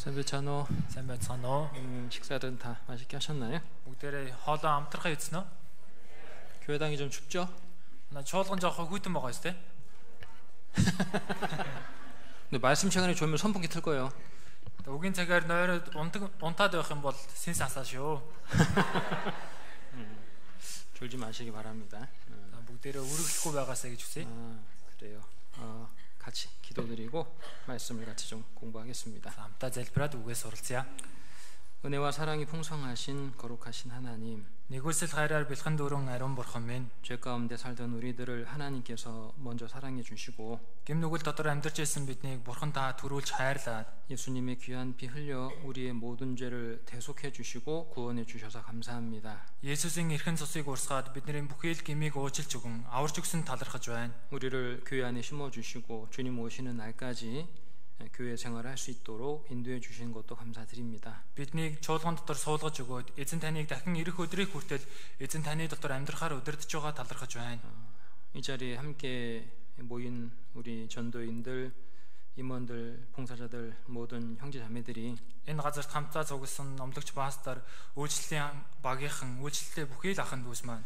Сайн байцгаана уу? Сайн байцгаана уу? 식사는 다 맛있게 하셨나요? Бүгдээрээ хоолоо амтрахаа ийдсэн үү? 교회당이 좀 춥죠? На чуулган жоох хүйтэн байгаа шүү дээ. 근데 말씀 시간에 졸면 선풍기 틀 거예요. Үгийн цагаар нойроод унтаад байх юм бол сэнс асаа шүү. 졸지 마시기 바랍니다. бүгдээрээ үргэлжлэхгүй байгаасаа гэж хүсье. 그래요. 같이 기도드리고 말씀을 같이 좀 공부하겠습니다. Хамтаа залбираад үгээс суралцъя. 은혜와 사랑이 풍성하신 거룩하신 하나님, Нэгүсэл хайраар бэлхэн дүүрэн ариун бурхан минь, 죄 가운데 살던 우리들을 하나님께서 먼저 사랑해 주시고 гэм нүгэл дотор амьдарч байсан биднийг бурхан та төрүүлж хайрлаад 예수님의 귀한 피 흘려 우리의 모든 죄를 대속해 주시고 구원해 주셔서 감사합니다. Есүсийн эрхэн цусыг урсгаад бидний бүхий л гмийг уучлж өгөн аварж өгсөн талархаж байна. 우리를 교회 안에 심어 주시고 주님 오시는 날까지 교회 생활을 할 수 있도록 인도해 주신 것도 감사드립니다. Биднийг чуулган дотор суулгаж өгөөд эзэн таныг дахин ирэх өдрийг хүртэл эзэн таны дотор амьдрахаар удирдах байгаа талархаж байна. 이 자리에 함께 모인 우리 전도인들, 임원들, 봉사자들 모든 형제 자매들이 Энэ газарт хамтдаа цугласан номлогч пастор, үйлчлэлийн багийнхан, үйлчлэлтэй бүхий л ахын дүүс маань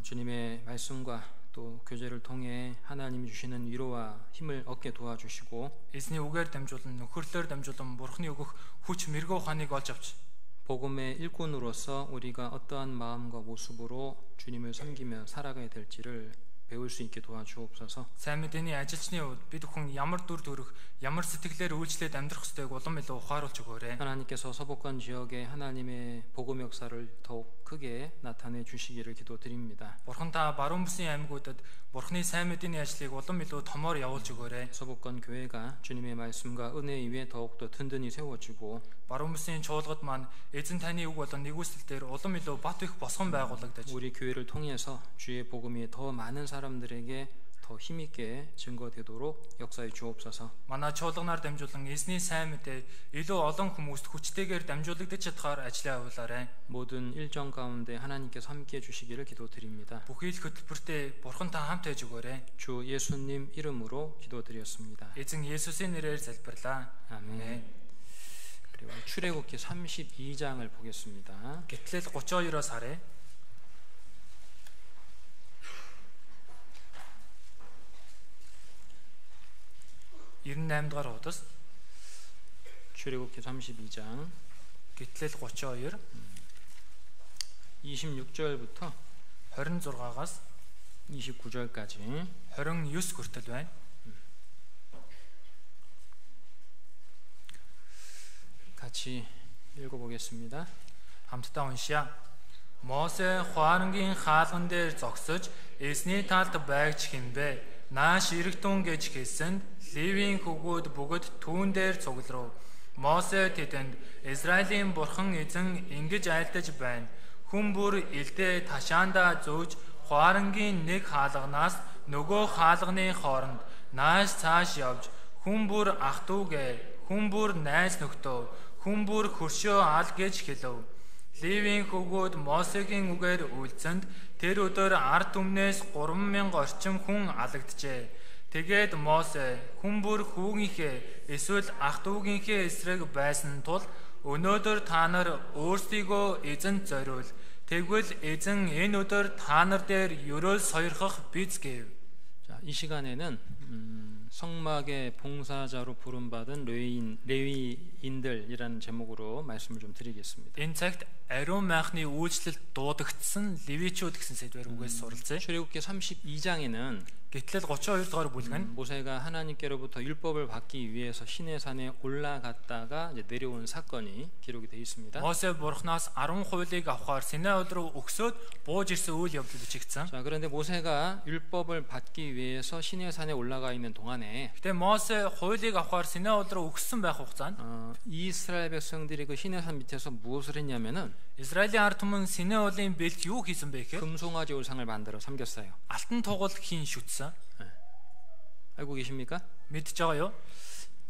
주님의 말씀과 또 교제를 통해 하나님이 주시는 위로와 힘을 얻게 도와주시고 эзний үгээр дамжуулан нөхөрлөөр дамжуулан бурхны өгөх хүч мэрэгөө ухааныг олж авч 복음의 일꾼으로서 우리가 어떠한 마음과 모습으로 주님을 섬기며 살아가야 될지를 배울 수 있게 도와주옵소서. сайн мэдээний ажилчны үед бид бүхэн ямар дүр төрх, ямар сэтгэлээр үйлчлээд амьдрах ёстойг улам илүү ухааруулж өгөөрэй. 하나님께서 서북권 지역에 하나님의 복음 역사를 더욱 크게 나타내 주시기를 기도드립니다. Бурхан та баруун бүсийн аймагуудад бурхны сайн мэдээний ажлыг улам илүү томоор явуулж өгөөрэй. 서북권 교회가 주님의 말씀과 은혜 위에 더욱더 든든히 세워지고 Баруун бүсийн чуулгад маань эзэн таны үг болон нэгүсэл дээр улам илүү бат их босгон байгуулагдаж 우리 교회를 통해서 주의 복음이 더 많은 사람들에게 더 힘있게 증거되도록 역사해 주옵소서. манай чуулганаар дамжуулан эзний сайн мэдээ илүү олон хүмүүст хүчтэйгээр дамжуулагдаж чадхаар ажлаа явуулаарай. 모든 일정 가운데 하나님께서 함께 해주시기를 기도드립니다. Бүхий л хөтөлбөртэй бурхан та хамт байж өгөөрэй. 주 예수님 이름으로 기도드렸습니다. Эзэн Есүсийн нэрээр залбирлаа. 아멘. 그리고 출애굽기 32장을 보겠습니다. Гэтэл 32-оос харъя. дахь удас 출애굽기 32장 гэтэл 32 26절부터 26-аас 29절까지 29 хүртэл байна. 같이 읽어보겠습니다. Хамтдаа уншия. Мосе хуарангийн хаалган дээр зогсож эзний талд байгч хэмбэ. Нааш ирэгтун гэж хэлсэнд Ливийн хөгөөд бүгд түүн дээр цугларав. Мосе тэдэнд Израилийн бурхан эзэн ингэж айлтаж байна. Хүн бүр элдээ ташаандаа зөөж хуарангийн нэг хаалганаас нөгөө хаалганы хооронд нааш цааш явж хүн бүр ах トゥ гээ, хүн бүр найз нөхдөө, хүн бүр хөршөө ал гэж хэлв. Ливийн хөгөөд Мосегийн үгээр үйлцэнд тэр өдөр ард түмнээс 3000 орчим хүн алагджээ. Тэгээд Мосе хүн бүр хүүгийнхээ эсвэл ах トゥ гийнхээ эсрэг байсан тул өнөөдөр та нар өөрсдийгөө эзэнт зориул. Тэгвэл эзэн энэ өдөр та нар дээр ерөөл сойрхох биз гэв. 자, 이 시간에는 성막의 봉사자로 부름받은 레위인들이라는 제목으로 말씀을 좀 드리겠습니다. Энэ цагт ариун майхны үйлчлэлд дуудагдсан левичүүд гэсэн сэдвээр үгээс суралцъя. 출애굽기 32장에는 Гэтэл 32 дугаар бүлэг нь 모세가 하나님께로부터 율법을 받기 위해서 시내산에 올라갔다가 이제 내려온 사건이 기록이 되어 있습니다. Мосе бурхнаас 10 хуйлыг авахаар Синай руу өгсөд бууж ирсэн үйл явдал бичигдсэн. 자, 그런데 모세가 율법을 받기 위해서 시내산에 올라가 있는 동안에 Гэтэ Мосе хуйлыг авахаар Синай руу өгсөн байх хугацаанд 이스라엘 백성들이 그 시내산 밑에서 무엇을 했냐면은 Израилийн ард түмэн Синай уулын бэлд юу хийсэн бэ гэхээр 금송아지 우상을 만들어 섬겼어요. алтан тугал хийн шүтсэн. 알고 계십니까? Мэдж байгаа юу?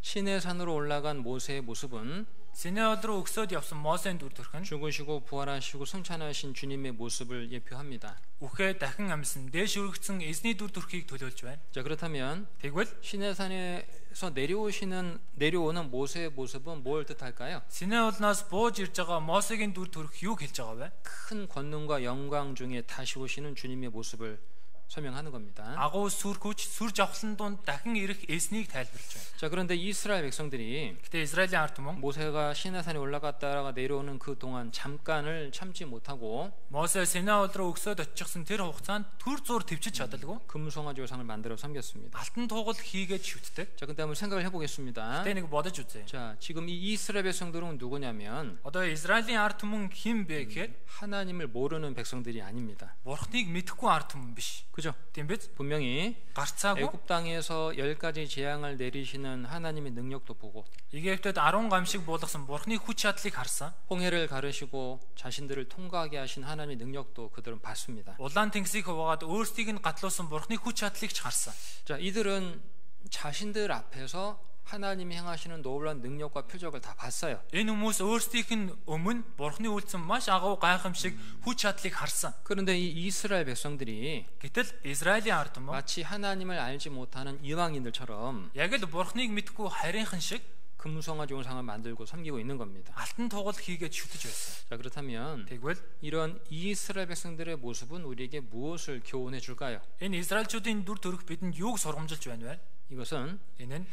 시내산으로 올라간 모세의 모습은 Синэ өдрөө өгсөд явсан Мосеийн дүр төрх нь 죽으시고 부활하시고 승천하신 주님의 모습을 예표합니다. үхээ дахин амьсан дээш өргөцсөн эзний дүр төрхийг төлөөлж байна. 자, 그렇다면 Тэгвэл 시내산에서 내려오는 모세의 모습은 뭘 뜻할까요? Синэ улнаас бууж ирж байгаа Мосегийн дүр төрх юуг хэлж байгаа вэ? 큰 권능과 영광 중에 다시 오시는 주님의 모습을 설명하는 겁니다. Агуу сүр хүч, сүр жавхлан дунд дахин ирэх эзнийг тайлбарлаж байна. 자, 그런데 이스라엘 백성들이 Гэтэ Израилийн ард түмэн 모세가 시내산에 올라갔다가 내려오는 그 동안 잠깐을 참지 못하고 Мосе Синэ ул руу өгсөд очихсан тэр хугацаанд түр зур төвчж чадалгүй 금송아지 조상을 만들어 섬겼습니다. алтан тугал хийгээд шүтдэг. 자, 근데 한번 생각을 해보겠습니다. Тэ нэг бодож үзье. 자, 지금 이 이스라엘 백성들은 누구냐면 Одоо Израилийн ард түмэн хэн бэ гэхээр 하나님을 모르는 백성들이 아닙니다. Бурхныг мэдэхгүй ард түмэн биш. 그죠? Тийм биз? 분명히 Гарцаагүй 애굽 땅에서 10가지 재앙을 내리시는 하나님의 능력도 보고 Египтэд 10 гамшиг буулгасан Бурхны хүч чадлыг харсан. 홍해를 가르시고 자신들을 통과하게 하신 하나님의 능력도 그들은 봤습니다. Улаан тэнгисийг хуваагаад өөрсдийг нь гатлуулсан Бурхны хүч чадлыг ч харсан. 자, 이들은 자신들 앞에서 하나님이 행하시는 놀라운 능력과 표적을 다 봤어요. Энэ хүмүүс өөрсдийнх нь өмнө Бурхны үйлдэл маш агуу гайхамшиг хүч чадлыг харсан. 그런데 이 이스라엘 백성들이 Гэтэл Израилийн ард түмэн 마치 하나님을 알지 못하는 이방인들처럼 яг л Бурхныг мэдгүй харийнхан шиг 금송아지 우상을 만들고 섬기고 있는 겁니다. алтан тугал хийгээд шүтэж байсан. 자, 그렇다면 Тэгвэл 이런 이스라엘 백성들의 모습은 우리에게 무엇을 교훈해 줄까요? энэ Израильчүүдийн дүр төрх бидэнд юуг сургамжилж байна вэ? 이것은 Энэ нь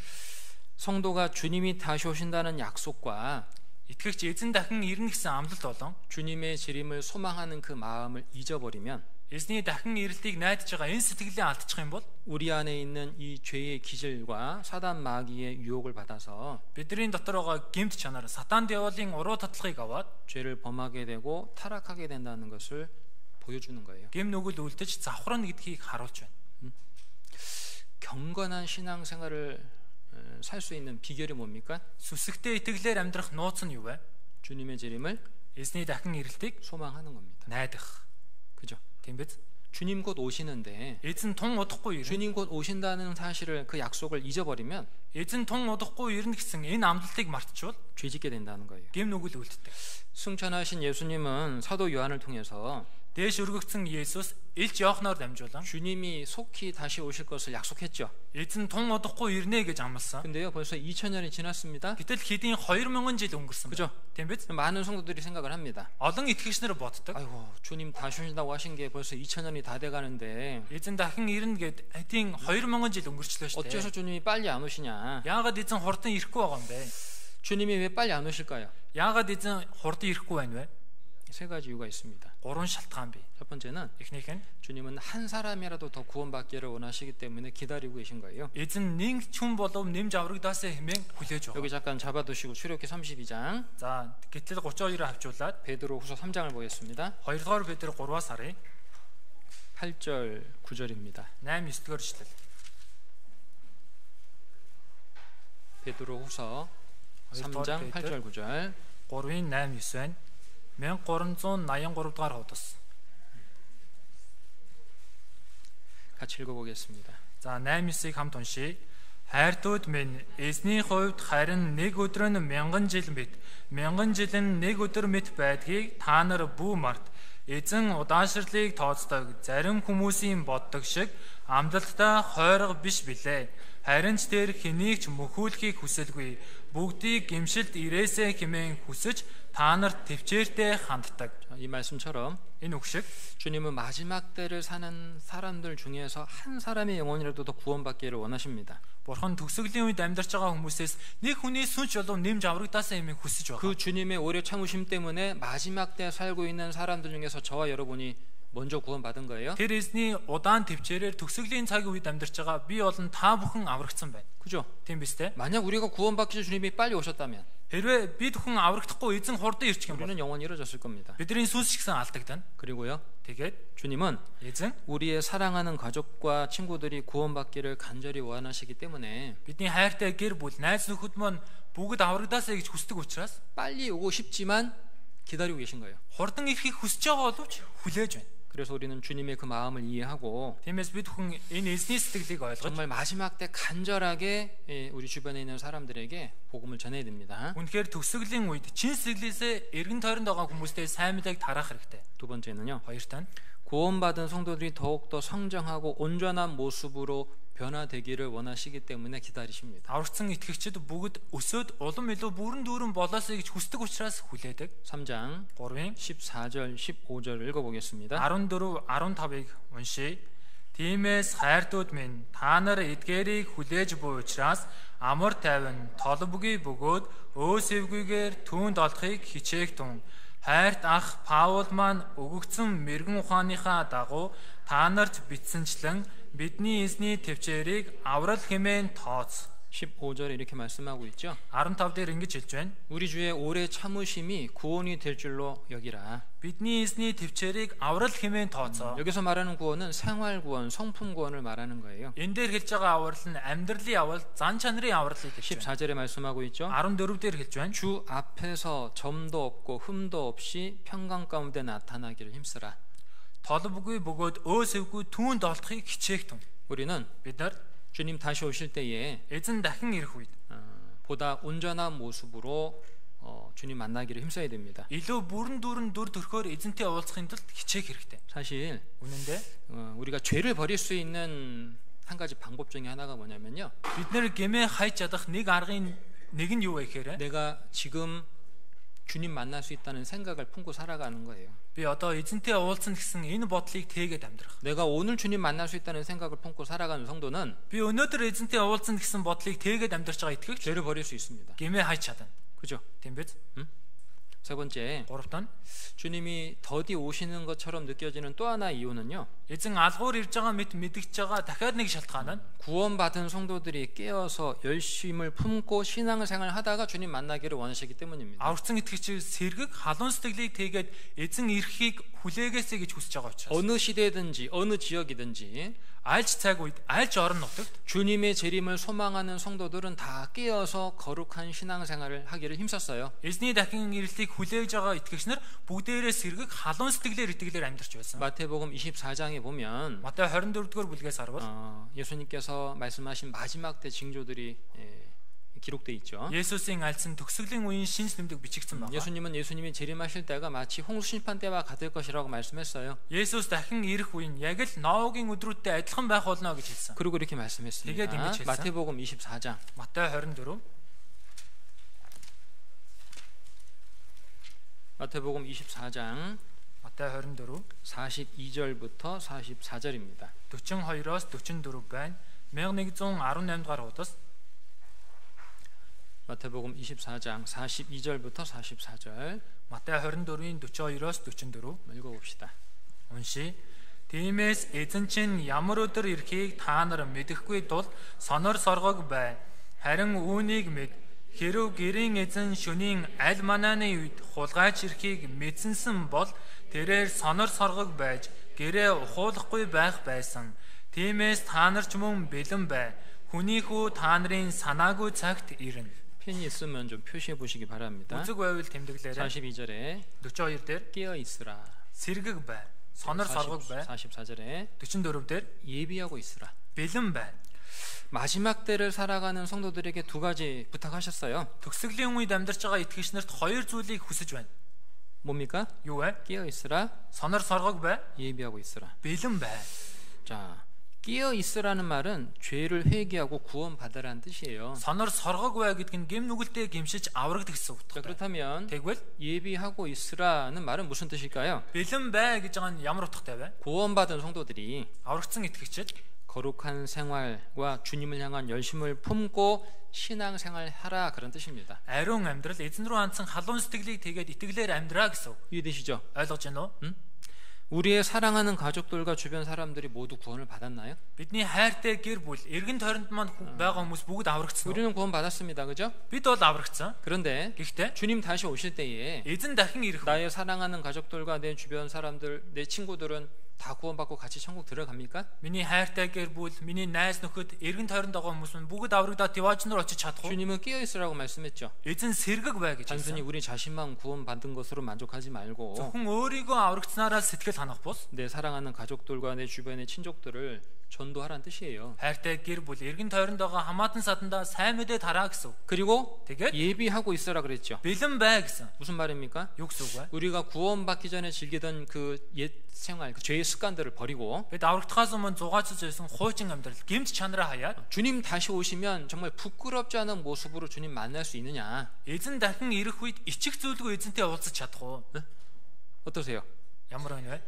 성도가 주님이 다시 오신다는 약속과 итгэгч эзэн дахин ирнэ гэсэн амлалт болон 주님의 재림을 소망하는 그 마음을 잊어버리면 эзний дахин ирэлтийг найдаж байгаа энэ сэтгэлээ алдчих юм бол 우리 안에 있는 이 죄의 기질과 사단 마귀의 유혹을 받아서 бидний дотор байгаа гэмт чанар сатан диаволын уруу татлагыг аваад 죄를 범하게 되고 타락하게 된다는 것을 보여주는 거예요. гэм нүгэл үлдэж завхрана гэдгийг харуулж байна. 경건한 신앙생활을 살 수 있는 비결이 뭡니까? Сүсгтэй итгэлээр амьдрах нууц нь юу вэ? 주님의 재림을 Эзний дахин ирэлтийг 소망하는 겁니다. найдах. 그죠? Тийм биз? 주님 곧 오시는데 Эзэн тун удахгүй ирнэ. 주님 곧 오신다는 사실을 그 약속을 잊어버리면 Эзэн тун удахгүй ирнэ гэсэн энэ амлалтыг мартчихвол 죄짓게 된다는 거예요. гэм нүгэл үлддэг. 승천하신 예수님은 사도 요한을 통해서 Дээш өргөгдсөн Есүс Илч Иохноор дамжуулан 주님이 속히 다시 오실 것을 약속했죠. эзэн тун удахгүй ирнэ гэж амласан. 근데요, 벌써 2000년이 지났습니다. Гэтэл хэдийн 2000 жил өнгөрсөн 그죠? байна. Тийм биз? 많은 성도들이 생각을 합니다. Олон итгэгчнэр боддог. 아이고, 주님 다시 오신다고 하신 게 벌써 2000년이 다 돼가는데 Эзэн дахин ирнэ гэд хэдийн 2000 жил өнгөрчлөө шүү 어째서 дээ. 주님이 빨리 안 오시냐? Яагаад эзэн хурдан ирэхгүй байгаа юм бэ? 주님이 왜 빨리 안 오실까요? Яагаад эзэн хурдан ирэхгүй байна вэ? 세 가지 이유가 있습니다. 3 шалтгаан бий. 첫 번째는 Эхнийх нь 주님은 한 사람이라도 더 구원받기를 원하시기 때문에 기다리고 계신 거예요. эзэн нэг ч хүн болов нэмж аврагдаасаа хэмээн хүлээж 여기 байгаа. 잠깐 잡아두시고 출애굽기 32장 За, гэтэл 32-을 авчуулаад 베드로후서 3장을 보겠습니다. 2-р Петр 3-аас харъя. 8절 9절입니다. 8-9-р ишлэл. 베드로후서 3장 8절 9절 3-ын 8-9 байна. 1383 дугаар хуудас. 같이 읽어보겠습니다. За 8-9-ыг хамт уншийе. Хайртууд минь, эзний хувьд харин нэг өдөр нь 1000 жил мэт, 1000 жил нь нэг өдөр мэт байдгийг та нар бүү март. Эзэн удаашрлыг тооцдог, зарим хүмүүсийн боддог шиг амлалттай хойрог биш билээ. Харин ч тэр хэнийг ч мөхүүлэхийг хүсэлгүй. Бүгдийг гимшилд ирээсэ хэмээн хүсэж та нарт төвчээртэй ханддаг. 이 말씀처럼 Энэ үгшиг 주님은 마지막 때를 사는 사람들 중에서 한 사람의 영혼이라도 더 구원받기를 원하십니다. Бурхан төгсгөлийн үед амьдарч байгаа хүмүүсээс нэг хүний сүнч болов нэмж аврагдаасаа хэмээн хүсэж байгаа. 그 주님의 오래 참으심 때문에 마지막 때 살고 있는 사람들 중에서 저와 여러분이 먼저 구원받은 거예요. Тэр эзний удаан төвчээрээр төгсгөлийн цагийн үед амьдарч байгаа би болон та бүхэн аврагдсан байна. 그죠? Тийм биз дээ? 만약 우리가 구원받기 전 주님이 빨리 오셨다면 Хэрвээ бид хүн аврагдахгүй эзэн хурдан ирчих юм бол 우리는 영원히 잃어졌을 겁니다. бидний сүнс ч гэсэн алдагдана. 그리고요, Тэгээд 주님은 эзэн 우리의 사랑하는 가족과 친구들이 구원받기를 간절히 원하시기 때문에 бидний хайртай гэр бүл, найз нөхөд маань бүгд аврагдаасаа гэж хүсдэг учраас 빨리 오고 싶지만 기다리고 계신 거예요. хурдан ирэхийг хүсэж байгаа боловч хүлээж байна. 그래서 우리는 주님의 그 마음을 이해하고 Тиймээс бид хүн энэ эзний сэтгэлийг ойлгож 정말 마지막 때 간절하게 우리 주변에 있는 사람들에게 복음을 전해야 됩니다. үнэхээр төгсгөлийн үед чин сэтгэлээсээ эргэн тойронд байгаа хүмүүстээ сайн мэдээг тараах хэрэгтэй. 두 번째는요. Хоёр тань 구원받은 성도들이 더욱더 성장하고 온전한 모습으로 변화되기를 원하시기 때문에 기다리십니다. аврагдсан итгэгчид бүгд өсөөд улам илүү бүрэн дүүрэн болоосэй гэж хүсдэг учраас хүлээдэг. 3장 3-ын 14절 15절 읽어보겠습니다. 14, 15-ыг уншийе. Тиймээс хайртууд минь та нар эдгээрийг хүлээж буй учраас амар тайван толбогийн бөгөөд өөсөвгүйгээр түүнд олохыг хичээх тун. Хайрт ах Паул маань өгөгдсөн мэрэгэн ухааныхаа дагуу та нарт бичсэнчлэн бидний эзний төвчээрийг аврал хэмээн тооц. 15절에 이렇게 말씀하고 있죠. 15 дээр ингэж хэлж байна. 우리 주의 오래 참으심이 구원이 될 줄로 여기라. бидний эзний төвчээрийг аврал хэмээн тооцоо. 여기서 말하는 구원은 생활 구원, 성품 구원을 말하는 거예요. Энэ дээр хэлж байгаа аврал нь амьдралын аврал, зан чанарын авралыг хэлж байна. 14절에 말씀하고 있죠. 14 дээр хэлж байна. 주 앞에서 점도 없고 흠도 없이 평강 가운데 나타나기를 힘쓰라. толбогүй бөгөөд өөсөвгүй түүнд олохыг хичээх тун. 우리는 Бид нар 주님 다시 오실 때에 эзэн дахин ирэх үед 보다 온전한 모습으로 주님 만나기를 힘써야 됩니다. илүү бүрэн дүүрэн дүр төрхөөр эзэнтэй уулзахын тулд хичээх хэрэгтэй. 사실 Үнэндээ 우리가 죄를 버릴 수 있는 한 가지 방법 중에 하나가 뭐냐면요. бид нэр гэмээ хайж чадах нэг аргын нэг нь юу вэ гэхээр 내가 지금 주님 만날 수 있다는 생각을 품고 살아가는 거예요. би одоо эзэнтэй уулзсан гэсэн энэ бодлыг тээгээд амьдрах. 내가 오늘 주님 만날 수 있다는 생각을 품고 살아가는 성도는 Би өнөөдөр эзэнтэй уулзсан гэсэн бодлыг тээгээд амьдарч байгаа итгэгч 죄를 버릴 수 있습니다. гэмээ хайж чадна. 그죠? Тийм биз? 세 번째, Гуравтан 주님이 더디 오시는 것처럼 느껴지는 또 하나 이유는요. эзэн алгуур ирж байгаа мэт мэдгэж байгаа дахиад нэг шалтгаан нь 구원받은 성도들이 깨어서 열심을 품고 신앙생활 하다가 주님 만나기를 원하시기 때문입니다. аврагдсан итгэгч сэргэг халуун сэтгэлийг тээгээд эзэн ирэхийг хүлээгээсэй гэж хүсэж байгаа учраас 어느 시대든지 어느 지역이든지 альч цаг үед альч орон нутагт 주님의 재림을 소망하는 성도들은 다 깨어서 거룩한 신앙생활을 하기를 힘썼어요. эзний дахин ирэлтийг хүлээж байгаа итгэгч нар бүгдээрээ сэргэг халуун сэтгэлээр итгэлээр амьдарч байсан. 마태복음 24장에 보면 Матай 24-р бүлгээс харвал 예수님께서 말씀하신 마지막 때 징조들이 기록돼 있죠. 예수스ийн альсан төгсгөлийн үеийн шинж тэмдэг бичигдсэн байна. 예수님이 재림하실 때가 마치 홍수 심판 때와 같을 것이라고 말씀했어요. 예수스 дахин ирэх үе нь яг л Ноагийн өдрүүдтэй адилхан байх болно гэж хэлсэн. 그리고 이렇게 말씀했습니다. Тэгээд ингэж хэлсэн. 마태복음 24장 Матай 24 마태복음 24장 Матай 24 42절부터 44절입니다. 42-оос 44 байна. 1118 дугаар хуудас 마태복음 24장 42절부터 44절 Матай 24-ийн 42-оос 44 읽어봅시다. уншия. Тиймээс эзэн чинь ямар өдөр ирэхийг та нар мэдэхгүй тул сонор соргог бай. Харин үүнийг мэд. Хэрв гэрийн эзэн шөнийн аль манааны үед хулгайч ирэхийг мэдсэнсэн бол тэрээр сонор соргог байж гэрээ ухуулахгүй байх байсан. Тиймээс та нар ч мөн бэлэн бай. Хүний хүү та нарын санаагүй цагт ирнэ. 펜이 있으면 좀 표시해 보시기 바랍니다. Үзэг байвал тэмдэглээрэй. 42절에 42 дээр 깨어 있으라. сэргэг бай. Сонор соргог бай. 44절에 44 дээр 예비하고 있으라. бэлэн бай. 마지막 때를 살아가는 성도들에게 두 가지 부탁하셨어요. Төгсгөлийн үед амьдарч байгаа итгэгч нарт хоёр зүйлийг хүсэж байна. 뭡니까? Юу вэ? 깨어 있으라. Сонор соргог бай. 예비하고 있으라. бэлэн бай. 자, 깨어 있으라는 말은 죄를 회개하고 구원받으라는 뜻이에요. Сонор соргог бай гэдэг нь гэм нүгэлтэд гимшиж аврагд гэсэн үг. 자, 그렇다면 Тэгвэл 예비하고 있으라는 말은 무슨 뜻일까요? бэлэн бай гэж байгаа нь ямар утгатай вэ? 구원받은 성도들이 Аврагдсан итгэгчид 거룩한 생활과 주님을 향한 열심을 품고 신앙생활 하라 그런 뜻입니다. ариун амьдрал эзэн рүү хандсан халуун сэтгэлийг тэгээд итгэлээр амьдраа гэсэн үг. 이해되시죠? ойлгож байна уу? 우리의 사랑하는 가족들과 주변 사람들이 모두 구원을 받았나요? Бидний хайртай гэр бүл, эргэн тойронд маань байгаа хүмүүс бүгд аврагдсан. 우리는 구원 받았습니다. 그죠? Бид бол аврагдсан. 그런데 Гэхдээ 주님 다시 오실 때에 эзэн дахин ирэх 나의 사랑하는 가족들과 내 주변 사람들, 내 친구들은 다 구원받고 같이 천국 들어갑니까? Миний хайртай гэр бүл, миний найз нөхөд, эргэн тойронд байгаа хүмүүс нь бүгд аврагдаад Деважнор очиж чадах уу? 주님은 깨어 있으라고 말씀했죠. Эзэн сэргэг бай гэж 단순히 хэлсэн. 우리 자신만 구원받은 것으로 만족하지 말고 Зөвхөн өөрийгөө аврагдсанараа сэтгэл ханах бус. 내 사랑하는 가족들과 내 주변의 친족들을 전도하라는 뜻이에요. Хайртай гэр бүл, эргэн тойронд байгаа хамаатан садандаа сайн мэдээ тараа гэсэн. 그리고 Тэгээд 예비하고 있으라 그랬죠. бэлэн бай гэсэн. 무슨 말입니까? Юу гэсэн үг вэ? 우리가 구원받기 전에 즐기던 그 옛 생활, 그 죄의 습관들을 버리고 Бид аврагдахаас өмнө зугаацж байсан хуучин амьдрал, гэмт чанараа хаяад 주님 다시 오시면 정말 부끄럽지 않은 모습으로 주님 만날 수 있느냐? эзэн дахин ирэх үед ичих зүйлгүй эзэнтэй уулзаж чадах уу? 어떠세요? Ямар байна вэ?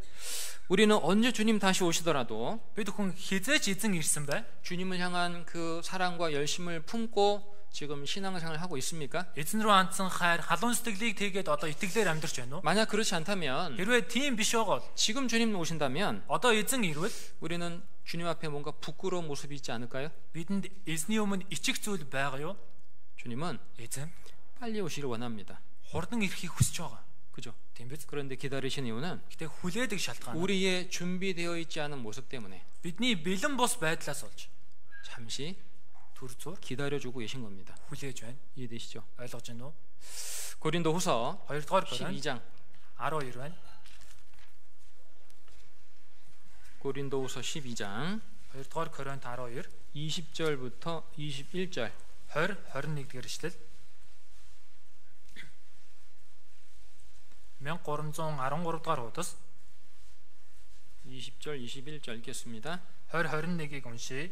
우리는 언제 주님 다시 오시더라도 Бид хүн хизээч эзэн ирсэн бай. 주님을 향한 그 사랑과 열심을 품고 지금 신앙생활을 하고 있습니까? Эзэн рүү хандсан хайр, халуун сэтгэлийг тэгээд одоо итгэлээр амьдарч байна уу? 만약 그렇지 않다면 Хэрвээ тийм биш байгаа бол 지금 주님 오신다면 одоо эзэн ирвэл 우리는 주님 앞에 뭔가 부끄러운 모습이 있지 않을까요? бидэнд эзний өмнө ичих зүйл байгаа юу? 주님은 Эзэн 빨리 오시길 원합니다. хурдан ирэхийг хүсэж байгаа. 그죠? Тийм биз? 그런데 기다리신 이유는 Гэтэ хүлээдэг шалтгаан. 우리의 준비되어 있지 않은 모습 때문에 Бидний бэлэн бус байдлаас болж 잠시 төр зур 기다려주고 계신 겁니다. хүлээж байна. 이해되시죠? ойлгож байна уу? 고린도후서 2-р Коринт 12장 12 байна. 고린도후서 12장 2-р Коринт 12 20절부터 21절 20 21-р эшлэл 1313 дахь удас 20절 21절 읽겠습니다. 20 21-ийг уншийе.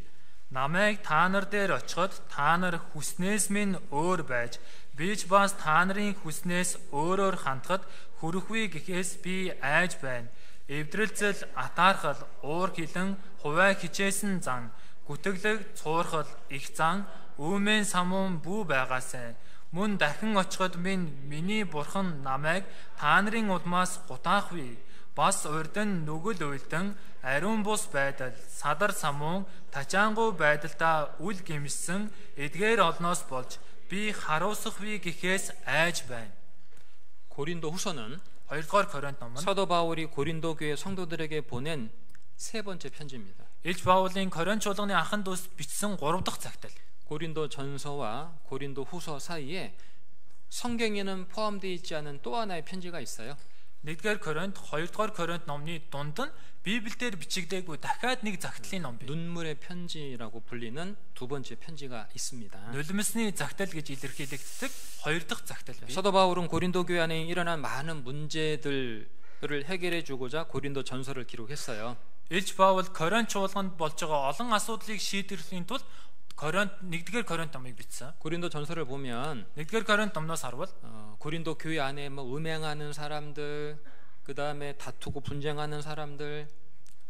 Намайг та нар дээр очиход та нар хүснээс минь өөр байж би ч бас та нарын хүснээс өөрөөр хандхад хүрэхгүй гэхээс би айж байна. Эвдрэлцэл, атаархал, уур хилэн, хувай хичээсэн зан, гүтгэлэг, цуурхал, их зан, үүмэн самуун бүү байгаасай. Мөн дахин очиход миний бурхан намайг та нарын удмаас гутаахгүй. Бас урдан нүгэл уйлдан ариун бус байдал садар самуун тачаангуй байдалдаа үл гэмшсэн эдгээр олноос болж би харуусахгүй гэхээс айж байна. 고린도 후서는 2-р Коринт ном нь 사도 바울이 고린도 교회 성도들에게 보낸 세 번째 편지입니다. Илж Паулын Коринт чуулганы анхан дүүс бичсэн 3 дахь цагтал. 고린도 전서와 고린도 후서 사이에 성경에는 포함되어 있지 않은 또 하나의 편지가 있어요. 1-р Коринт, 2-р Коринт номны дунд нь Библиэлд бичигдээгүй дахиад нэг загтлын ном бий. 눈물의 편지라고 불리는 두 번째 편지가 있습니다. нулимсны загтал гэж илэрхийлэгддэг 2 дахь загтал бий. 사도 바울은 고린도 교회 안에 일어난 많은 문제들을 해결해 주고자 고린도 전서를 기록했어요. Илж Паул Коринт чуулганд болж байгаа олон асуудлыг шийдэхин тулд Коринт 1-р Коринт номыг бичсэн. 고린도 전서를 보면 1-р Коринт номноос харвал 고린도 교회 안에 뭐 음행하는 사람들, 그 다음에 다투고 분쟁하는 사람들,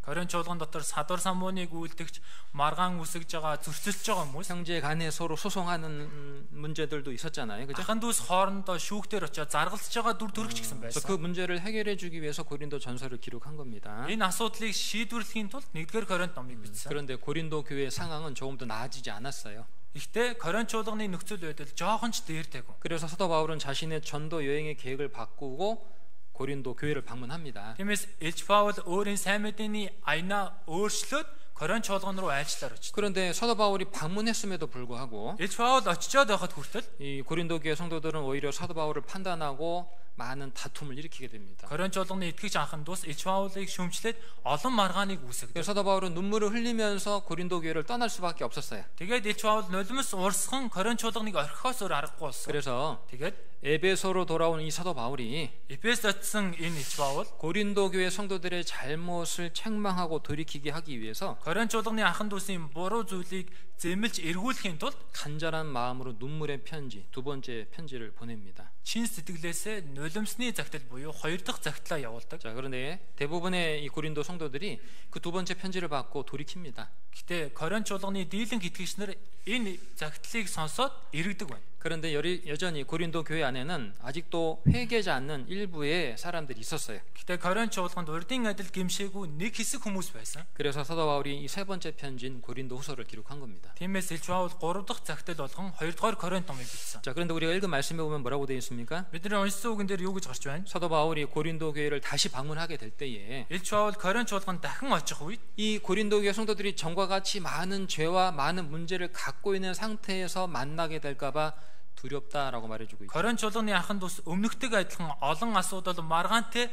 Коринт чуулган дотор садар самууныг үйлдэгч, маргаан үсгэж байгаа, зөрчилж байгаа хүмүүс, 형제 간에 서로 소송하는 문제들도 있었잖아요. 그죠? ахын дүүс хоорондоо шүүхтэр очиод заргалзаж байгаа дүр төрөгч гэсэн 그래서 байсан. 그 문제를 해결해 주기 위해서 고린도 전서를 기록한 겁니다. Энэ асуудлыг шийдвэрлэхийн тулд 1-р Коринт номыг бичсэн. 그런데 고린도 교회 상황은 조금 더 나아지지 않았어요. Гэхдээ Коринт чуулганы нөхцөл байдал жоохон ч дээртэйг. 그래서 사도 바울은 자신의 전도 여행의 계획을 바꾸고 고린도 교회를 방문합니다. Тиймээс Илж Паул өөрийн сайн мэдээний аянаа өөрчлөөд Коринт чуулган руу айлчлаар очив. 그런데 사도 바울이 방문했음에도 불구하고 Илж Паул очичоод байхад хүртэл 이 고린도 교회 성도들은 오히려 사도 바울을 판단하고 많은 다툼을 일으키게 됩니다. Коринт чуулганы итгэгч анхан дус Илж Паулыг шүүмжлээд олон маргааныг үүсгэв. 그래서 사도 바울은 눈물을 흘리면서 고린도 교회를 떠날 수밖에 없었어요. Тэгээд Илж Паул нулимс урсхан Коринт чуулганыг орхихоос өөр аргагүй болсон. 그래서 Тэгээд 에베소로 돌아온 이 사도 바울이 Эфес очсон энэ Илж Паул 고린도 교회 성도들의 잘못을 책망하고 돌이키게 하기 위해서 Коринт чуулганы анхан дүүсийн буруу зүйлийг зэмлж эргүүлэхийн тулд 간절한 마음으로 눈물의 편지, 두 번째 편지를 보냅니다. чин сэтгэлээсээ нулимсны загтал буюу 2 дахь загтлаа явуулдаг. 자, 그런데 대부분의 이 고린도 성도들이 그 두 번째 편지를 받고 돌이킵니다. Гэтэ Коринт чуулганы дийлэнх итгэгч нар энэ загтлыг сонсоод эргэдэг байна. 그런데 여전히 고린도 교회 안에는 아직도 회개하지 않는 일부의 사람들이 있었어요. Гэтэ Коринт чуулганд урдын адил гимшээгүй нэг хэсэг хүмүүс байсан. 그래서 사도 바울이 이 세 번째 편지인 고린도 후서를 기록한 겁니다. Тиймээс Илч Паул 3 дахь цагтл болгон 2 дугаар Коринт номыг бичсэн. 자, 그런데 우리가 읽은 말씀에 보면 뭐라고 되어 있습니까? Бидний уншсан үгэн дээр юу гэж гарч байна? 사도 바울이 고린도 교회를 다시 방문하게 될 때에 Илч Паул Коринт чуулганд дахин очих үед 이 고린도 교회 성도들이 전과 같이 많은 죄와 많은 문제를 갖고 있는 상태에서 만나게 될까봐 두렵다라고 말해주고 있죠. Коринт чуулганы анханд ус өмнөхдөг адилхан олон асуудал маргаантай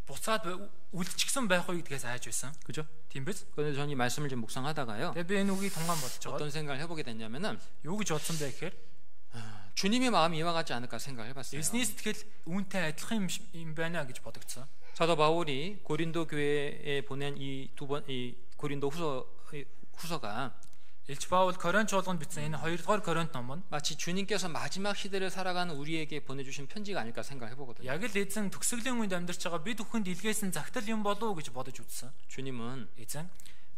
буцаад үлдчихсэн байх уу гэдгээс айж байсан. 그죠? Тийм биз? 그런데 저는 이 말씀을 좀 묵상하다가요. Тэгээ би энэ үгийг тунгаан бодож байгаа. 어떤 생각을 해보게 됐냐면은 Юу гэж бодсон бэ гэхээр 주님의 마음이 이와 같지 않을까 생각을 해봤어요. эсний сэтгэл үүнтэй адилхан юм байна гэж бодогдсон. 사도 바울이 고린도 교회에 보낸 이 고린도 후서가 Илч Паул Коринт чуулганд бичсэн энэ 2 дугаар Коринт ном нь 마치 주님께서 마지막 시대를 살아가는 우리에게 보내주신 편지가 아닐까 생각해 보거든요. яг л эзэн төгсгөлийн үед амьдарч байгаа бид бүхэнд илгээсэн загтал юм болов уу гэж бодож үзсэн. 주님은 Эзэн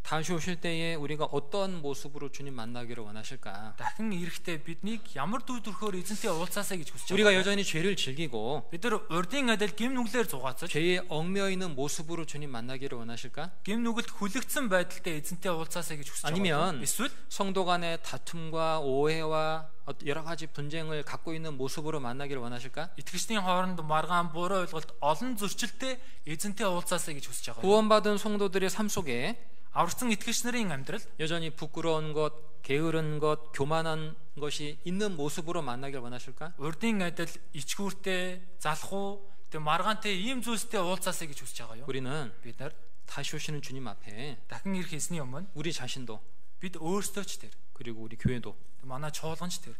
다시 오실 때에 우리가 어떤 모습으로 주님 만나기를 원하실까? дахин ирэхдээ биднийг ямар дүү төрхөөр эзэнтэй уулзаасаа гэж хүсэж 우리가 байгаа. 여전히 죄를 즐기고 Бид нар урдын адил гим нүглээр зугаацаж 죄에 얽매여 있는 모습으로 주님 만나기를 원하실까? гим нүгэлд хүлэгдсэн байдалтай эзэнтэй уулзаасаа гэж хүсэж 아니면 байгаа. Эсвэл 성도 간의 다툼과 오해와 여러 가지 분쟁을 갖고 있는 모습으로 만나기를 원하실까? итгэгчдийн хооронд маргаан буруу ойлголт олон зөрчилтэй эзэнтэй уулзаасаа гэж хүсэж байгаа. 구원받은 성도들의 삶 속에 Аврагдсан итгэгч нарын амьдрал 여전히 부끄러운 것, 게으른 것, 교만한 것이 있는 모습으로 만나길 원하실까? урдын адил ичгүүртэй, залхуу, тэг маргаантай ийм зүйлстэй уулзаасаа гэж хүсэж байгаа юу? 우리는 Бид нар 다시 오시는 주님 앞에 дахин ирэх эзний өмнө 우리 자신도 бид өөрсдөө ч тэр 그리고 우리 교회도 манай чуулганч тэр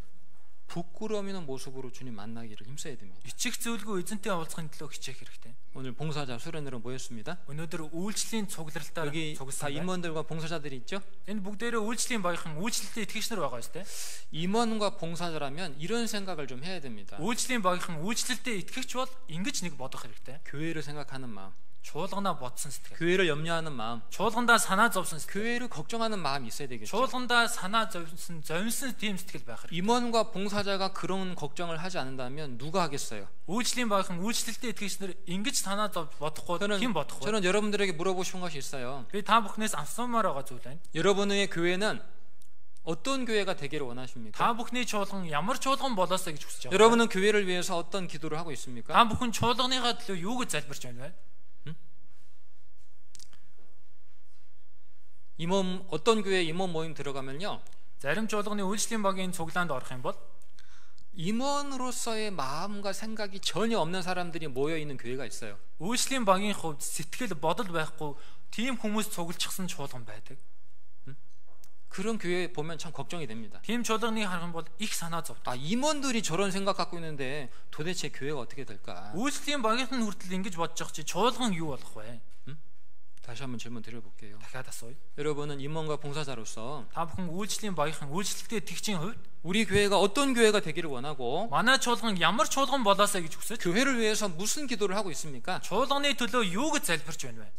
부끄러움 있는 모습으로 주님 만나기를 힘써야 됩니다. ичих зүйлгүй эзэнтэй уулзахын төлөө хичээх хэрэгтэй. 오늘 봉사자 수련회로 모였습니다. Өнөөдөр үйлчлэлийн цугларалтаар 여기 다 цугласан байна. 임원들과 봉사자들이 있죠? Энэ бүгдээрээ үйлчлэлийн баяхан үйлчлэлтэй итгэгч нар байгаа шүү дээ. 임원과 봉사자라면 이런 생각을 좀 해야 됩니다. Үйлчлэлийн баяхан үйлчлэлтэй итгэгч бол ингэж нэг бодох хэрэгтэй. 교회를 생각하는 마음, Чуулганаа бодсон сэтгэл. 교회를 염려하는 마음, Чуулгандаа санаа зовсон сэтгэл. 교회를 걱정하는 마음이 있어야 되겠죠. Чуулгандаа санаа зовсон тийм сэтгэл байх хэрэгтэй. 임원과 봉사자가 그런 걱정을 하지 않는다면 누가 하겠어요? Үйлчлэлийн баяхан үйлчлэлтэй итгэгч нар ингэж санаа бодохгүй хэн бодох вэ? 저는 여러분들에게 물어보고 싶은 것이 있어요. Би та бүхнээс асуумаар байгаа зүйл байна. 여러분의 교회는 어떤 교회가 되기를 원하십니까? Та бүхний чуулган ямар чуулган болоосаа гэж хүсэж байгаа. 여러분은 교회를 위해서 어떤 기도를 하고 있습니까? Та бүхэн чуулганыхаа төлөө юу гэж залбирч байна вэ? 어떤 교회 임원 모임 들어가면요, Зарим чуулганы үйлчлэлийн багийн цуглаанд орох юм бол 임원으로서의 마음과 생각이 전혀 없는 사람들이 모여 있는 교회가 있어요. үйлчлэлийн багийн хувьд сэтгэл бодол байхгүй тийм хүмүүс цуглчихсан чуулган байдаг. 그런 교회 보면 참 걱정이 됩니다. Тийм чуулганыг харах юм бол их санаа зовдог. 임원들이 저런 생각 갖고 있는데 도대체 교회가 어떻게 될까? Үйлчлэлийн багийнх нь хүртэл ингэж бодож байгаа чи чуулган юу болох вэ? 다시 한번 질문 드려볼게요. Дахиад асууя. 여러분은 임원과 봉사자로서 Та бүхэн үйлчлэлийн багийнхан үйлчлэлтэй итгэгчийн хувьд 우리 교회가 어떤 교회가 되기를 원하고 манай чуулган ямар чуулган болоосаа гэж хүсэж 교회를 위해서 무슨 기도를 하고 있습니까? чуулганы төлөө юу гэж залбирч байна вэ?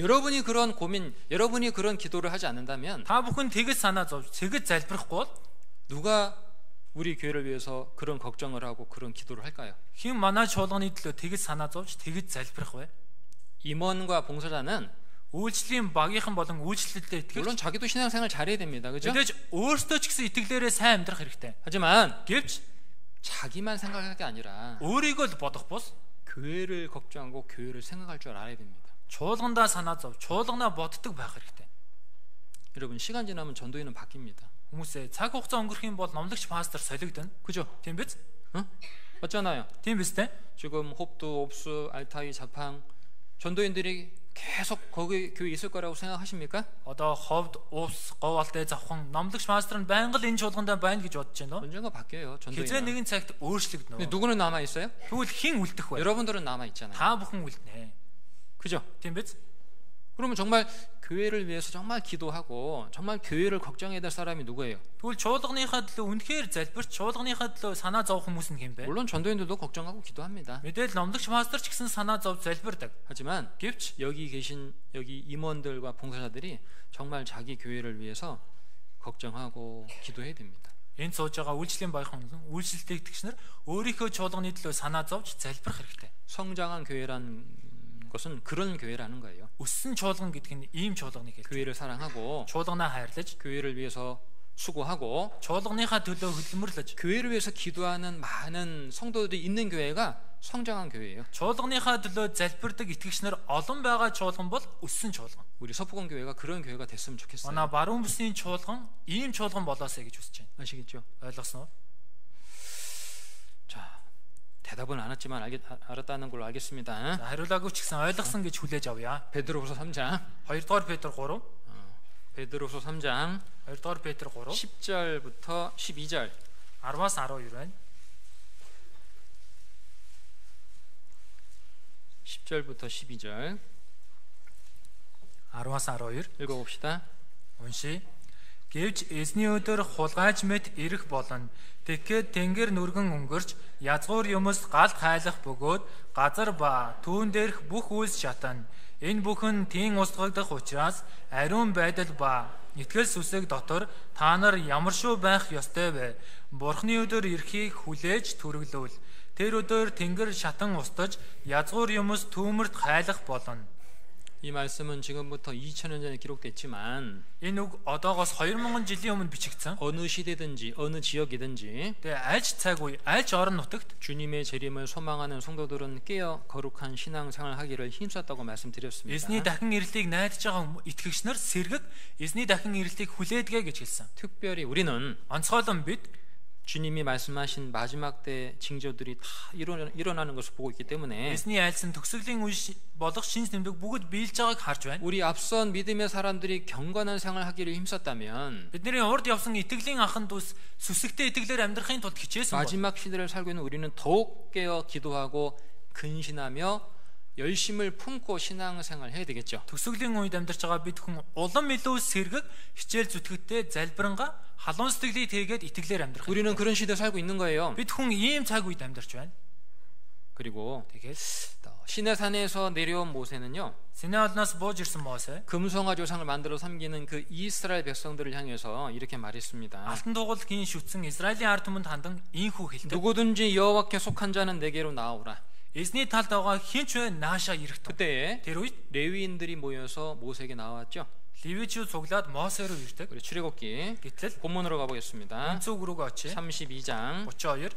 여러분이 그런 고민, 여러분이 그런 기도를 하지 않는다면 Та бүхэн тэгэж санаа зовж тэгэж залбирахгүй бол 누가 우리 교회를 위해서 그런 걱정을 하고 그런 기도를 할까요? хэн манай чуулганы төлөө тэгэж санаа зовж тэгэж залбирах вэ? 임원과 봉사자는 Үйлчлэлийн багийнхан болон үйлчлэлтэй итгэгч 물론 자기도 신앙생활 잘해야 됩니다. 그죠? мэдээж өөрсдөө ч гэсэн итгэлээрээ сайн амьдрах хэрэгтэй. 하지만 Гэвч 자기만 생각할 게 아니라 өөрийгөө л бодох бус 교회를 걱정하고 교회를 생각할 줄 알아야 됩니다. чуулгандаа санаа зов, чуулганаа боддог байх хэрэгтэй. 여러분, 시간 지나면 전도인은 바뀝니다. Хүмүүсээ цаг хугацаа өнгөрөх юм бол номлогч пастор солигдно. 그죠? Тийм биз? 맞잖아요. Тийм биз дээ? 지금 홉두, 옵수, 알타이, 자팡 전도인들이 계속 거기 교회 있을 거라고 생각하십니까? Одоо ховд, уус, говалтай завхан номлогч пастор нь байнга л энэ чуулгандаа байна гэж бодож байна уу? 언젠가 바뀌어요. Хизээ 전도인. нэгэн цагт өөрчлөгдөнө. 근데 누구는 남아 있어요? Тэгвэл хэн үлдэх вэ? 여러분들은 남아 있잖아요. Та бүхэн үлднэ. 그죠? Тийм биз? 그러면 정말 교회를 위해서 정말 기도하고 정말 교회를 걱정해야 될 사람이 누구예요? Тэгвэл чуулганыхаа төлөө үнэхээр залбирч чуулганыхаа төлөө санаа зовх хүмүүс нь хэм бэ? 물론 전도인들도 걱정하고 기도합니다. Мэдээж номлогч пастор ч гэсэн санаа зовж залбирдаг. 하지만 Гэвч 여기 계신 여기 임원들과 봉사자들이 정말 자기 교회를 위해서 걱정하고 기도해야 됩니다. Энд сууж байгаа үйлчлэлийн баяхан үйлчлэлтэй итгэгчнэр өөрийнхөө чуулганы төлөө санаа зовж залбирах хэрэгтэй. 성장한 교회란 것은 그런 교회라는 거예요. Өссөн чуулган гэдэг нь ийм чуулганыг хэлж. 교회를 사랑하고 Чуулганаа хайрлаж, 교회를 위해서 수고하고 чуулганыхаа төлөө хөдөлмөрлөж, 교회를 위해서 기도하는 많은 성도들이 있는 교회가 성장한 교회예요. чуулганыхаа төлөө залбирдаг итгэгчнэр олон байгаа чуулган бол өссөн чуулган. 우리 서부권 교회가 그런 교회가 됐으면 좋겠어요. Манай баруун бүсийн чуулган ийм чуулган болоосэй гэж хүсэж байна. 아시겠죠? Ойлгосноо? 자, 대답은 안 했지만 알았다는 걸로 알겠습니다. За, хариулаагүй ч гэсэн ойлгосон гэж хүлээж авъя. 베드로후서 3장. 2-р Петр 3. 베드로후서 3장 2-р Петр 3. 10절부터 12절. 10-аас 12 байна. 10절부터 12절 10-аас 12 읽어봅시다. уншия. Гэвч эзний өдөр хулгайч мэт ирэх болно. Тэгэхэд тэнгэр нүргэн өнгөрч язгуур юмс галт хайлах бөгөөд газар ба түүн дээрх бүх үйлс шатана. Энэ бүхэн тийм устгагдах учраас ариун байдал ба итгэл сүсэг дотор та нар ямар шүү байх ёстой вэ? Бурхны өдөр ирэхийг хүлээж түргэлүүл. Тэр өдөр тэнгэр шатан устж язгуур юмс түүмэрт хайлах болно. 이 말씀은 지금부터 2000년 전에 기록됐지만 Энэ үг одоогоос 2000 жилийн өмнө бичигдсэн. 어느 시대든지 어느 지역이든지 Тэгээ альч цаг үе, альч орон нутагт 주님의 재림을 소망하는 성도들은 깨어 거룩한 신앙생활 하기를 힘썼다고 말씀드렸습니다. эзний дахин ирэлтийг найдаж байгаа итгэгчнэр сэргэг эзний дахин ирэлтийг хүлээдгээ гэж хэлсэн. 특별히 우리는 Онцгойлон бид 주님이 말씀하신 마지막 때 징조들이 다 일어나는 것을 보고 있기 때문에 эзний айлсан төгсгөлийн үе болох шинж тэмдэг бүгд биелж байгааг харж байна. 우리 앞선 믿음의 사람들이 경건한 생활을 하기를 힘썼다면 бидний урд явсан итгэлийн анхан дүүс сүсэгтэй итгэлээр амьдрахын тулд хичээсэн бол 마지막 시대를 살고 있는 우리는 더욱 깨어 기도하고 근신하며 열심을 품고 신앙생활 해야 되겠죠. төгсгөлийн үед амьдарч байгаа бид хүн улам илүү сэргэг хичээл зүтгэгтэй залбиранга халуун сэтгэлийг тэгээд итгэлээр амьдрах. 우리는 그런 시대에 살고 있는 거예요. бид хүн ийм цаг үед амьдарч байна. 그리고 Тэгээд 시내산에서 내려온 모세는요, Синеолноос бууж ирсэн Мосе 금송아 조상을 만들어 섬기는 그 이스라엘 백성들을 향해서 이렇게 말했습니다. алтан дугуйл хийн шүтсэн Израилийн ард түмэнд хандан ийхүү хэлдэг. 누구든지 여호와께 속한 자는 내게로 나오라. Эзний талд байгаа хинч вэ нааша ирэх тун. 그때 Тэр үед 레위인들이 모여서 모세에게 나왔죠. Ливичүүд суглаад Мосе руу ирдэг. 우리 출애굽기 Гэтэл 본문으로 가보겠습니다. өнцөг рүүгээ очие. 32장 32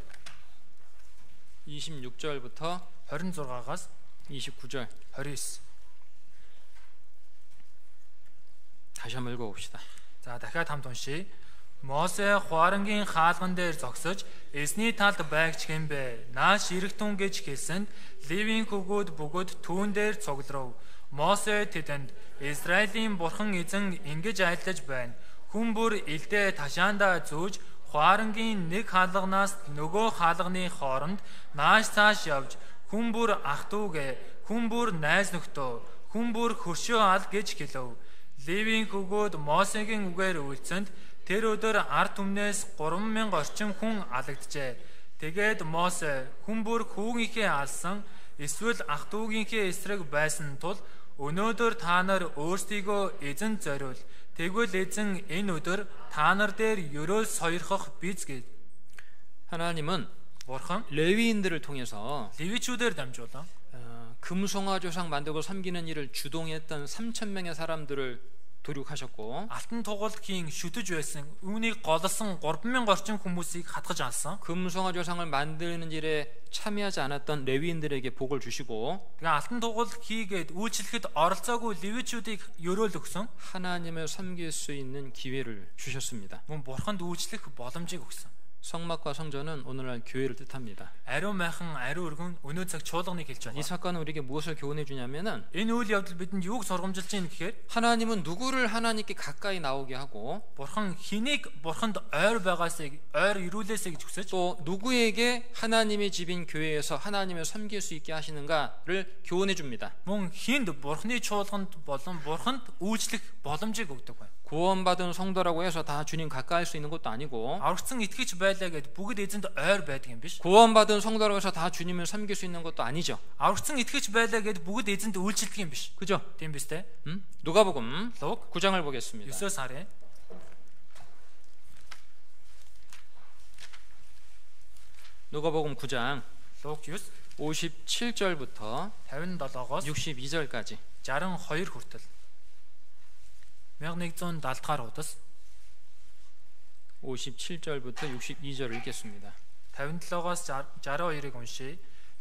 26절부터 26-аас 29절 29. 다시 한번 읽어봅시다. За дахиад хамт уншия. Мосе хуарангийн хаалган дээр зогсож эзний талд байгч хэмбэ нааш ирэгтун гэж хэлсэнд Ливийн хөгөөд бөгөөд түүн дээр цугларав. Мосе тэдэнд Израилийн бурхан эзэн ингэж айлтаж байна. Хүн бүр илдээ ташаандаа зүүж хуарангийн нэг хаалганаас нөгөө хаалганы хооронд нааш цааш явж хүн бүр ах дүүгээ, хүн бүр найз нөхдөө, хүн бүр хөршөө ал гэж хэлв. Ливийн хөгөөд Мосегийн үгээр үйлцэнд тэр өдөр ард түмнээс 3000 орчим хүн алagджээ. Тэгээд Мосе хүн бүр хүүгийнхээ алсан эсвэл ах дүүгийнхээ эсрэг байсан тул өнөөдөр та нар өөрсдийгөө эзэн зориул. Тэгвэл эзэн энэ өдөр та нар дээр ёроол сойрхох биз гэж. 하나님은 Бурхан 레위인들을 통해서 Ливичүүдээр дамжуулан 금송아 조상 만들고 섬기는 일을 주동했던 3,000명의 사람들을 도륙하셨고 алтан тугуулгийн шүтэж байсан үүнийг голсон 3000 орчим хүмүүсийг хатгаж алсан. 금송아 조상을 만드는 일에 참여하지 않았던 레위인들에게 복을 주시고 Тэгээ алтан тугуул хийгээд үйлчлэхэд оролцоогүй ливичүүдийг ёроол өгсөн. 하나님을 섬길 수 있는 기회를 주셨습니다. Мөн бурханд үйлчлэх боломжийг өгсөн. 성막과 성전은 오늘날 교회를 뜻합니다. Ариун майхан, ариун өргөн өнөө цаг чуулганыг хэлж 이 байна. 사건은 우리에게 무엇을 교훈해 주냐면은 Энэ үйл явдал бидэнд юуг сургамжилж байна гэхээр 하나님은 누구를 하나님께 가까이 나오게 하고 бурхан хэнийг бурханд ойр байгаасыг ойр ирүүлээсэй гэж хүсэж 또 누구에게 하나님의 집인 교회에서 하나님을 섬길 수 있게 하시는가를 교훈해 줍니다. мөн хинд бурханы чуулганд болон бурханд үйлчлэх боломжийг өгдөг байна. 구원받은 성도라고 해서 다 주님 가까이 할 수 있는 것도 아니고 Аврагдсан итгэж байлаа гэд бүгд эзэнд ойр байдаг юм биш. 구원받은 성도라고 해서 다 주님을 섬길 수 있는 것도 아니죠. Аврагдсан итгэж байлаа гэд бүгд эзэнд үйлчлдэг юм биш. 그죠? Тийм биз дээ. 누가복음 Луг 9장을 보겠습니다. 9-өөс харъя. 누가복음 9장 Лук 9 57절부터 57-оос 62절까지 62 хүртэл 1170 дахь удас 57절부터 62절을 읽겠습니다. 57-оос 62-ыг уншийе.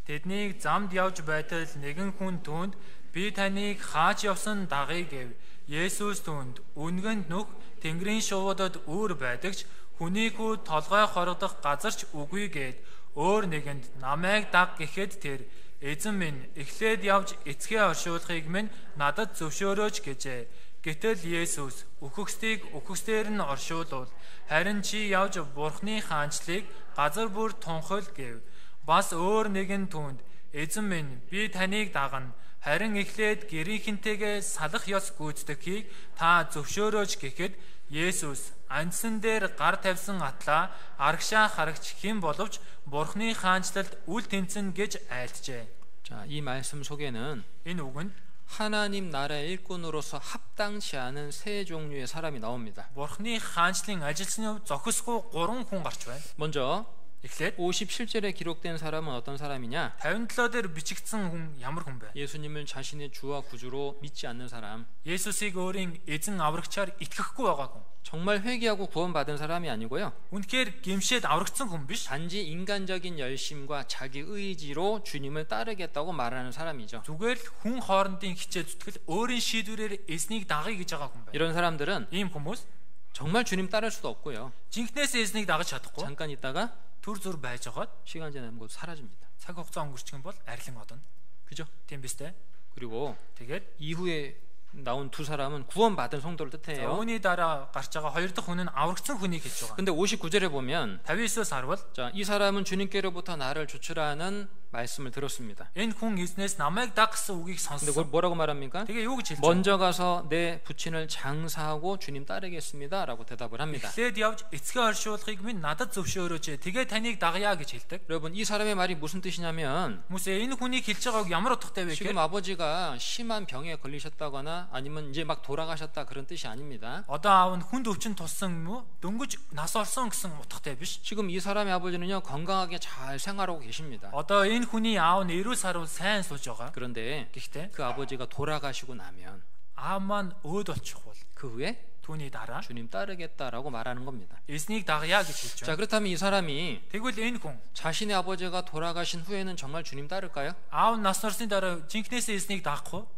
Тэднийг замд явж байтал нэгэн хүн түүнд би таныг хаач явсан дагъя гэв. Есүс түүнд үнгэнд нүх Тэнгэрийн шувуудад үүр байдагч хүнийг толгой хоргодох газарч үгүй гэд өөр нэгэнд намайг даг гэхэд тэр эзэн минь эхлээд явж эцгээ оршуулахыг минь надад зөвшөөрөөч гэжээ. Гэтэл Есүс үхэгсдийг үхэгсдээр нь оршуулвал харин чи явж Бурхны хаанчлыг газар бүр тунхал гэв. Бас өөр нэгэн түүнд эзэн минь би таныг дагна. Харин эхлээд гэрийнхэнтэйгээ салах ёс гүйцэтгэхийг та зөвшөөрөөч гэхэд Есүс андсан дээр гар тавьсан атлаа арагшаа харагч хэн боловч Бурхны хаанчлалд үл тэнцэн гэж айлджээ. 자, 이 말씀 속에는 Энэ үгэнд 하나님 나라의 일꾼으로서 합당치 않은 세 종류의 사람이 나옵니다. Бурхны хаанчлалын ажилчны хувьд зохисгүй 3 хүн гарч байна. 먼저 Эхлээд 57절에 기록된 사람은 어떤 사람이냐? 57 дээр бичигдсэн хүн ямар хүн бэ? 예수님을 자신의 주와 구주로 믿지 않는 사람, Есүсийг өөрийн эзэн аврагчаар итгэхгүй байгаа хүн. 정말 회개하고 구원받은 사람이 아니고요. Үнэхээр гимшээд аврагдсан хүн биш. 단지 인간적인 열심과 자기 의지로 주님을 따르겠다고 말하는 사람이죠. Зүгээр л хүн хоорондын хичээл зүтгэл өөрийн шийдвэрээр эзнийг дагъя гэж байгаа хүн байна. 이런 사람들은 Ийм хүмүүс 정말 주님 따를 수도 없고요. жинхнээс эзнийг дагаж чадахгүй. 잠깐 있다가 Түр зүр байж байгаад 시간 지나면 곧 사라집니다. цаг хугацаа өнгөрчих юм бол арилан одно. 그죠? Тийм биз дээ. 그리고 Тэгээд 이후에 나온 두 사람은 구원받은 성도를 뜻해요. үүний дараа гарч байгаа хоёр дахь хүн нь аврагдсан хүнийг хэлж байгаа. 근데 59절에 보면 59-өөс харвал 자, 이 사람은 주님께로부터 나를 조출하는 말씀을 들었습니다. энэ хүн эзнээс намайг даг гэсэн үгийг 근데 сонссон. 그걸 뭐라고 말합니까? Тэгээ юу гэж хэлж байгаа? 먼저 가서 내 부친을 장사하고 주님 따르겠습니다 라고 대답을 합니다. Эхлээд явж эцгээ оршуулахыг минь надад зөвшөөрөөч. Тэгээ таныг дагъя гэж хэлдэг. 여러분 이 사람의 말이 무슨 뜻이냐면 Хүмүүсээ энэ хүнийг хэлж байгааг ямар утгатай вэ 지금 гэхээр 아버지가 심한 병에 걸리셨다거나 아니면 이제 막 돌아가셨다 그런 뜻이 아닙니다. одоо аав нь хүнд өвчин туссан юм уу? Дөнгөж нас орсон гэсэн утгатай биш. 지금 이 사람의 아버지는요 건강하게 잘 생활하고 계십니다. Одоо энэ хүний аав нь эрүүл сарвал сайн сууж байгаа. 그런데 Гэхдээ 그 아버지가 돌아가시고 나면 аав маань өөд болчихвол 그 후에 түүний дараа 주님 따르겠다라고 말하는 겁니다. эзнийг дагъя гэж хэлж 자, байна. 그렇다면 이 사람이 Тэгвэл энэ хүн 자신의 아버지가 돌아가신 후에는 정말 주님 따를까요? аав нас орсны дараа жинхнээсээ эзнийг дагах уу?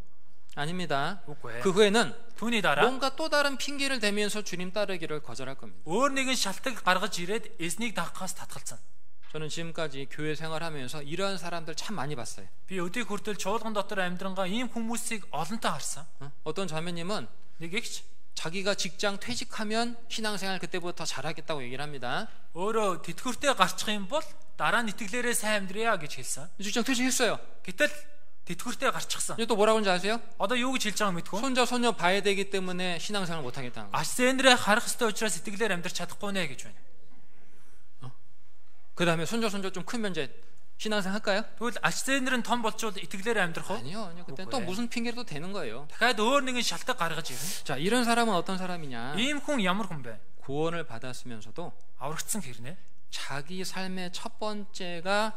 아닙니다. Үгүй ээ. 그 후에는 Түүний дараа 뭔가 또 다른 핑계를 대면서 주님 따르기를 거절할 겁니다. өөр нэгэн шалтгаан гаргаж ирээд эзнийг дагахаас татгалцсан. 저는 지금까지 교회 생활하면서 이러한 사람들 참 많이 봤어요. Би өдий хүртэл чуулган дотор амьдрангаа ийм хүмүүсийг олонтоо харсан. 어떤 자매님은 Нэг ихч 자기가 직장 퇴직하면 신앙생활 그때부터 잘하겠다고 얘기를 합니다. өөрөө тэтгэвртэй гарчих юм бол дараа нь итгэлээрээ сайн амьдрья гэж хэлсэн. 직장 퇴직했어요. Гэтэл тэтгэвртэй гарчихсан. 이제 또 뭐라고 하는지 아세요? Одоо юу гэж хэлж байгааг мэдгүй. 손자 소녀 봐야 되기 때문에 신앙생활 못하겠다는 거예요. Асцендрээ харах ёстой учраас итгэлээр амьдрч чадахгүй нэ гэж байна. 그 다음에 손자 좀 크면 이제 신앙생활 할까요? Тэгвэл асценэр нь том болчвол итгэлээр амьдрах уу? 아니요. 그때 또 왜? 무슨 핑계도 되는 거예요. дахиад өөр нэгэн шалтгаан гаргаж ирнэ. 자, 이런 사람은 어떤 사람이냐? Ийм хүн ямар хүн бэ? 구원을 받았으면서도 Аврагдсан хэрнэ? 자기 삶의 첫 번째가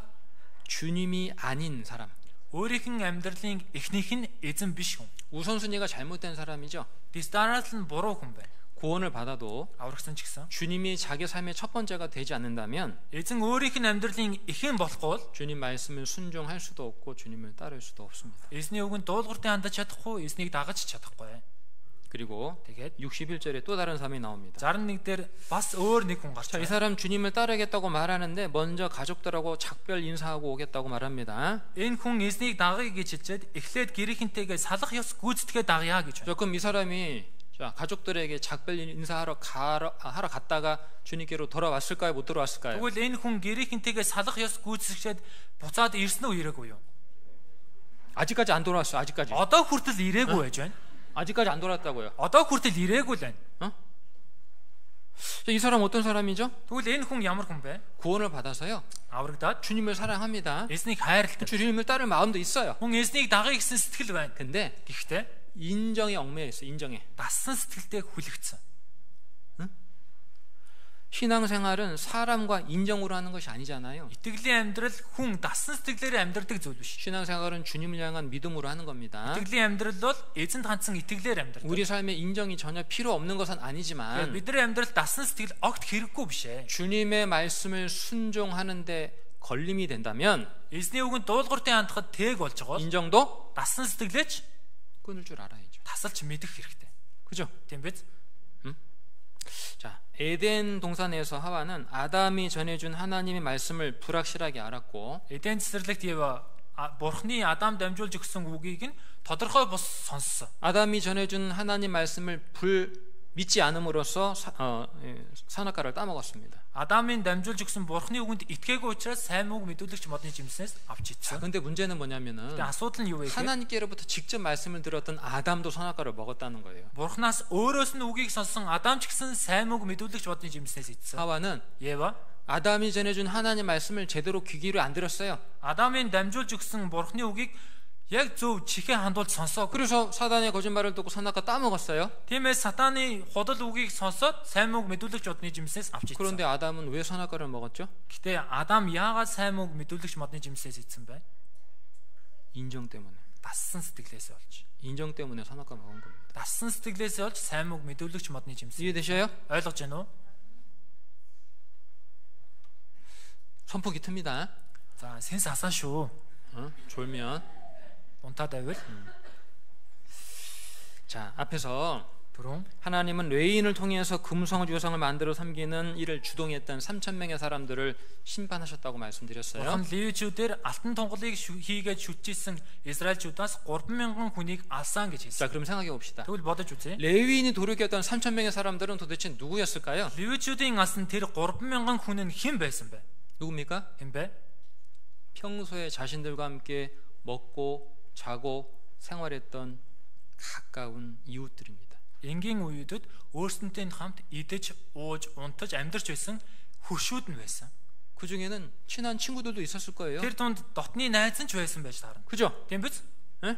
주님이 아닌 사람. Өөрийнх нь амьдралын эхнийх нь эзэн биш хүн. 우선순위가 잘못된 사람이죠. Дистанал нь буруу хүн байна. 구원을 받아도 Аврагдсан ч гэсэн 주님이 자기 삶의 첫 번째가 되지 않는다면 эзэн өөрийнх нь амьдралын эхэн болохгүй бол 주님 말씀을 순종할 수도 없고 주님을 따를 수도 없습니다. эзний үгэнд дуулууртын хандаж чадахгүй, эзнийг дагаж чадахгүй. 그리고 Тэгээд 61절에 또 다른 사람이 나옵니다. 61 дээр бас өөр нэг хүн гарч 자, 이 байна. 사람 주님을 따르겠다고 말하는데 먼저 가족들하고 작별 인사하고 오겠다고 말합니다. Энэ хүн эзнийг дагъя гэж хэлжээд эхлээд гэрийнхэнтэйгээ салах ёс гүйцэтгээ дагъя гэж байна. 자, 그럼 이 사람이 자, 가족들에게 작별 인사하러 하러 갔다가 주님께로 돌아왔을까요? 못 돌아왔을까요? Тэгвэл энэ хүн гэрийнхэнтэйгээ салах ёс гүйцэтгэжээд буцаад ирсэн үү ирээгүй юу? 아직까지 안 돌아왔어요. 아직까지. Одоо хүртэл ирээгүй байж байна. 아직까지 안 돌아왔다고요. Одоо хүртэл ирээгүй л байна. 자, 이 사람 어떤 사람이죠? Тэгвэл энэ хүн ямар хүн бэ? 구원을 받아서요. Аврагдаад 주님을 사랑합니다. эзнийг хайрладаг. 주님을 따를 마음도 있어요. Хүн эзнийг дагъя гэсэн сэтгэл байна. 근데 Гэхдээ 인정에 얽매여 있어요. 인정에. дассан сэтгэлтэй хүлэгдсэн. 신앙생활은 사람과 인정으로 하는 것이 아니잖아요. Итгэлийн амьдрал хүн дасан сэтгэлээр амьдрдаг зүйл биш. 신앙생활은 주님을 향한 믿음으로 하는 겁니다. Итгэлийн амьдрал бол эзэнт хандсан итгэлээр амьдрдаг. 우리 삶에 인정이 전혀 필요 없는 것은 아니지만 бидний амьдрал дасан сэтгэл огт хэрэггүй биш ээ. 주님의 말씀을 순종하는데 걸림이 된다면 Эзний үгэнд дуулууртын хандахад тээг болж байгаа бол 인정도 дасан сэтгэлээч 끊을 줄 알아야죠. тасалж мэдэх хэрэгтэй. 그죠? Тийм биз? 자, 에덴 동산에서 하와는 아담이 전해준 하나님의 말씀을 불확실하게 알았고 Эден цэцэрлэгт Ева Бурхны Адам дамжуулж өгсөн үгийг нь тодорхой бус сонссон. 아담이 전해준 하나님 말씀을 믿지 않음으로써 선악과를 따먹었습니다. Адамын дамжуулж өгсөн Бурхны үгэнд итгээгүй учраас сайн мөг мэдүүлэгч модны жимснээс авч 자, идсэн. 근데 문제는 뭐냐면은 Тэгээ асуудал нь юу вэ гэхээр 하나님께로부터 직접 말씀을 들었던 아담도 선악과를 먹었다는 거예요. Бурхнаас өөрөөс нь үгийг сонссон Адам ч гэсэн сайн мөг мэдүүлэгч модны жимснээс идсэн. 하와는 Ева 아담이 전해준 하나님 말씀을 제대로 귀 기울여 안 들었어요. Адамын дамжуулж өгсөн Бурхны үгийг яг зөв чихээ хандуулж сонсоо. 그래서 사단의 거짓말을 듣고 선악과 따먹었어요. Тиймээс сатаны худал үгийг сонсоод сайн мөг мэдүүлэгч модны жимснээс авч идсэн. 그런데 아담은 왜 선악과를 먹었죠? Гэтэ Адам яагаад сайн мөг мэдүүлэгч модны жимснээс идсэн бэ? 인정 때문에. Дассан сэтгэлээс болж. 인정 때문에 선악과 먹은 겁니다. Дассан сэтгэлээс болж сайн мөг мэдүүлэгч модны жимс. 이해되셔요? ойлгож байна уу? 선풍기 틉니다. За, сэнс асаа шүү. 졸면. Унтаад байвал 자, 앞에서 түрүүн 하나님은 레위인을 통해서 금성 유성을 만들어 섬기는 일을 주동했던 3,000명의 사람들을 심판하셨다고 말씀드렸어요. Бурхан левичүүдээр алтан тунгалыг хийгээд шүтжсэн Израильчуудаас 3,000 хүнийг алсан гэж 자, хэлсэн. 그럼 생각해 봅시다. Тэгвэл бодож үзье. 레위인이 도륙했던 3,000명의 사람들은 도대체 누구였을까요? Левичүүдийн алсан тэр 3,000 хүн нь хэн байсан бэ? 누굽니까? Хэн бэ? 평소에 자신들과 함께 먹고 자고 생활했던 가까운 이웃들입니다. Энгийн үеүүдэд өөрсөнтэй хамт идэж, ууж, унтаж амьдарч байсан хөшүүд нь байсан. 그 중에는 친한 친구들도 있었을 거예요. Тэр дунд дотны найз нь ч байсан байж таарна. 그죠? Тийм биз? 예?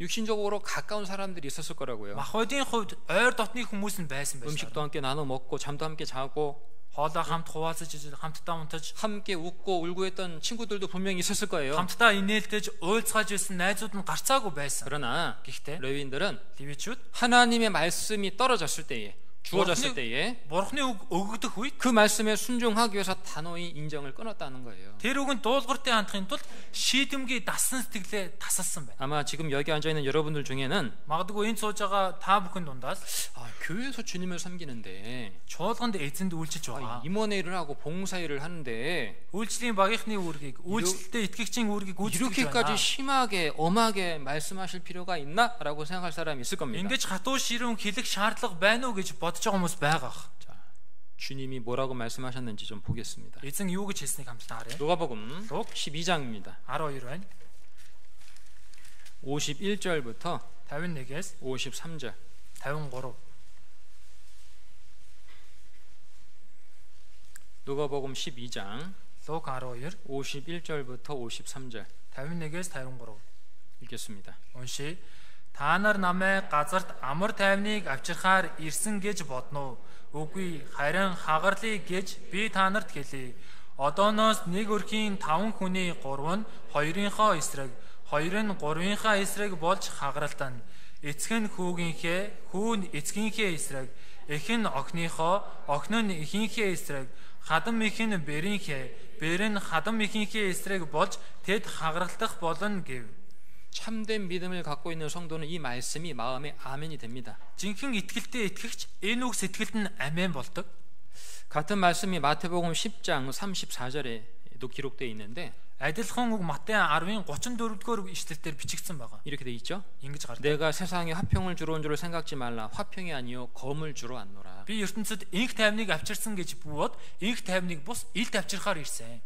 육신적으로 가까운 사람들이 있었을 거라고요. Махбодийн хувьд ойр дотны хүмүүс нь байсан байж 음식도 таарна. 함께 나눠 먹고 잠도 함께 자고 Хоолоо хамт хуваалцаж, хамтдаа унтаж, 함께 웃고 울고 했던 친구들도 분명히 있었을 거예요. хамтдаа инээлдэж, уйлцгааж байсан найзууд нь гарцаагүй байсан. 그러나 Гэхдээ 레위인들은 левичүүд 하나님의 말씀이 떨어졌을 때에 주어졌을 때에 Бурхны үг өгөгдөх үед 그 말씀에 순종하기 위해서 단호히 인정을 끊었다는 거예요. тэр үгэнд дуулууртын хандахын тулд шийдэмгий дассан сэтгэлээ тасалсан байна. 아마 지금 여기 앉아 있는 여러분들 중에는 Магадгүй энэ сууж байгаа та бүхэн дундаас 교회에서 주님을 섬기는데 чуулганд эзэнд үйлчилж байгаа. 임원회의를 하고 봉사일을 하는데 Үйлчлэлийн багийнхны үүргийг, үйлчлэлтэй итгэгчийн үүргийг гүйцэтгэж 이렇게까지 байна. 심하게 엄하게 말씀하실 필요가 있나라고 생각할 사람이 있을 겁니다. Ингэж хатуу ширүүн хэлэх шаардлага байна уу гэж бодож байгаа хүмүүс байгаа. 자, 주님이 뭐라고 말씀하셨는지 좀 보겠습니다. Эзэн юу гэж хэлснийг хамтдаа харъя. 누가복음 12장입니다. 12 байна. 51절부터 51-ээс 53절. 53. 누가복음 12장 Лук 12, 51절부터 53절 51-ээс 53. 읽겠습니다. Уншия. Та нар намайг газарт амар тайвныг авчирхаар ирсэн гэж бодно уу? Үгүй, харин хагарлыг гэж би та нарт хэлье. Одооноос нэг өрхийн 5 хүний 3 нь 2-ынхоо эсрэг, 2 нь 3-ынхаа эсрэг болж хагаралтана. Эцэг нь хүүгийнхээ, хүү нь эцгийнхээ эсрэг, эх нь охиныхоо, охин нь эхийнхээ эсрэг, хадам их нь бэрийнхээ, бэр нь хадам ихийнхээ эсрэг болж тэд хагаралтах болно гэв. 참된 믿음을 갖고 있는 성도는 이 말씀이 마음에 아멘이 됩니다. Жинхэнэ итгэлтэй итгэгч энэ үг сэтгэлд нь амийн болдог. 같은 말씀이 마태복음 10장 34절에도 기록되어 있는데 Адилхан үг Матай 10-ын 34-р ишлэлээр бичигдсэн байгаа. 이렇게 돼 있죠. Ингэж гардаг. 내가 세상에 화평을 주러 온 줄을 생각지 말라. 화평이 아니요 검을 주러 왔노라. Би ертөнцид инх тайвныг авчирсан гэж бөгөөд инх тайвныг бус илт авчирхаар ирсэн.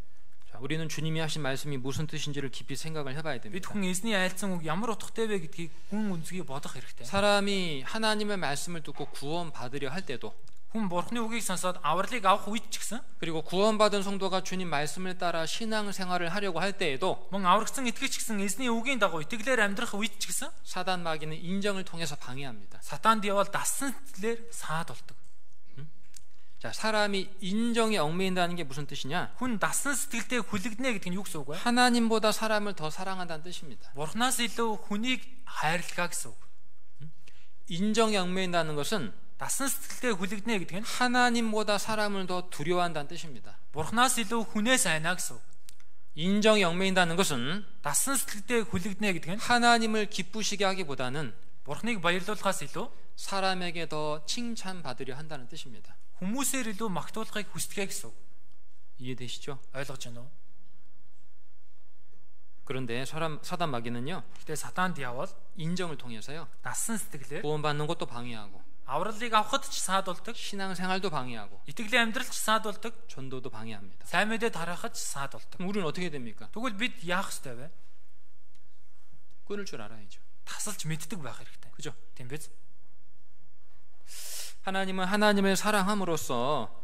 자, 우리는 주님이 하신 말씀이 무슨 뜻인지를 깊이 생각을 해봐야 Бид 됩니다. хүн эзний айлцсан үг ямар утгатай вэ гэдгийг хүн үнзгийг бодох хэрэгтэй. 사람이 하나님의 말씀을 듣고 구원받으려 할 때도 Хүн Бурхны үгийг сонсоод авралыг авах үед ч гэсэн 그리고 구원받은 성도가 주님 말씀을 따라 신앙생활을 하려고 할 때에도 мөн аврагдсан итгэгч гэсэн эзний үгийн дагуу итгэлээр амьдрах үед ч гэсэн 사단 마귀는 인정을 통해서 방해합니다. сатанд явал дассан сэтгэлээр саад болдог. 자, 사람이 인정에 얽매인다는 게 무슨 뜻이냐? Хүн дасан сэтгэлдээ хүлэгдэнэ гэдэг нь юу гэсэн үг вэ? 하나님보다 사람을 더 사랑한다는 뜻입니다. Бурханаас илүү хүнийг хайрлаа гэсэн үг. 인정에 얽매인다는 것은 Дасан сэтгэлдээ хүлэгдэнэ гэдэг нь 하나님보다 사람을 더 두려워한다는 뜻입니다. Бурханаас илүү хүнээс айна гэсэн үг. 인정에 얽매인다는 것은 Дасан сэтгэлдээ хүлэгдэнэ гэдэг нь 하나님을 기쁘시게 하기보다는 Бурханыг баярлуулахаас илүү 사람에게 더 칭찬받으려 한다는 뜻입니다. хүмүүсээр илүү магтуулахыг хүсдэг гэсэн үг. 이해되시죠? Ойлгож байна уу? 그런데 사단 마귀는요, Гэтэ сатан диавол 인정을 통해서요, дасан сэтгэлээр 구원받는 것도 방해하고 авралыг авахд ч саадуулдаг, 신앙생활도 방해하고 итгэлийн амьдрал ч саадуулдаг, 전도도 방해합니다. сайн мэдээ тарахад ч саадуулдаг. 그럼 우리는 어떻게 됩니까? Тэгвэл бид яах ёстой вэ? 끊을 줄 알아야죠. Тасалж мэддэг байх хэрэгтэй. 그죠? Тийм биз? 하나님은 하나님을 사랑함으로써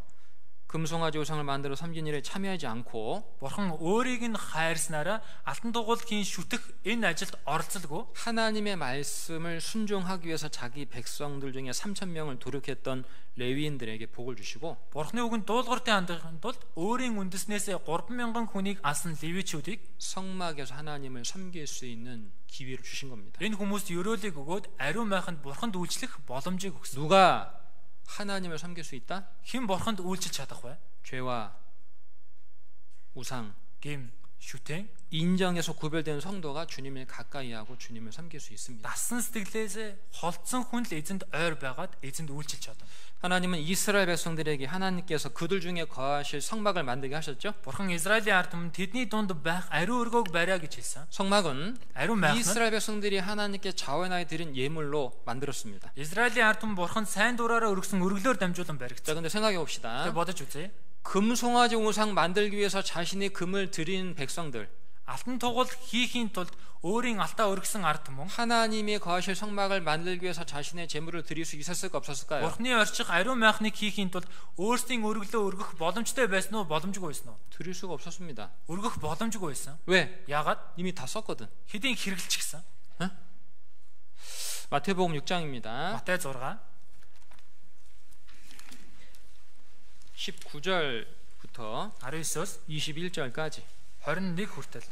금송아지 우상을 만들어 섬긴 일에 참여하지 않고 Бурхан өөрийг нь хайрснараа алтан дугуйлгийн шүтэх энэ ажилд оролцолгүй. 하나님의 말씀을 순종하기 위해서 자기 백성들 중에 3,000명을 도륙했던 레위인들에게 복을 주시고 Бурханы үгэнд дуулууртын хандахын тулд өөрийн үндэснээс 3,000 хүнийг алсан левичүүдийг 성막에서 하나님을 섬길 수 있는 기회를 주신 겁니다. энэ хүмүүст ёроолыг өгөөд ариун майханд Бурханд үйлчлэх боломжийг өгсөн. 누가 하나님을 섬길 수 있다? Хэн Бурханд үйлчилж чадах вэ? 죄와 우상, Гим, шүтэн, 인정에서 구별된 성도가 주님을 가까이 하고 주님을 섬길 수 있습니다. дасан сэтгэлээс холдсон хүн л эзэнд ойр байгаад эзэнд үйлчилж чадна. 하나님은 이스라엘 백성들에게 하나님께서 그들 중에 거하실 성막을 만들게 하셨죠? Бурхан Израилийн ард түмэнд тэдний дунд байх ариун өргөөг бариа гэж хэлсэн. 성막은 Ариун майх нь 이스라엘 백성들이 하나님께 자원하여 드린 예물로 만들었습니다. Израилийн ард түмэн Бурхан сайн дураараа өргөсөн өргөлөөр дамжуулан 자, баригдсан. 근데 생각해 봅시다. Тэгээ бодож үзье. 금송아지 우상 만들기 위해서 자신의 금을 드린 백성들, Алтан тугал хийхийн тулд өөрийн алтаа өргөсөн ард түмэн 하나님이 거하실 성막을 만들기 위해서 자신의 재물을 드릴 수 있었을까 없었을까요? Бурханы орчих ариун майхныг хийхийн тулд өөрсдийн өргөлөө өргөх боломжтой байсан уу, боломжгүй байсан уу? 드릴 수가 없었습니다. Өргөх боломжгүй байсан. 왜? Яагаад? 이미 다 썼거든. Хэдийн хэрэглэчихсэн. 마태복음 6장입니다. Матай 6 19절부터 19-өөс 21절까지 21 хүртэл.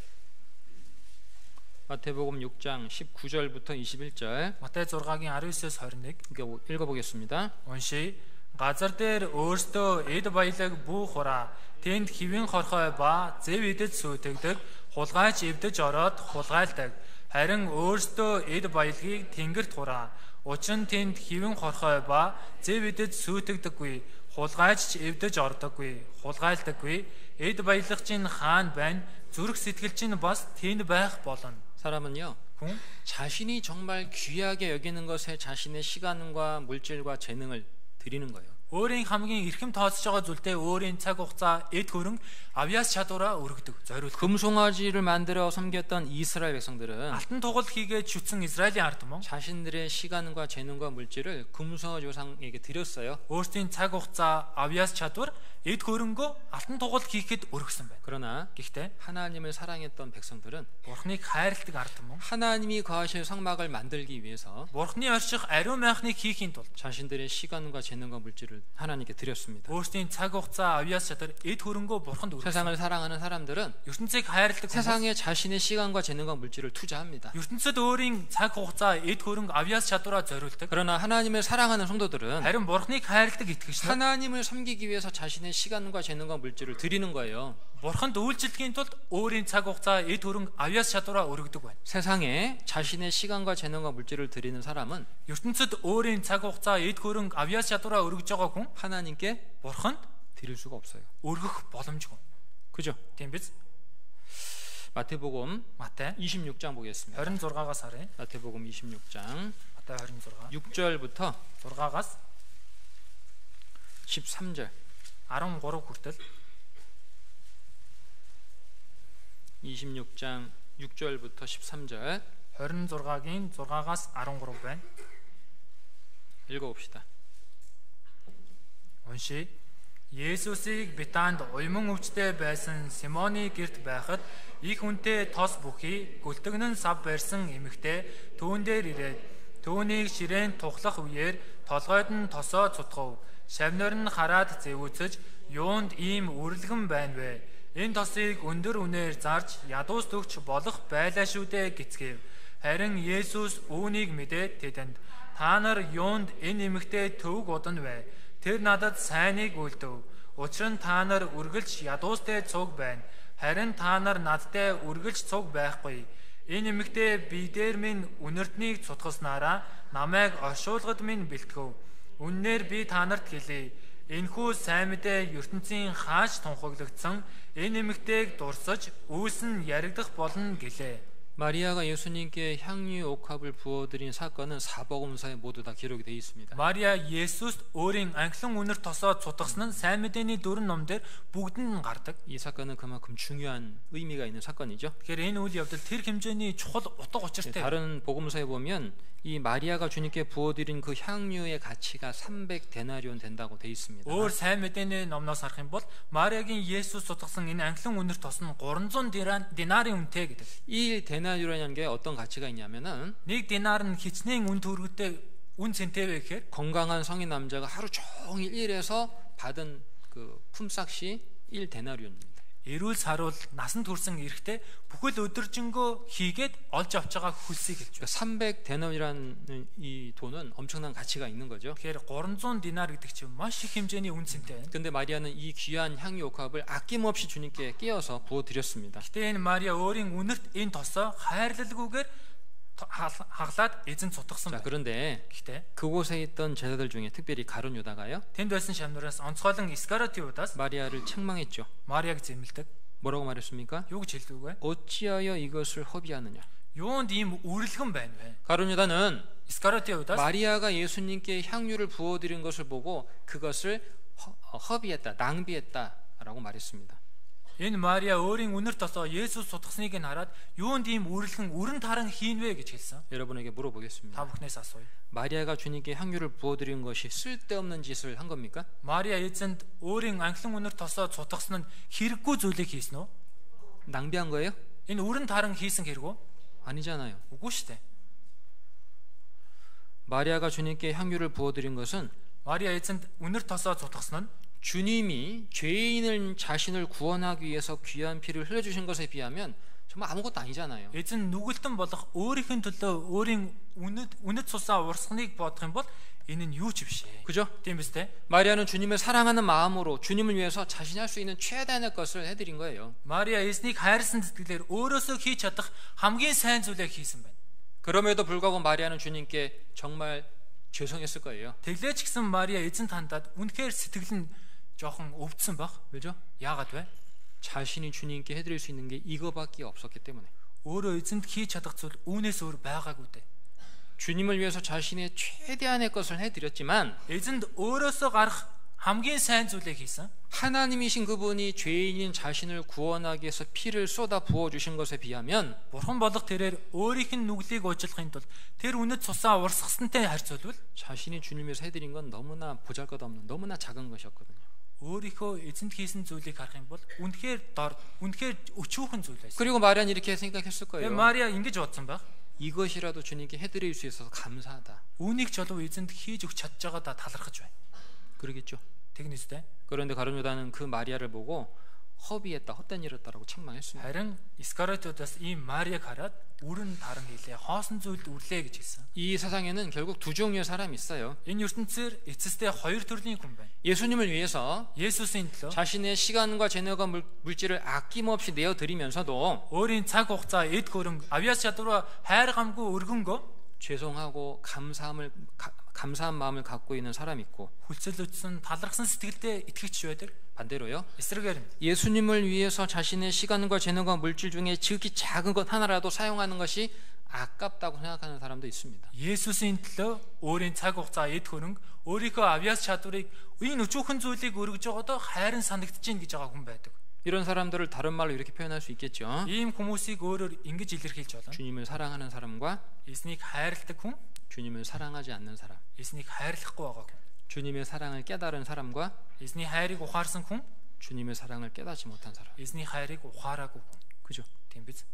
마태복음 6장 19절부터 21절 Матай 6-гийн 19-өөс 21 읽어보겠습니다. уншия. Газар дээр өөртөө эд баялаг бүү хураа. Тэнд хэвэн хорхой ба зэв идэд сүйтгэдэг, хулгайч эвдэж ороод хулгайлдаг. Харин өөртөө эд баялагийг тэнгэрт хураа. Учир нь тэнд хэвэн хорхой ба зэв идэд сүйтгэдэггүй, хулгайч ч эвдэж ордоггүй, хулгайлдаггүй. Эд баялаг чинь хаан байна, зүрх сэтгэл чинь бас тэнд байх болно. 사람은요, Хүн 자신이 정말 귀하게 여기는 것에 자신의 시간과 물질과 재능을 드리는 거예요. өөрийн хамгийн эрхэм тооцож байгаа зүйлдээ өөрийн цаг хугацаа, эд хөрөнгө, авьяас чадвараа өргөдөг, зориулдаг. 금송아지를 만들어 섬겼던 이스라엘 백성들은 Алтан тугал хийгээд шүтсэн Израилийн ард түмэн 자신들의 시간과 재능과 물질을 금송아지 우상에게 드렸어요. өөрсдийн цаг хугацаа, авьяас чадвар, эд хөрөнгөө алтан тугал хийхэд өргөсөн байна. 그러나 Гэхдээ 하나님을 사랑했던 백성들은 Бурхныг хайрладаг ард түмэн 하나님이 거하실 성막을 만들기 위해서 Бурхны орших ариун майхныг хийхийн тулд 자신들의 시간과 재능과 물질을 하나님께 드렸습니다. өөрсдийн цаг хугацаа, авьяас чадвар, эд хөрөнгөө Бурханд өргөсөн. 세상을 사랑하는 사람들은 ертөнцийг хайрладаг хүмүүс 세상에 자신의 시간과 재능과 물질을 투자합니다. ертөнцид өөрийн цаг хугацаа, эд хөрөнгө, авьяас чадвараа зориулдаг. 그러나 하나님을 사랑하는 성도들은 Харин Бурхныг хайрладаг итгэгчид 하나님을 섬기기 위해서 자신의 시간과 재능과 물질을 드리는 거예요. Бурханд үйлчлэхийн тулд өөрийн цаг хугацаа, эд хөрөнгө, авьяас чадвараа өргөдөг байна. 세상에 자신의 시간과 재능과 물질을 드리는 사람은 ертөнцид өөрийн цаг хугацаа, эд хөрөнгө, авьяас чадвараа өргөж байгаа хүн 하나님께 Бурханд 드릴 수가 없어요. өргөх боломжгүй. 그죠? Тийм биз? 마태복음 Матай 26장 보겠습니다. 26-аас харъя. 마태복음 26장 Матай 26 6절부터 6-аас 13절 13 хүртэл 26장 6절부터 13절 26-гийн 6-аас 13 байна. 읽어봅시다. Уншия. Есүсийг Бетанд уйман өвчтэй байсан Симоны гэрт байхад их хүнтэй тос бүхий гөлтгөн сав барьсан эмэгтэй түүн дээр ирээд түүнийг ширээн тухлах үеэр толгойд нь тосоо цутгав. шавнар нь хараад зэвүүцэж юунд ийм үрлэгэн байна вэ? Энэ тосыг өндөр үнээр зарж ядуус төгч болох байлаа шүү дээ гэцгээв. Харин Есүс үүнийг мэдээд тэдэнд та нар юунд энэ эмэгтэй төвөг удана вэ? Тэр надад сайныг үлдэв. Учир нь та нар үргэлж ядуустай цуг байна. Харин та нар надтай үргэлж цуг байхгүй. Энэ эмэгтэй бидээр минь үнэртнийг цутгаснараа намайг оршуулгад минь бэлтгэв. Үннээр би та нарт хэлье. Энэхүү сайн мэдээ ертөнцийн хааж тунхаглагдсан энэ эмэгтэйг дурсаж үйлс нь яригдах болно гэлээ. 마리아가 예수님께 향유 옥합을 부어드린 사건은 사복음서에 모두 다 기록이 되어 있습니다. Мариа Есүст өөрийн анхлан үнэр тосоо цутгасан нь сайн мэдээний дөрвөн ном дээр бүгд нь гардаг. 이 사건은 그만큼 중요한 의미가 있는 사건이죠. Тэгэхээр энэ үйл явдал тэр хэмжээний чухал утга учиртай. 다른 복음서에 보면 이 마리아가 주님께 부어드린 그 향유의 가치가 300데나리온 된다고 되어 있습니다. өөр сайн мэдээний номноос харах юм бол Мариагийн Есүс цутгасан энэ анхлан үнэр тос нь 300 динарын үнэтэй гэдэг. 1데나리온이라는 게 어떤 가치가 있냐면은 нэг динар нь хичнээн үн төгрөгтэй үн цэнтэй вэ гэхээр 건강한 성인 남자가 하루 종일 일해서 받은 그 품삯이 1데나리온입니다. эрүүл саруул насанд хүрсэн эрэгтэй бүхэл өдөржингөө хийгээд олж авч байгаа хөлсийг хэлж байна. 300데나리온이라는 이 돈은 엄청난 가치가 있는 거죠. Тэгэхээр 300 динар гэдэг чинь маш их хэмжээний үн цэнтэй. 근데 마리아는 이 귀한 향유 옥합을 아낌없이 주님께 끼워서 부어 드렸습니다. Гэтэ энэ Мариа өөрийн үнэрт энэ тосоо хайрлалгүйгээр хаглаад эзэн цутгасан 자, байна. 그런데 Гэтэ 그곳에 있던 제자들 중에 특별히 가룟 유다가요. тэнд байсан шамнараас онцгойлон Искариотудаас 마리아를 책망했죠. Мариаг зэмлдэг. 뭐라고 말했습니까? Юу гэж хэлдэг вэ? 어찌하여 이것을 허비하느냐? Юунд ийм үрлэгэн байна вэ? 가룟 유다는 Искариотудаас 마리아가 예수님께 향유를 부어 드린 것을 보고 그것을 허비했다, 낭비했다라고 말했습니다. энэ Мариа өөрийн үнэр тосоо Есүс цутгасныг нь хараад юунд ийм үрлэгэн өрн таран хийнвэ гэж хэлсэн. 여러분에게 물어보겠습니다. Та бүхнээс асууя. 마리아가 주님께 향유를 부어 드린 것이 쓸데없는 짓을 한 겁니까? Мариа эзэнд өөрийн анхлан үнэр тосоо цутгасан нь хэрэггүй зүйлийг хийсэн үү? 낭비한 거예요? Энэ өрн таран хийсэн хэрэг үү? 아니잖아요. Үгүй шүү дээ. 마리아가 주님께 향유를 부어 드린 것은 Мариа эзэнд үнэр тосоо цутгасан нь 주님이 죄인을 자신을 구원하기 위해서 귀한 피를 흘려주신 것에 비하면 정말 아무것도 아니잖아요. эзэн нүгэлтэн болох өөрийнх нь төлөө өөрийн үнэт цусаа урсганыг бодох юм бол энэ нь юу ч биш ээ. 그죠? Тийм биз дээ. 마리아는 주님을 사랑하는 마음으로 주님을 위해서 자신이 할 수 있는 최대한의 것을 해드린 거예요. Мариа эзнийг хайрлсан сэтгэлээр өөрөөсөө хийж чадах хамгийн сайн зүйлийг хийсэн байна. 그럼에도 불구하고 마리아는 주님께 정말 죄송했을 거예요. Тэглээч гэсэн Мариа эзэнт хандаад үнэхээр сэтгэл нь жоохон өвдсөн баг. 왜죠? Яагаад вэ? 자신이 주님께 해드릴 수 있는 게 이거밖에 없었기 때문에. Өөрөө эзэнт хийж чадах зүйл үүнээс өөр байгаагүй дээ. 주님을 위해서 자신의 최대한의 것을 해드렸지만 에зэнд өөрөөсөө гарах хамгийн сайн зүйлийг хийсэн. 하나님이신 그분이 죄인인 자신을 구원하기 위해서 피를 쏟아 부어 주신 것에 비하면 Бурхан болох тэрээр өөрийнх нь нүглийг уучлахын тулд тэр үнэт цусаа урсгасантай харьцуулбал 자신이 주님에서 해드린 건 너무나 보잘것없는 너무나 작은 것이었거든요. өөрийнхөө эзэнт хийсэн зүйлийг харах юм бол үнэхээр өчүүхэн зүйл байсан. 그리고 마리아는 이렇게 생각했을 Тэгээ 거예요. Мариа ингэж бодсон баг. 이것이라도 주님께 해드릴 수 있어서 감사하다. Үүнийг ч болов эзэнт хийж өгч чадж байгаадаа талархаж байна. 그러겠죠. Тэгнэстэй. 그런데 가룟 유다는 그 마리아를 보고 허비했다, 헛된 일했다라고 책망했습니다. Харин Искариотудаас ийм Мариаг хараад үрэн таран хийлээ. Хоосон зүйлд үрлээ гэж хэлсэн. 이 세상에는 결국 두 종류의 사람이 있어요. Энэ ертөнцөөр эцэстээ хоёр төрлийн хүн байна. 예수님을 위해서 Есүсийн төлөө 자신의 시간과 재능과 물질을 아낌없이 내어드리면서도 өөрийн цаг хугацаа, эд хөрөнгө, авьяас чадвараа хайр гамгүй өргөнгөө 죄송하고 감사한 마음을 갖고 있는 사람이 있고 хүлцэлүүдсэн талархсан сэтгэлдээ итгэж байдаг. 반대로요. эсрэгээр 예수님을 위해서 자신의 시간과 재능과 물질 중에 지극히 작은 것 하나라도 사용하는 것이 아깝다고 생각하는 사람도 있습니다. Есүсийн төлөө өөрийн цаг хугацаа, эд хөрөнгө, өөрийнхөө авьяас чадварыг энэ өчүүхэн зүйлийг өргөж байгаадаа хайрын санагдаж гин гэж байгаа хүн байдаг. 이런 사람들을 다른 말로 이렇게 표현할 수 있겠죠. Ийм хүмүүсийг өөрөөр ингэж илэрхийлж болно. 주님을 사랑하는 사람과 Эзнийг хайрладаг хүн, 주님을 사랑하지 않는 사람. эзнийг хайрлахгүй байгаа хүн. 주님의 사랑을 깨달은 사람과 Эзний хайрыг ухаарсан хүн, 주님의 사랑을 깨닫지 못한 사람. эзний хайрыг ухаараагүй хүн. 그죠? Тийм биз?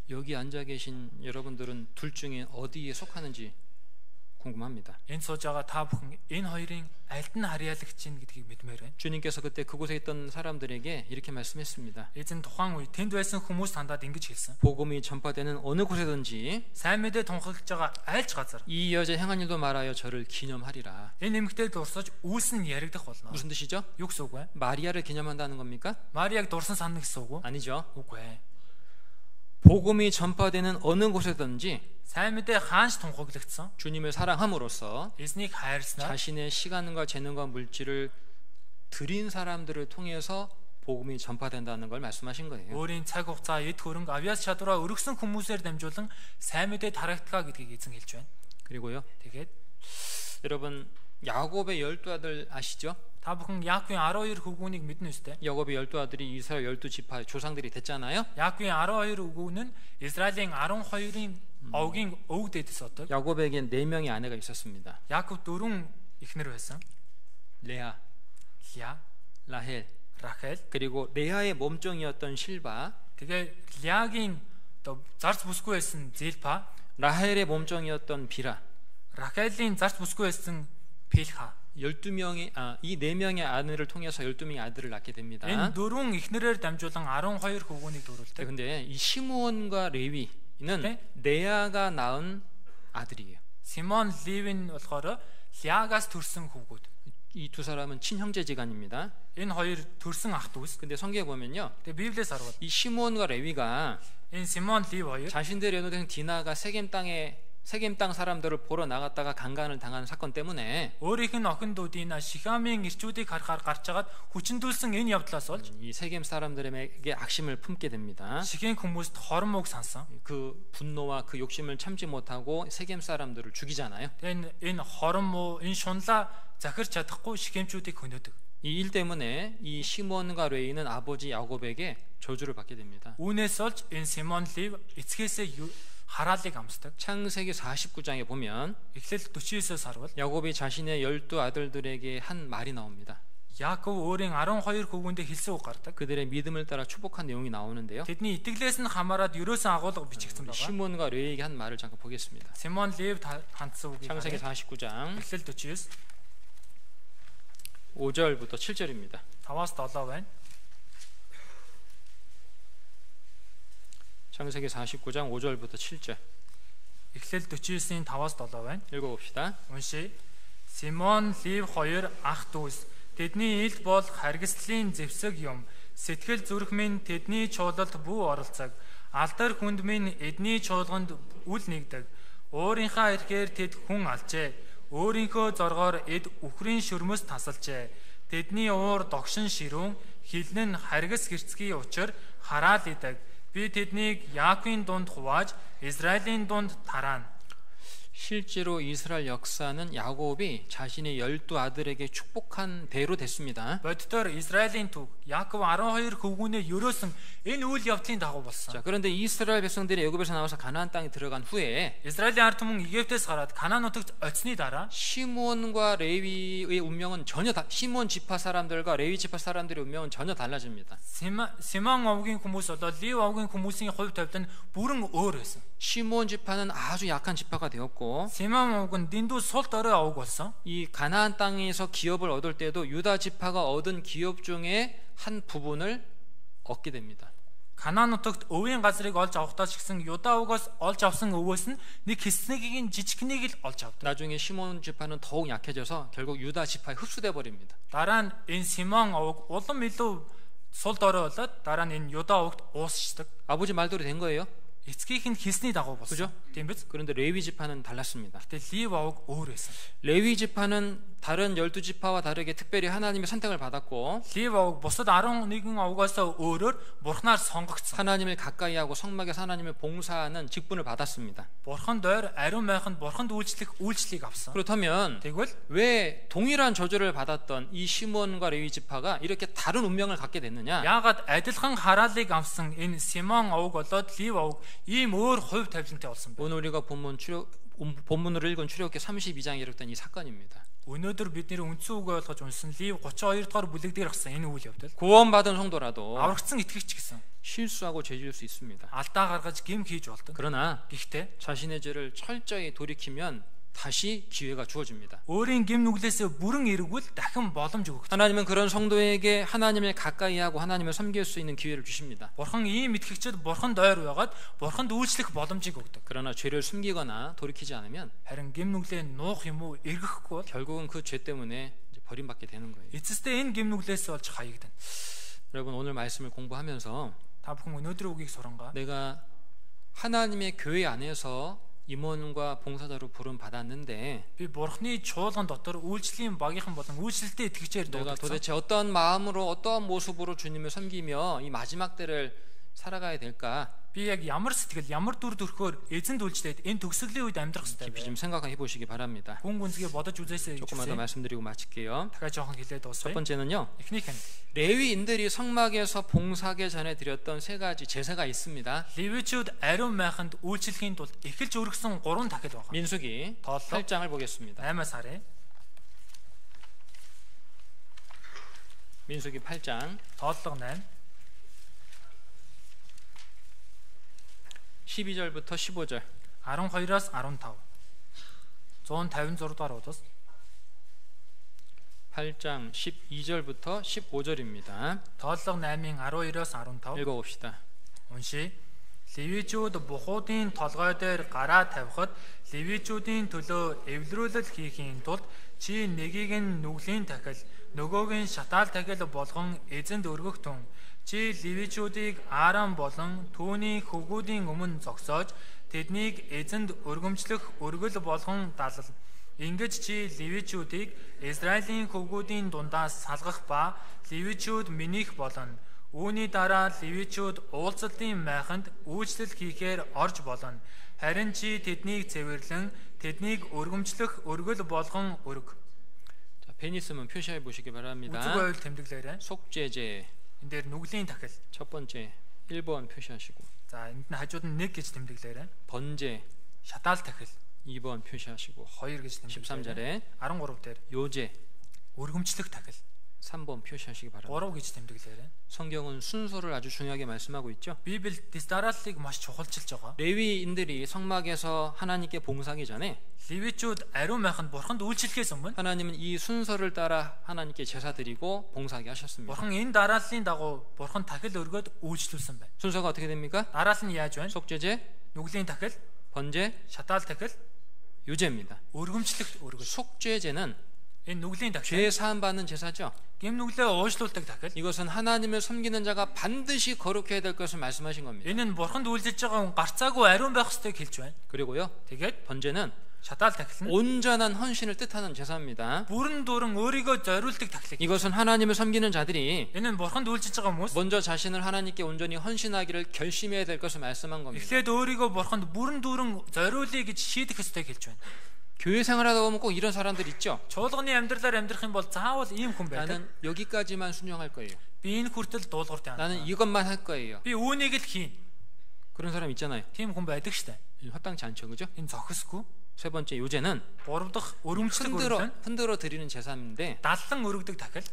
여기 앉아 계신 여러분들은 둘 중에 어디에 속하는지 궁금합니다. Энэ сууж байгаа та бүхэн энэ хоёрын аль нь харьяалагч чинь гэдгийг мэдмээр байна. 주님께서 그때 그곳에 있던 사람들에게 이렇게 말씀했습니다. Эзэн тухайн үе тэнд байсан хүмүүс тандаад ингэж хэлсэн. 복음이 전파되는 어느 곳에든지 Сайн мэдээ тунхаглаж байгаа аль ч газар 이 여자 행한 일도 말하여 저를 기념하리라. энэ эмэгтэй дурсаж үүс нь яригдах болно. 무슨 뜻이죠? Юу гэсэн үг вэ? 마리아를 기념한다는 겁니까? Мариаг дурсан санна гэсэн үг үү? 아니죠. Үгүй ээ. 복음이 전파되는 어느 곳에든지 Сайн мэдээ хаанч тунхаглагдсан. 주님을 사랑함으로써 Эзнийг хайрснаар 자신의 시간과 재능과 물질을 드린 사람들을 통해서 복음이 전파된다는 걸 말씀하신 거예요. өөрийн цаг хугацаа, эд хөрөнгө, авьяас чадвараа өргөсөн хүмүүсээр дамжуулан сайн мэдээ тарагдгаа гэдгийг эзэн хэлж байна. 그리고요. Тэгээд 여러분 야곱의 12아들 아시죠? та бүхэн Яаковын 12 хөвгүүнийг мэднэ үстэй. 야곱의 12아들이 이스라엘 12지파 조상들이 됐잖아요. Яаковын 12 өвгүүн нь Израилийн 12-ын овгийн өвг дэдэс одоо. 야곱에게 4명의 아내가 있었습니다. Яаков 4 эхнэр байсан. 레아, Лиа, 라헬, Рахел. 그리고 레아의 몸종이었던 실바, Тэгээ Лиагийн одоо зарц бүсгүй байсан Зилпа, 라헬의 몸종이었던 비라. Рахелийн зарц бүсгүй байсан Пилха. 12명의 이 4명의 아내를 통해서 12명의 아들을 낳게 됩니다. Энэ дөрвөн эхнэрээр дамжуулан 12 хөвгүүнийг дөрүүлдэг. 근데 이 시므온과 레위는 레아가 낳은 아들이에요. Симон Ливин болохоор Лиагаас төрсэн хөвгүүд. 이 두 사람은 친형제지간입니다. Энэ хоёр төрсэн ах дүүс. 근데 성경에 보면요. Тэгээ Библиэс харвал 이 시므온과 레위가 энэ Симон Лив хоёр 자신들의 연호된 디나가 세겜 땅 사람들을 보러 나갔다가 강간을 당한 사건 때문에 өөрийнх нь охин дүүдийн Шихамын ирчүүдийг харахаар гарч агаад хүчндүүлсэн энэ явдлаас болж 이 세겜 사람들에게 악심을 품게 됩니다. Шихийн хүмүүст хором үг сансан. 그 분노와 그 욕심을 참지 못하고 세겜 사람들을 죽이잖아요. Тэгээ энэ хором уу энэ шунлаа захирч чадахгүй Шихэмчүүдийг хөнөөдөг. 이 일 때문에 이 시므온과 레위는 아버지 야곱에게 저주를 받게 됩니다. Үүнээс болж энэ Симон Лив эцгээсээ хараалыг амсдаг. 창세기 49장에 보면 Эхлэл 49-оос харвал 야곱이 자신의 12 아들들에게 한 말이 나옵니다. Яаков өөрийн 12 хөвгүүндээ хэлсэн үг гардаг. 그들의 믿음을 따라 축복한 내용이 나오는데요. Тэдний итгэлээс нь хамаарад ерөөсөн агуулга бичигдсэн байгаа. 시므온과 레위에게 한 말을 잠깐 보겠습니다. Симон Лив хандсан үгийг 창세기 харъя. 49장 Эхлэл 49 5절부터 7절입니다. 5-7 байна. 창세기 49장 5절부터 7절 Эхлэл 49-ийн 5-7 байна. 읽어봅시다. Уншия. Симон Лив хоёр ах дүүс. Тэдний ил бол харгислын зэвсэг юм. Сэтгэл зүрх минь тэдний чуулалд бүү оролцог. Алдар хүнд минь эдний чуулганд үл нэгдэг. Өөрийнхөө эрхээр тэд хүн алжээ. Өөрийнхөө зоргоор эд үхрийн шөрмөс тасалжээ. Тэдний уур догшин ширүүн, хилэн харгас гэрцгий учир хараал идэг. Би тэднийг Яаковын дунд хувааж Израилийн дунд тараана. 실제로 이스라엘 역사는 야곱이 자신의 12 아들에게 축복한 대로 됐습니다. Боддоор Израилийн төв Яаков 12 хөвгүүнээ ерөөсөн энэ үйл явдлын дагуу болсон. 자, 그런데 이스라엘 백성들이 애굽에서 나와서 가나안 땅에 들어간 후에 Израилийн ард түмэн Египтээс гараад Канаан нутагт очсны дараа 시므온과 레위의 운명은 전혀 시므온 지파 사람들과 레위 지파 사람들의 운명은 전혀 달라집니다. Симон овгийн хүмүүс болоо Лив овгийн хүмүүсийн хувь тавилт нь бүрэн өөр байсан. 시므온 지파는 아주 약한 지파가 되었고 Симон овг нь дэндүү сул дорой овг болсон. 이 가나안 땅에서 기업을 얻을 때도 유다 지파가 얻은 기업 중에 한 부분을 얻게 됩니다. Канаан нутагт өвийн газрыг олж авахдаа ч гэсэн Юда овгоос олж авсан өвөөс нь нэг хэснийг жижигхнийг л олж авдаг. 나중에 시므온 지파는 더욱 약해져서 결국 유다 지파에 흡수돼 버립니다. Дараа нь энэ Симон овг улам илүү сул дорой болоод дараа нь энэ Юда овгт уусчдаг. 아버지 말대로 된 거예요. Эцгийнх нь хэлсний дагуу болсон. Тийм биз? 그런데 레위 지파는 달랐습니다. Гэтэ Лив овг өөр байсан. 레위 지파는 다른 12지파와 다르게 특별히 하나님의 선택을 받았고 Лив овг бусад 11 овгоос өөрөөр Бурхнаар сонгогдсон. 하나님을 가까이 하고 성막에서 하나님을 봉사하는 직분을 받았습니다. Бурхан дойр ариун байханд Бурханд үйлчлэх үйлчлийг авсан. 그렇다면 Тэгвэл 왜 동일한 저주를 받았던 이 시므온과 레위 지파가 이렇게 다른 운명을 갖게 됐느냐? яагаад адилхан хараалыг авсан энэ Симон овг болоод Лив овг ийм өөр хувь тавилантай болсон бэ? 오늘 우리가 본문으로 읽은 출애굽기 32장에 이르렀던 이 사건입니다. Өнөөдөр бид нэр үндсэн үгээ ойлгож унсан Лив 32 дугаар бүлэг дээр гарсан энэ үйл явдал. 구원받은 성도라도 Аврагдсан итгэгч гэсэн 실수하고 죄질 수 있습니다. алдаа гаргаж гим хийж болдог. 그러나 Гэхдээ 자신의 죄를 철저히 돌이키면 다시 기회가 주어집니다. өөрийн гэм нүглээсээ бүрэн эргвэл дахин боломж өгөх. 하나님은 그런 성도에게 하나님을 가까이 하고 하나님을 섬길 수 있는 기회를 주십니다. Бурхан ийм итгэгчид бурханд ойр байгаад бурханд үйлчлэх боломжийг өгдөг. 그러나 죄를 숨기거나 돌이키지 않으면 Харин гэм нүглээ нуух юм уу эргэхгүй бол 결국은 그 죄 때문에 이제 버림받게 되는 거예요. эцэстээ энэ гэм нүглээс болж хаягдана. 여러분 오늘 말씀을 공부하면서 Та бүхэн өнөөдрийн үгийг сурангаа 내가 하나님의 교회 안에서 임원과 봉사자로 부름 받았는데 би бурхны чуулган дотор үйлчлэлийн багийнхан болон үйлчлэлтэй итгэгчээр 내가 дуудагдсан. 도대체 어떤 마음으로 어떠한 모습으로 주님을 섬기며 이 마지막 때를 살아가야 될까 Би яг ямар сэтгэл, ямар дүр төрхөөр эзэнд үйлчлээд энэ төгсгөлийн үед амьдрах хэрэгтэй 깊이 좀 вэ? 생각해 보시기 바랍니다. Хүн гүнзгий бодож үзээсэй. 조금만 더 말씀드리고 마칠게요. дахиад жоохон хэлээд 첫 дуусгая. 번째는요. Эхнийх нь 레위인들이 성막에서 봉사하기 전에 드렸던 세 가지 제사가 있습니다. Левичүүд ариун майханд үйлчлэхийн тулд эхэлж өргөсөн 3 дахил байна. 민수기 8장을 보겠습니다. 8-аас харъя. 민수기 8장 8. 12절부터 15절 12-аас 15. 156 дугаар удас. 8장 12절부터 15절입니다. 8-8-ийн 12-аас 15. 읽어봅시다. Уншия. Левичүүд бухуудын толгой дээр гараа тавихад левичүүдийн төлөө эвлэрүүлэл хийхийн тулд чи нэгийг нь нүглийн тахил, нөгөөг нь шатаал тахил болгон эзэнд өргөх тун. Чи левичүүдийг Аарон болон түүний хөвгүүдийн өмнө зогсоож тэднийг эзэнд өргөмжлөх өргөл болгон далал. Ингэж чи левичүүдийг Израилийн хөвгүүдийн дундаас салгах ба левичүүд минийх болно. Үүний дараа левичүүд уулзалтын майханд үйлчлэл хийхээр орж болно. Харин чи тэднийг цэвэрлэн тэднийг өргөмжлөх өргөл болгон өрг. 자, 펜 있으면 표시해 보시기 바랍니다. Үзэг байвал тэмдэглээрэй. 속죄제 Энд дээр нүглийн тахил. 첫 번째 1번 표시하시고 За энд нь хажууд нь 1 гэж тэмдэглээрэй. 번제 Шатаал тахил 2번 표시하시고 2 гэж тэмдэглээрэй. 13절에 13 дээр 요제 өргөмжлөх тахил 3번 표시하시기 바랍니다. 3 гэж tэмдэглээрэй. 성경은 순서를 아주 중요하게 말씀하고 있죠. Библи дэс дарааллыг маш чухалчилж байгаа. 레위인들이 성막에서 하나님께 봉사하기 전에 Левичүүд ариун майханд бурханд үйлчлэхээс өмнө 하나님은 이 순서를 따라 하나님께 제사 드리고 봉사하게 하셨습니다. бурхан энэ дарааллын дагуу бурхан тахил өргөд үйлчлүүлсэн байна. 순서가 어떻게 됩니까? Дараалал нь яаж байна? 속죄제, Нүглийн тахил, 번제, шатаал тахил, 유제입니다. өргөмжлөх өргөл. 속죄제는 Энэ нүглийн тахил 죄 사함 받는 제사죠. гэм нүглээ уушлуулдаг тахил. 이것은 하나님을 섬기는 자가 반드시 거룩해야 될 것을 말씀하신 겁니다. Энэ нь бурханд үйлчилж байгаа хүн гарцаагүй ариун байх ёстойг хэлж байна. 그리고요, Тэгээд 번제는 шатаал тахил нь 온전한 헌신을 뜻하는 제사입니다. бүрэн дүүрэн өөрийгөө зориулдаг тахилыг. 이것은 하나님을 섬기는 자들이 Энэ нь бурханд үйлчилж байгаа хүмүүс 먼저 자신을 하나님께 온전히 헌신하기를 결심해야 될 것을 말씀한 겁니다. эхлээд өөрийгөө бурханд бүрэн дүүрэн зориулъя гэж шийдэх ёстойг хэлж байна. 교회 생활하다 보면 꼭 이런 사람들 있죠. Чуулганы амьдралаар амьдрах юм бол заавал ийм хүн байдаг. 나는 여기까지만 순종할 거예요. Би энэ хүртэл дуулууртай 나는 байна. 이것만 할 거예요. Би үүнийг л хийн. 그런 사람 있잖아요. Тийм хүн байдаг штэ. 허당치 않죠, 그죠? Энэ зохисгүй. 세 번째 요제는 Гурав дахь өрөмжлөг өргөл нь 흔들어 드리는 제사인데 даллан өргөдөг тахил.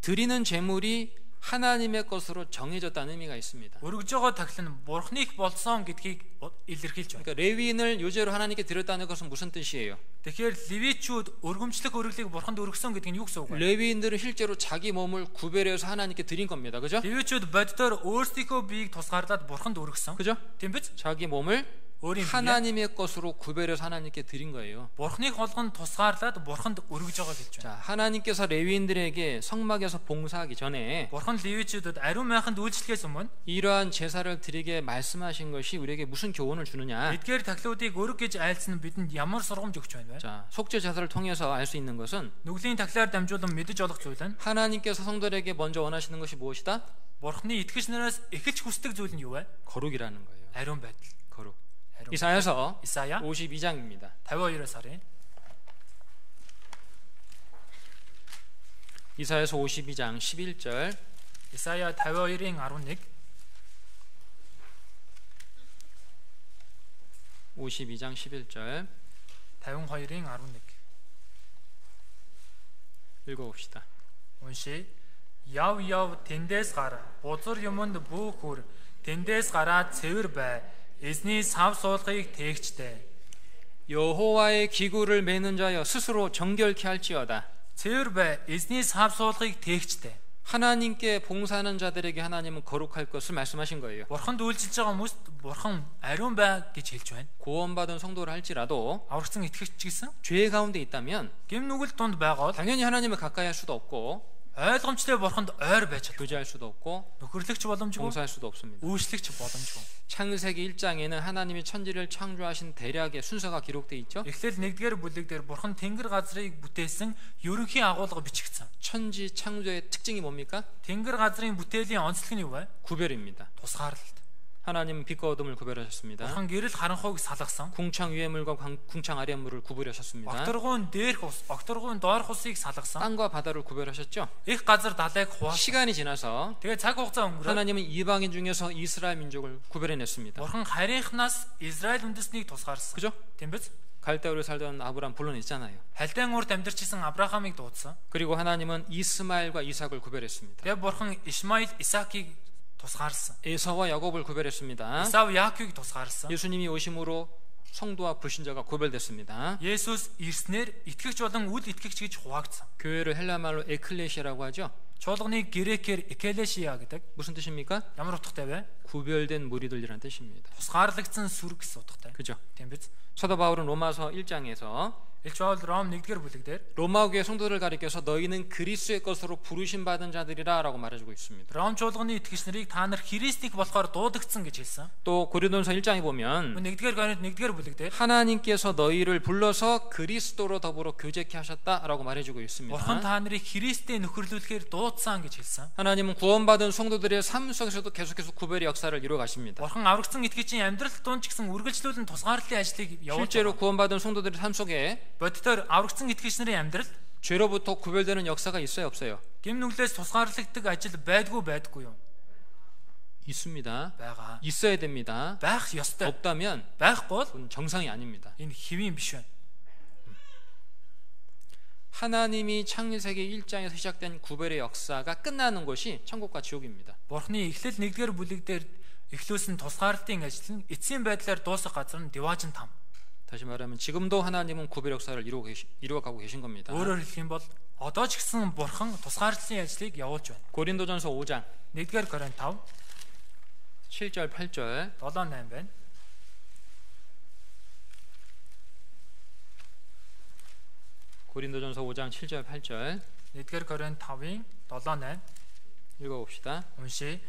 드리는 제물이 하나님의 것으로 정해졌다는 의미가 있습니다. Өргөж байгаа тахил нь бурхныг болсон гэдгийг илэрхийлж байна. 그러니까 레위인을 요제로 하나님께 드렸다는 것은 무슨 뜻이에요? Тэгэхээр левичүүд өргөмжлөх өргөлийг бурханд өргөсөн гэдэг нь юу гэсэн үг вэ? 레위인들은 실제로 자기 몸을 구별해서 하나님께 드린 겁니다. 그죠? Левичүүд боддоор өөрсдийнхөө биеийг тусгаарлаад бурханд өргөсөн. 그죠? Тийм биз? 자기 몸을 өөрийн бие 하나님의 것으로 구별해서 하나님께 드린 거예요. бурхныг болгон тусгаарлаад бурханд өргөж байгаа гэж 자, байна. 하나님께서 레위인들에게 성막에서 봉사하기 전에 Бурхан левичүүдэд ариун майханд үйлчлэхээс өмнө 이러한 제사를 드리게 말씀하신 것이 우리에게 무슨 교훈을 주느냐? эдгээр тахилуудыг өрг гэж айлцсан бидэнд ямар сургамж өгч байна вэ? 자, 속죄 제사를 통해서 알 수 있는 것은 Нүглийн тахилаар дамжуулан мэдэж олох зүйл нь 하나님께서 성도들에게 먼저 원하시는 것이 무엇이다? Бурханы итгэж нараас эхэлж хүсдэг зүйл нь юу вэ? 거룩이라는 거예요. Ариун байдал. 거룩. 아리운 이사야서 이사야 52장입니다. 52-аас харъя. 이사야서 52장 11절 이사야 52-ийн 11 52장 11절 52-ийн 11 읽어봅시다. уншия. Яв тэндээс гар. Бузар юмд бүх хүр. Тэндээс гараад цэвэр бай. Эзний сав суулгыг тээгчтэй. 여호와의 기구를 매는 자여 스스로 정결케 할지어다. Цэвэр бай, эзний сав суулгыг тээгчтэй. 하나님께 봉사하는 자들에게 하나님은 거룩할 것을 말씀하신 거예요. Бурханд үйлчилж байгаа хүмүүст бурхан ариун бай гэж хэлж байна. 구원받은 성도를 할지라도 Аврагдсан итгэгч ч гэсэн 죄 가운데 있다면 гэм нүгэл дунд байгаа бол 당연히 하나님을 가까이 할 수도 없고 ойлгомжтой бурханд ойр байж чадна. 교제할 수도 없고 Нөхөрлөгч боломжгүй, 봉사할 수도 없습니다. үйлчлэгч боломжгүй. 창세기 1장에는 하나님이 천지를 창조하신 대략의 순서가 기록되어 있죠. Эхлээл 1-р бүлэг дээр бурхан тэнгэр газрыг бүтээсэн ерөнхий агуулга бичигдсэн. 천지 창조의 특징이 뭡니까? Тэнгэр газрын бүтээлийн онцлог нь юу вэ? 구별입니다. Тусгаарлалт. 하나님은 빛과 어둠을 구별하셨습니다. Бурхан гэрэл харанхуйг салгасан. 궁창 위의 물과 궁창 아래 물을 구분하셨습니다. Огторгуун дээрх ус, огторгуун доорх усыг салгасан. 땅과 바다를 구별하셨죠. Их газар далайг хуваасан. 시간이 지나서 Тэгээ цаг хугацаа өнгөрөөд 하나님은 이방인 중에서 이스라엘 민족을 구별해냈습니다. бурхан харийнхнаас Израиль үндэснийг тусгаарсан. 그죠? Тийм биз? 갈대우를 살던 아브람 불러냈잖아요. Халдайн урт амьдарчсан Авраамыг дуудсан. 그리고 하나님은 이스마엘과 이삭을 구별했습니다. Тэгээ бурхан Ишмаил, Исаакийг тусгаарсан. 에서와 야곱을 구별했습니다. Исав, Яаковыг тусгаарсан. 예수님이 오심으로 성도와 불신자가 구별됐습니다. Есүс ирснээр итгэгч болон үл итгэгч гэж хуваагдсан. 교회를 헬라말로 에클레시아라고 하죠. Чуулганыг грекээр экклесиа гэдэг. 무슨 뜻입니까? Ямар утгатай вэ? 구별된 무리들이라는 뜻입니다. Тусгаарлагдсан сүрэг гэсэн утгатай. 그죠? Тийм биз? 사도 바울은 로마서 1장에서 Илч Паул Ром 1-р бүлэг дээр 로마 교회 성도들 가리켜서 너희는 그리스도의 것으로 부르심 받은 자들이라라고 말해주고 있습니다. Ром чуулганы итгэгч нарыг та нар Христийг болохоор дуудагдсан гэж хэлсэн. 또 고린도전서 1장에 보면 1-р Коринт 1-р бүлэг дээр 하나님께서 너희를 불러서 그리스도로 더불어 교제케 하셨다라고 말해주고 있습니다. бурхан та нарыг Христтэй нөхөрлүүлэхээр дуудсан гэж хэлсэн. 하나님은 구원받은 성도들의 삶 속에서도 계속해서 구별의 역사를 이루어 가십니다. бурхан аврагдсан итгэгчийн амьдрал дунд ч гэсэн үргэлжлүүлэн тусгаарлалын ажлыг явуулж 실제로 байгаа. 구원받은 성도들의 삶 속에 Бодитоор аврагдсан итгэгч нарын амьдрал 죄로부터 구별되는 역사가 있어요, 없어요? гэм нүглээс тусгаарлагддаг ажил байдгүй юу? 있습니다. байгаа. 있어야 됩니다. Байх ёстой. 없다면 Байхгүй бол 그건 정상이 아닙니다. энэ хэвийн биш байна. 하나님이 창세기 1장에서 시작된 구별의 역사가 끝나는 것이 천국과 지옥입니다. Бурхны эхлэл 1-р бүлэг дээр эхлүүлсэн тусгаарлалтын ажил нь эцсийн байдлаар дуусах газар нь Диваажин там. 다시 말하면 지금도 하나님은 구별 역사를 이루어가고 계신 겁니다. Өөрөөр хэлэх юм бол одоо ч гэсэн бурхан тусгаарлалтын ажлыг явуулж байна. 고린도전서 5장 1-р Коринт 5 7절 8절 7-8 байна. 고린도전서 5장 7절 8절 1-р Коринт 5-ын 7-8 읽어봅시다. уншия.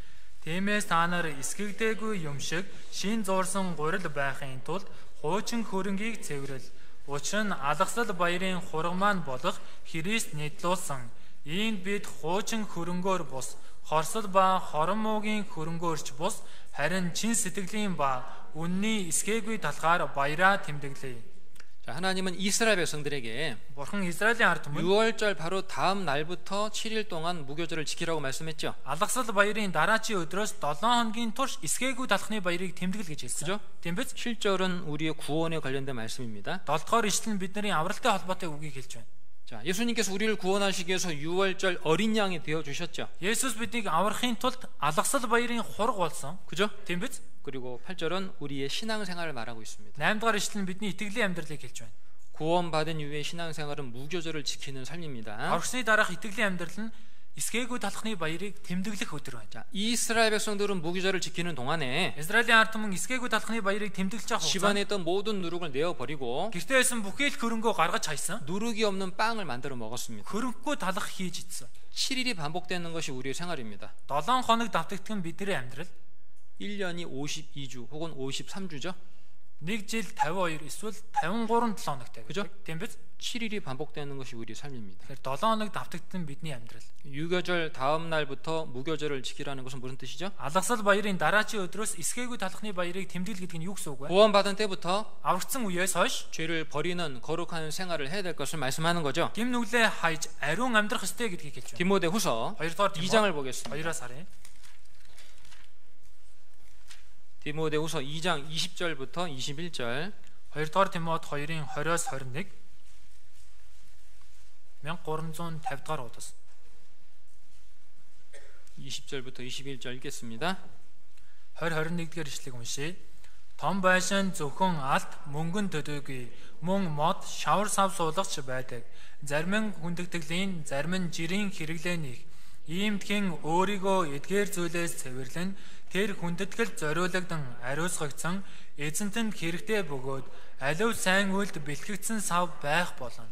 Тиймээс та нар эсгэгдээгүй юм шиг шин зуурсан гурил байхын тулд хуучин хөрөнгийг цэвэрэл. Учир нь алгасал баярын хураг маань болох Христ нийтлүүлсэн. Ийнд бид хуучин хөрөнгөөр бус, хорсол ба хорон муугийн хөрөнгөөрч бус, харин чин сэтгэлийн ба үнний эсгээгүй талгаар баяраа тэмдэглэе. 자, 하나님은 이스라엘 백성들에게 бурхан Израилийн ард түмэн 6월절 바로 다음 날부터 7일 동안 무교절을 지키라고 말씀했죠. алгасал баярын дараачийн өдрөөс 7 хоногийн турш эсгээгүй талхны баярыг тэмдэглэл гэж хэлсэн. 그죠? Тийм биз? 7절은 우리의 구원에 관련된 말씀입니다. 7-р ишлэл нь бидний авралтай холбоотой үгийг хэлж байна. 자, 예수님께서 우리를 구원하시기 위해서 6월절 어린 양이 되어 주셨죠. Есүс биднийг аврахын тулд алгасал баярын хураг болсон. 그죠? Тийм биз? 그리고 8절은 우리의 신앙생활을 말하고 있습니다. 8-р ишлэл нь бидний итгэлийн амьдралыг хэлж байна. 구원받은 이후의 신앙생활은 무교절을 지키는 삶입니다. Аврагсны дараах итгэлийн амьдрал нь эсгээгүй талхны баярыг тэмдэглэх өдөр байна. 자, 이스라엘 백성들은 무교절을 지키는 동안에 Израилийн ард түмэн эсгээгүй талхны баярыг тэмдэглэж байгаа хугацаанд 집안에 있던 모든 누룩을 내어 버리고 гэртээ байсан бүхий л хөрөнгөө гаргаж хайсан. 누룩이 없는 빵을 만들어 먹었습니다. Хөрөнгөгүй талах хийж идсэн. 7일이 반복되는 것이 우리의 생활입니다. 7 хоног давтагддаг нь бидний амьдрал. 1년이 52주 혹은 53주죠. 1 жил 52 эсвэл 53 7 хоногтай. 그죠? Тийм биз? 7일이 반복되는 것이 우리의 삶입니다. Тэгэхээр 7 хоног давтагддаг нь бидний амьдрал. 유교절 다음 날부터 무교절을 지키라는 것은 무슨 뜻이죠? Алгасал баярын дараачийн өдрөөс эсгээгүй талхны баярыг тэмдэглэл гэдэг нь юу гэсэн үг вэ? 구원받은 때부터 Аврагдсан үеэс хойш 죄를 버리는 거룩한 생활을 해야 될 것을 말씀하는 거죠. гим нүглээ хайж ариун амьдрах ёстой гэдгийг хэлж байна. 디모데후서 2-р 2장을 보겠습니다. 2-аас харъя. 디모데후서 2장 20절부터 21절 2-р Тимот 2-ын 20-оос 21 1350-р удас 20절부터 21절 읽겠습니다. 20-21-р ишлэгийг уншия. Том байшин зөвхөн алт мөнгөн төдөөгүй мөн мод шавар сав суулгач байдаг. Зарим нь хүндэгтгэлийн, зарим нь жирийн хэрэглээнийг иймдхэн өөрийгөө эдгээр зүйлээс цэвэрлэн тэр хүндэтгэл зориулагдсан ариусгагдсан эзэнтэнд хэрэгтэй бөгөөд аливаа сайн үйлд бэлтгэгдсэн сав байх болно.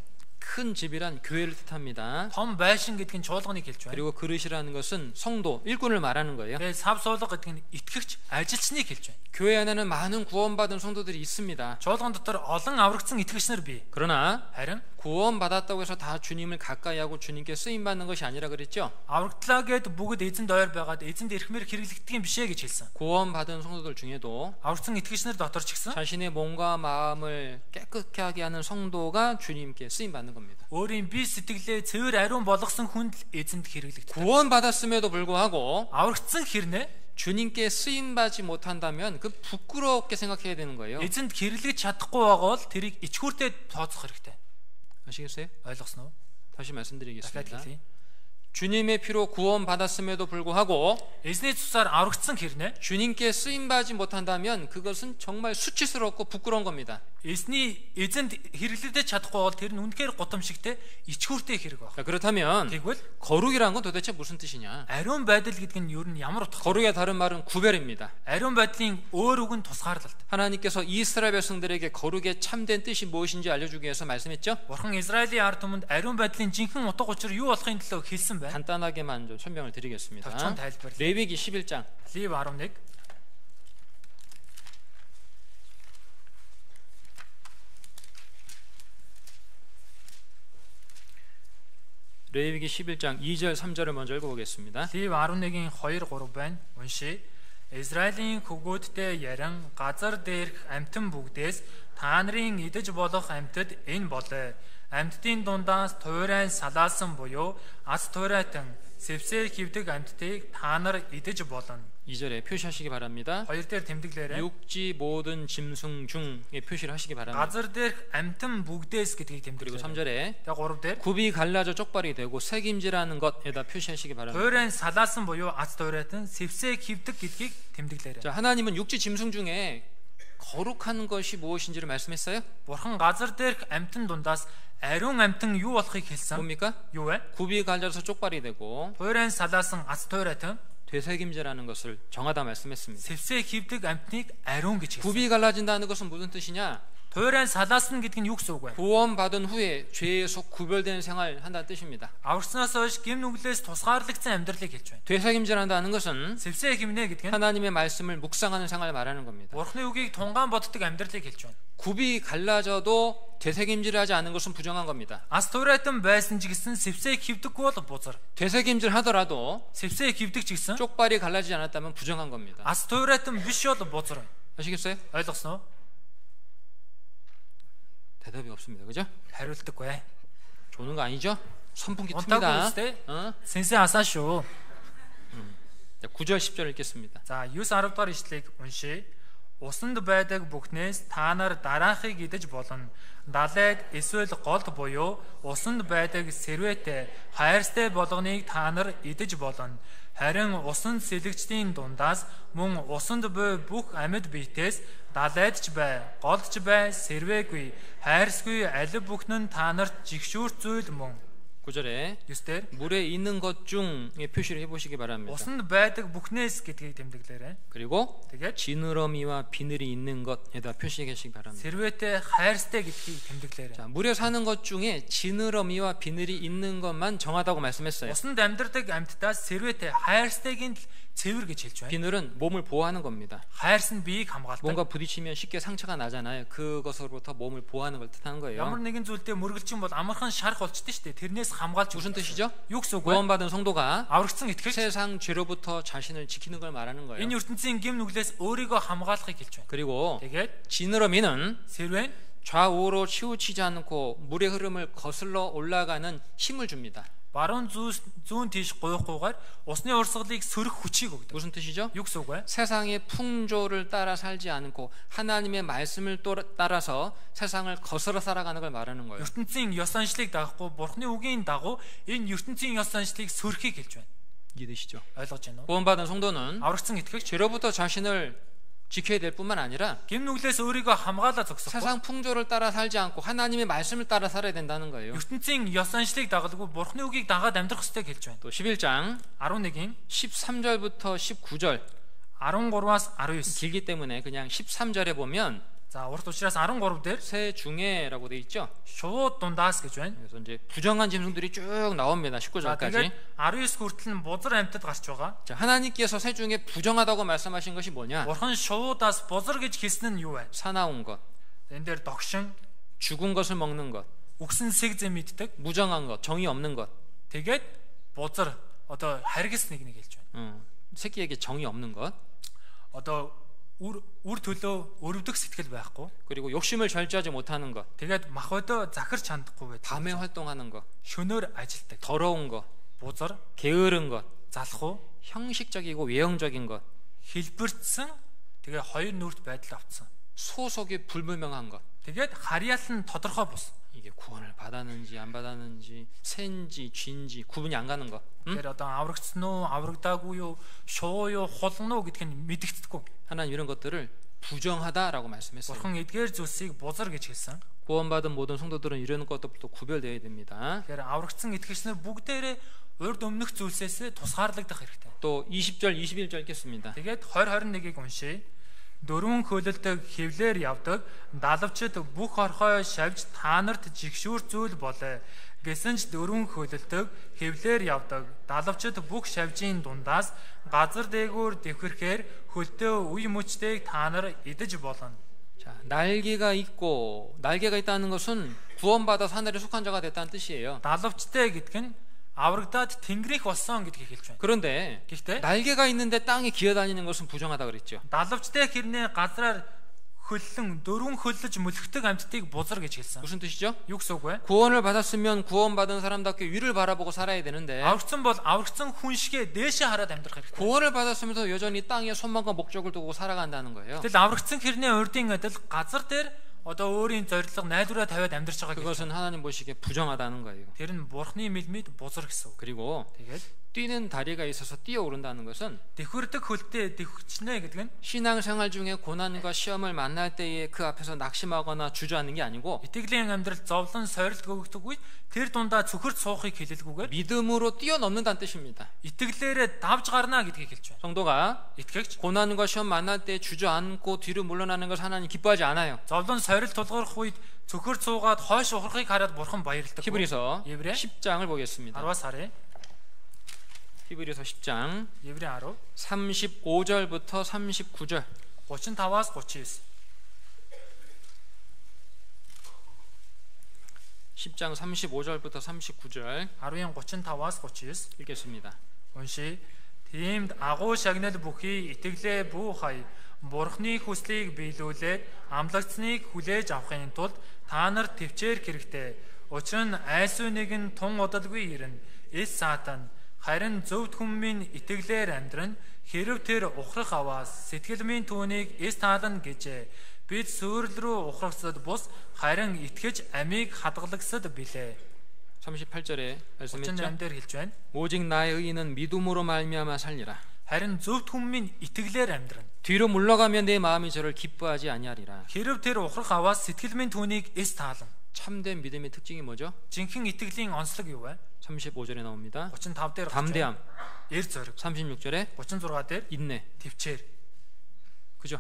큰 집이란 교회를 뜻합니다. Том байшин гэдэг нь чуулганыг хэлж байна. 그리고 그릇이라는 것은 성도, 일꾼을 말하는 거예요. Тэгээд сав суулга гэдэг нь итгэгч, ажилчныг хэлж байна. 교회 안에는 많은 구원받은 성도들이 있습니다. чуулган дотор олон аврагдсан итгэгчнэр бий. 그러나 харин 구원받았다고 해서 다 주님을 가까이 하고 주님께 쓰임 받는 것이 아니라 그랬죠. аврагдлаа гэд бүгд эзэнд ойр байгаад эзэнд эрхмээр хэрэглэгдэх юм бишээ гэж хэлсэн. 구원받은 성도들 중에도 аврагдсан итгэгчнэр дотор ч гэсэн 자신의 몸과 마음을 깨끗하게 하는 성도가 주님께 쓰임 받는 겁니다. өөрийн бие сэтгэлээ цэвэр ариун болгосон хүнд эзэнд хэрэглэгдэх. 구원받았음에도 불구하고 аврагдсан хэрнээ 주님께 쓰임 받지 못한다면 그 부끄럽게 생각해야 되는 거예요. эзэнд хэрэглэж чадахгүй байгаа бол тэрийг ичгүүртэй тооцох хэрэгтэй. 아시겠어요? ойлгосноо? 다시 말씀드리겠습니다. дахиад хэлье. 주님의 피로 구원받았음에도 불구하고 эзний цусаар аврагдсан хэрнээ 주님께 쓰임 받지 못한다면 그것은 정말 수치스럽고 부끄러운 겁니다. эзний эзэнд хэрэглэж чадахгүй бол тэр нь үнэхээр гутамшигтэй ичгүүртэй хэрэг байна. 자, 그렇다면 тэгвэл 거룩이란 건 도대체 무슨 뜻이냐? ариун байдал гэдэг нь юу нь ямар утгатай? 거룩의 다른 말은 구별입니다. ариун байдлын өөр үг нь тусгаарлалт. 하나님께서 이스라엘 백성들에게 거룩의 참된 뜻이 무엇인지 알려주기 위해서 말씀했죠. Бурхан Израилийн ард түмэнд ариун байдлын жинхэнэ утга учир юу болохын төлөө хэлсэн байна. 간단하게만 좀 설명을 드리겠습니다. 덕천 тайлбар. 레위기 11장 Лев 11 레위기 11장 2절 3절을 먼저 읽어보겠습니다. Лев 11-ийн 2 3 байна. Уншия. Израилийн хөгөөдтэй яран газар дээрх амьтан бүгдээс та нарын идэж болох амьтад энэ болоо. Амьтдын дундаас туйрайн салаасан буюу аз туйрайтан сэвсээр хивдэг амьтдыг та нар идэж болно. 2절에 표시하시기 바랍니다. 2 дээр тэмдэглээрэй. 육지 모든 짐승 중에 표시를 하시기 바랍니다. газар дээрх амьтан бүгдээс гэдгийг 그리고 тэмдэглээрэй. 3절에 Тэгээ 3 дээр 굽이 갈라져 쪽발이 되고 새김질하는 것에다 표시하시기 바랍니다. туйрайн салаасан буюу аз туйрайтан сэвсээр хивдэг гэдгийг тэмдэглээрэй. 자, 하나님은 육지 짐승 중에 거룩한 것이 무엇인지를 말씀했어요. Бурхан газар дээрх амьтан дундаас ариун амьтан юу болохыг хэлсэн. 뭡니까? Юу вэ? 굽이 갈라져서 쪽발이 되고 туйрайн салаасан аз туйрайтан 되새김질하는 것을 정하다 말씀했습니다. сэвсээ хивдэг амьтныг ариун гэж хэлсэн. 굽이 갈라진다는 것은 무슨 뜻이냐? туйрайн салаасан гэдэг нь юу гэсэн үг вэ? 구원받은 후에 죄에서 구별된 생활 한다는 뜻입니다. аварснаас хойш гэм нүглээс тусгаарлагдсан амьдралыг хэлж байна. 되새김질한다는 것은 сэвсээ хивнэ гэдэг нь 하나님의 말씀을 묵상하는 생활을 말하는 겁니다. Бурханы үгийг тунгаан боддог амьдралыг хэлж байна. 굽이 갈라져도 되새김질하지 않은 것은 부정한 겁니다. ас туйрайтан байсан ч гэсэн сэвсээ хивдэггүй бол бузар. 되새김질 하더라도 сэвсээ хивдэг ч гэсэн 쪽발이 갈라지지 않았다면 부정한 겁니다. ас туйрайтан биш бол бузар. 아시겠어요? ойлгосноо? 대답이 없습니다. 그죠? хариулдаггүй. 조는 거 아니죠? 선풍기 온다고 틉니다. 그랬을 어? Сэнсээ асаа шүү. 9절 10절 읽겠습니다. За 9 10 дахь ишлэгийг уншия. Усанд байдаг бүхнээс та нар дараахыг идэж болно. Далайд эсвэл голд буюу усанд байдаг сэрвэтэй хайрстай болгоныг та нар идэж болно. Харин усанд сэлгчдийн дундаас мөн усанд буй бүх амьд биетээс далайдч бай, голдч бай, сэрвээгүй, хайрсгүй алив бүхэн нь та нарт жигшүүрт зүйл мөн. 9절에 9-дэр 물에 있는 것 중에 표시를 해보시기 바랍니다. усанд байдаг бүхнээс гэдгийг тэмдэглээрэй. 그리고 Тэгээд 지느러미와 비늘이 있는 것에다 표시해 계시기 바랍니다. сэрвээтэй хайрстай гэдгийг тэмдэглээрэй. 자, 물에 사는 것 중에 지느러미와 비늘이 있는 것만 정하다고 말씀했어요. усанд амьдардаг амьтдаас сэрвээтэй хайрстайг нь цэвэр гэж хэлж байна. 비늘은 몸을 보호하는 겁니다. хайрс нь биеийг хамгаалдаг. 뭔가 부딪히면 쉽게 상처가 나잖아요. 그것으로부터 몸을 보호하는 걸 뜻하는 거예요. ямар нэгэн зүйлдээ мөргөлчин бол амархан шарх болчтой шүү дээ. тэрнээс хамгаалж 무슨 뜻이죠? юу гэсэн үг вэ? 구원받은 성도가 аврагдсан итгэгч 세상 죄로부터 자신을 지키는 걸 말하는 거예요. энэ ертөнцийн гэм нүглээс өөрийгөө хамгаалахыг хэлж байна. 그리고 Тэгээд 지느러미는 сэрвэн 좌우로 치우치지 않고 물의 흐름을 거슬러 올라가는 힘을 줍니다. баруун зүүн тийш гуйхгүйгээр усны урсгалыг сөрөх хүчийг өгдөг. 무슨 뜻이죠? юу гэсэн үг вэ? 세상의 풍조를 따라 살지 않고 하나님의 말씀을 따라서 세상을 거슬러 살아가는 걸 말하는 거예요. ертөнцийн ёс заншлыг дагахгүй бурхны үгийн дагуу энэ ертөнцийн ёс заншлыг сөрөхийг хэлж байна. 이해되시죠? ойлгож байна уу? 구원받은 성도는 аврагдсан итгэгч 죄로부터 자신을 지켜야 될 뿐만 아니라 гим нүглээс өөрийгөө хамгаалаа зогсохгүй. 세상 풍조를 따라 살지 않고 하나님의 말씀을 따라 살아야 된다는 거예요. ертөнцийн ёс заншлыг дагалгүй бурхны үгийг дагаад амьдрах ёстойг хэлж байна. 또 11장 11-ийн 13절부터 19절 13-аас 19. 길기 때문에 그냥 13절에 보면 За урт учраас 13 дээр 새 중에라고 돼 있죠. шууд дундаас гэж байна. 그래서 이제 부정한 짐승들이 쭉 나옵니다. За 19절까지. тэгээд 19 хүртэл нь бузар амьтад гарч байгаа. 자, 하나님께서 새 중에 부정하다고 말씀하신 것이 뭐냐? Бурхан шуудаас бузар гэж хэлсэн нь юу вэ? 사나운 것, Энэ дээр догшин, 죽은 것을 먹는 것, үгсэн сэг зэм иддэг. 무정한 것, 정이 없는 것. Тэгээд бузар одоо харгас нэг хэлж байна. 새끼에게 정이 없는 것. Одоо үр төлөө өрөвдөх сэтгэл байхгүй. 그리고 욕심을 절제하지 못하는 것. Тэгээд мах өдөө захирч чадахгүй байдаг. 밤에 활동하는 것. Шөнөөр ажилдаг. 더러운 것. Бузар, 게으른 것. залхуу, 형식적이고 외형적인 것. хэлбэрцсэн тэгээ хоёр нүрт байдал авцсан. 소속이 불분명한 것. Тэгээд харьяал нь тодорхой бус. 이게 구원을 받았는지 안 받았는지 새인지 쥐인지 구분이 안 가는 것. Тэр одоо аврагдсан уу, аврагдаагүй юу, шуу юу, хулган уу гэдг нь мэдэгдэхгүй. 하나님 이런 것들을 부정하다라고 말씀했어요. Бурхан эдгээр зүйлсийг бузар гэж хэлсэн. 구원받은 모든 성도들은 이런 것들부터 구별되어야 됩니다. Тэгэхээр аврагдсан итгэгчнэр бүгдээрээ урд өмнөх зүйлсээс тусгаарлагдах хэрэгтэй. 또 20절 21절 읽겠습니다. Тэгээд 20-21-ийг уншийе. Дөрвөн хөлөлдөг хевлэр явдаг далавчид бүх орхой шавж та нарт жигшүүр зүйл болоо. Гэсэн ч дөрвөн хөлөлдөг хевлэр явдаг далавчид бүх шавжийн дундаас газар дээгүүр дэвхэрхээр хөлтөө үе мөчтэйг та нар идэж болно. 자, 날개가 있다는 것은 구원받아 하늘에 속한 자가 됐다는 뜻이에요. далавчтай гэдэг нь аврагдаад тэнгэрийнх болсон гэдгийг хэлж байна. 그런데 Гэхдээ 날개가 있는데 땅에 기어다니는 것은 부정하다 그랬죠. далавчтай хэрнээ газраар хөллөн дөрвөн хөллөж мөлхдөг амьтдыг бузар гэж хэлсэн. 무슨 뜻이죠? Юу гэсэн үг вэ? 구원을 받았으면 구원받은 사람답게 위를 바라보고 살아야 되는데 аврагдсан бол аврагдсан хүн шигээ дээшээ хараад амьдрах хэрэгтэй. 구원을 받았으면서 여전히 땅에 소망과 목적을 두고 살아간다는 거예요. Тэгэл аврагдсан хэрнээ урдын адил газар дээр одоо өөрийн зорилго найдвараа тавиад амьдрч байгаа гэх. 그것은 하나님 보시기에 부정하다는 거예요. Тэр нь бурхны мэлмид бузар гэсэн үг. 그리고 Тэгээд 뛰는 다리가 있어서 뛰어오른다는 것은 дэвхэрдэг хөлтэй дэвхчихнэ гэдэг нь 신앙생활 중에 고난과 시험을 만날 때에 그 앞에서 낙심하거나 주저하는 게 아니고 итгэлийн амьдрал зовлон сорилт өгөгдөг үед тэр дундаа цөхөрт суухыг хэлэлгүйгээр 믿음으로 뛰어넘는다는 뜻입니다. итгэлээрээ давж гарна гэдгийг хэлж байна. 성도가 Итгэгч 고난과 시험 만날 때 주저앉고 뒤로 물러나는 것을 하나님 기뻐하지 않아요. зовлон сорилт тулгарх үед цөхөрт суугаад хойш ухрахыг хараад бурхан баярлдаг. 히브리서 Еврей 10장을 보겠습니다. 10-аас харъя. 히브리서 10장 Еврей 10 35절부터 39절 35-аас 39. 10장 35절부터 39절 10-ийн 35-аас 39 읽겠습니다. уншия. Тиймд агуу шагнал бүхий итгэлээ бүү хай бурхны хүслийг биелүүлээд амлагдсныг хүлээж авахын тулд та нар төвчээр хэрэгтэй. Учир нь айсуу нэгэн тун удалгүй ирнэ. Эс сатан харин зөвд хүмүүн итгэлээр амьдран хэрв тэр ухрах аваас сэтгэл минь түүнийг эс таална гэжээ. Бид сүрэл рүү ухрахсад бус харин итгэж амийг хадгалагсад билээ. 38절에 말씀했죠. 38-д хэлж байна. 오직 나의 의인은 믿음으로 말미암아 살리라. Харин зөвд хүмүүс итгэлээр амьдрна. 뒤로 물러가면 내 마음이 저를 기뻐하지 아니하리라. Хэрв тэр ухрах аваас сэтгэл минь түүнийг эс таална. 참된 믿음의 특징이 뭐죠? Жинхэнэ итгэлийн онцлог юу вэ? 35절에 나옵니다. 35 дээр 담대함. эр зориг. 36절에 36 дээр 인내. төвчээр. 그죠?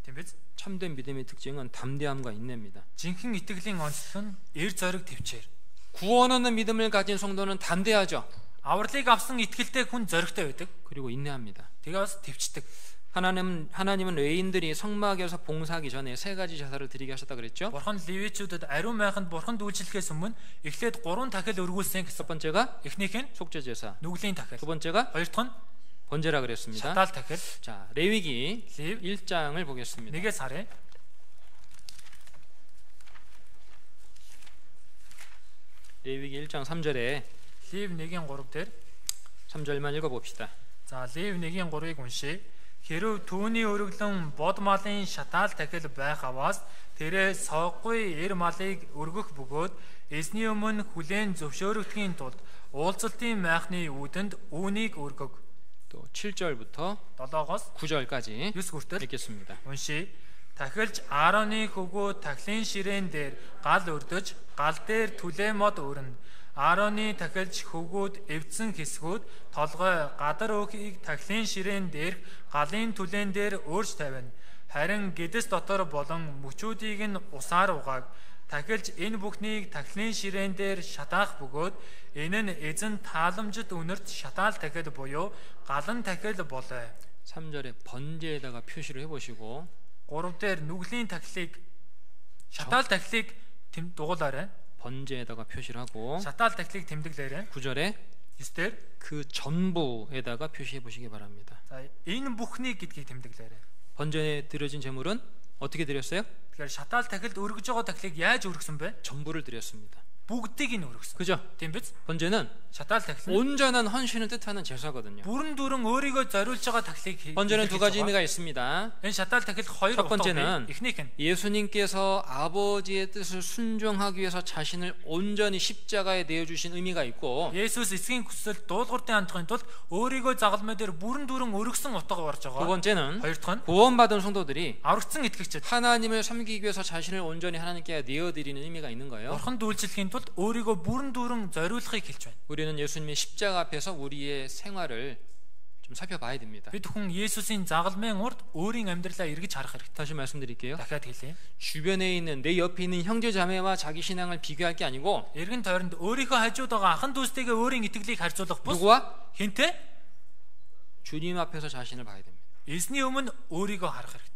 Тийм биз? 참된 믿음의 특징은 담대함과 인내입니다. Жинхэнэ итгэлийн онцлог нь эр зориг төвчээр. 구원 얻는 믿음을 가진 성도는 담대하죠. Авралыг авсан итгэлтэй хүн зоригтой байдаг. 그리고 인내합니다. Тэгээ бас төвчдөг. 하나님은 레위인들이 성막에서 봉사하기 전에 세 가지 제사를 드리게 하셨다 그랬죠. Бурхан левичүүдэд ариун майханд бурханд үйлчлэхээс өмнө эхлээд 3 дахил өргүүлсэн гэсэн. 첫 번째가 Эхнийх нь 속죄 제사, нүглийн 두 дахил. 번째가 Хоёр дахь нь 번제라 그랬습니다. шатаал дахил. 자, 레위기 Лев 1장을 보겠습니다. 1-ээс харъя. 레위기 1장 3절에 Лев 1-ийн 3 дээр 3절만 읽어봅시다. за Лев 1-ийн 3-ыг уншия. Хэрв түүний өргөлөн бод малын шатаал дахил байх аваас тэрээ соггүй эр малыг өргөх бөгөөд эзний өмнө хүлээн зөвшөөрөгдөхийн тулд уулзалтын майхны үүдэнд үүнийг өргөг. 또 7절부터 7-оос 9절까지 9 хүртэл 읽겠습니다. уншия. Тахилч Аароны хөвгүүд тахилын ширээн дээр гал өрдөж, гал дээр түлээ мод өрнө. Аароны тахилч хөвгүүд эвдсэн хэсгүүд толгой гадар өөхийг тахилын ширээн дээр галын түлээн дээр өөрч тавина. Харин гэдэс дотор болон мөчүүдийг нь усаар угааг. Тахилч энэ бүхнийг тахилын ширээн дээр шатаах бөгөөд энэ нь эзэн тааламжид үнэрт шатаал тахил буюу галан тахил болоо. 3절에 번제에다가 표시를 해보시고 3 дээр нүглийн тахилыг шатаал тахилыг дугуулаарай. 번제에다가 표시를 하고 шатаал тахилыг тэмдэглээрэй. 9절에 9 дээр 그 전부에다가 표시해 보시기 바랍니다. за энэ бүхнийг гэдгийг тэмдэглээрэй. 번제에 드려진 제물은 어떻게 드렸어요? Тэгэхээр шатаал тахилд өргөж байгаа тахилыг яаж өргөсөн бэ? 전부를 드렸습니다. бүгдийг нь өргөсөн. 그죠? Тийм биз? 번제는 шатаал тахил 온전한 헌신을 뜻하는 제사거든요. бүрэн дүрэн өөрийгөө зориулж байгаа тахилыг 번제는 두 가지 의미가 있습니다. энэ шатаал тахил хоёр 첫 утгатай. 번째는 эхнийх нь 예수님께서 아버지의 뜻을 순종하기 위해서 자신을 온전히 십자가에 내어주신 의미가 있고 Есүс эцгийн хүсэл дуулууртын хандхын тулд өөрийгөө загалмай дээр бүрэн дүрэн өргөсөн утгагаа барж 두 байгаа. 번째는 хоёр дахь нь 구원받은 성도들이 аврагдсан итгэгчид 하나님을 섬기기 위해서 자신을 온전히 하나님께 내어드리는 의미가 있는 거예요. бурханд үйлчлэхийн тулд өөрийгөө бүрэн дүрэн зориулахыг хэлж байна. 우리는 예수님의 십자가 앞에서 우리의 생활을 좀 살펴봐야 됩니다. бид хүн Есүсийн загалмайн урд өөрийн амьдралаа эргэж харах хэрэгтэй. 다시 말씀드릴게요. дахиад хэлье. 주변에 있는 내 옆에 있는 형제 자매와 자기 신앙을 비교할 게 아니고 эргэн тойронд өөрийнхөө хажууд байгаа ахан дүүстэйгээ өөрийн итгэлийг харьцуулах бус 누구와? хинтээ 주님 앞에서 자신을 봐야 됩니다. эзний өмнө өөрийгөө харах хэрэгтэй.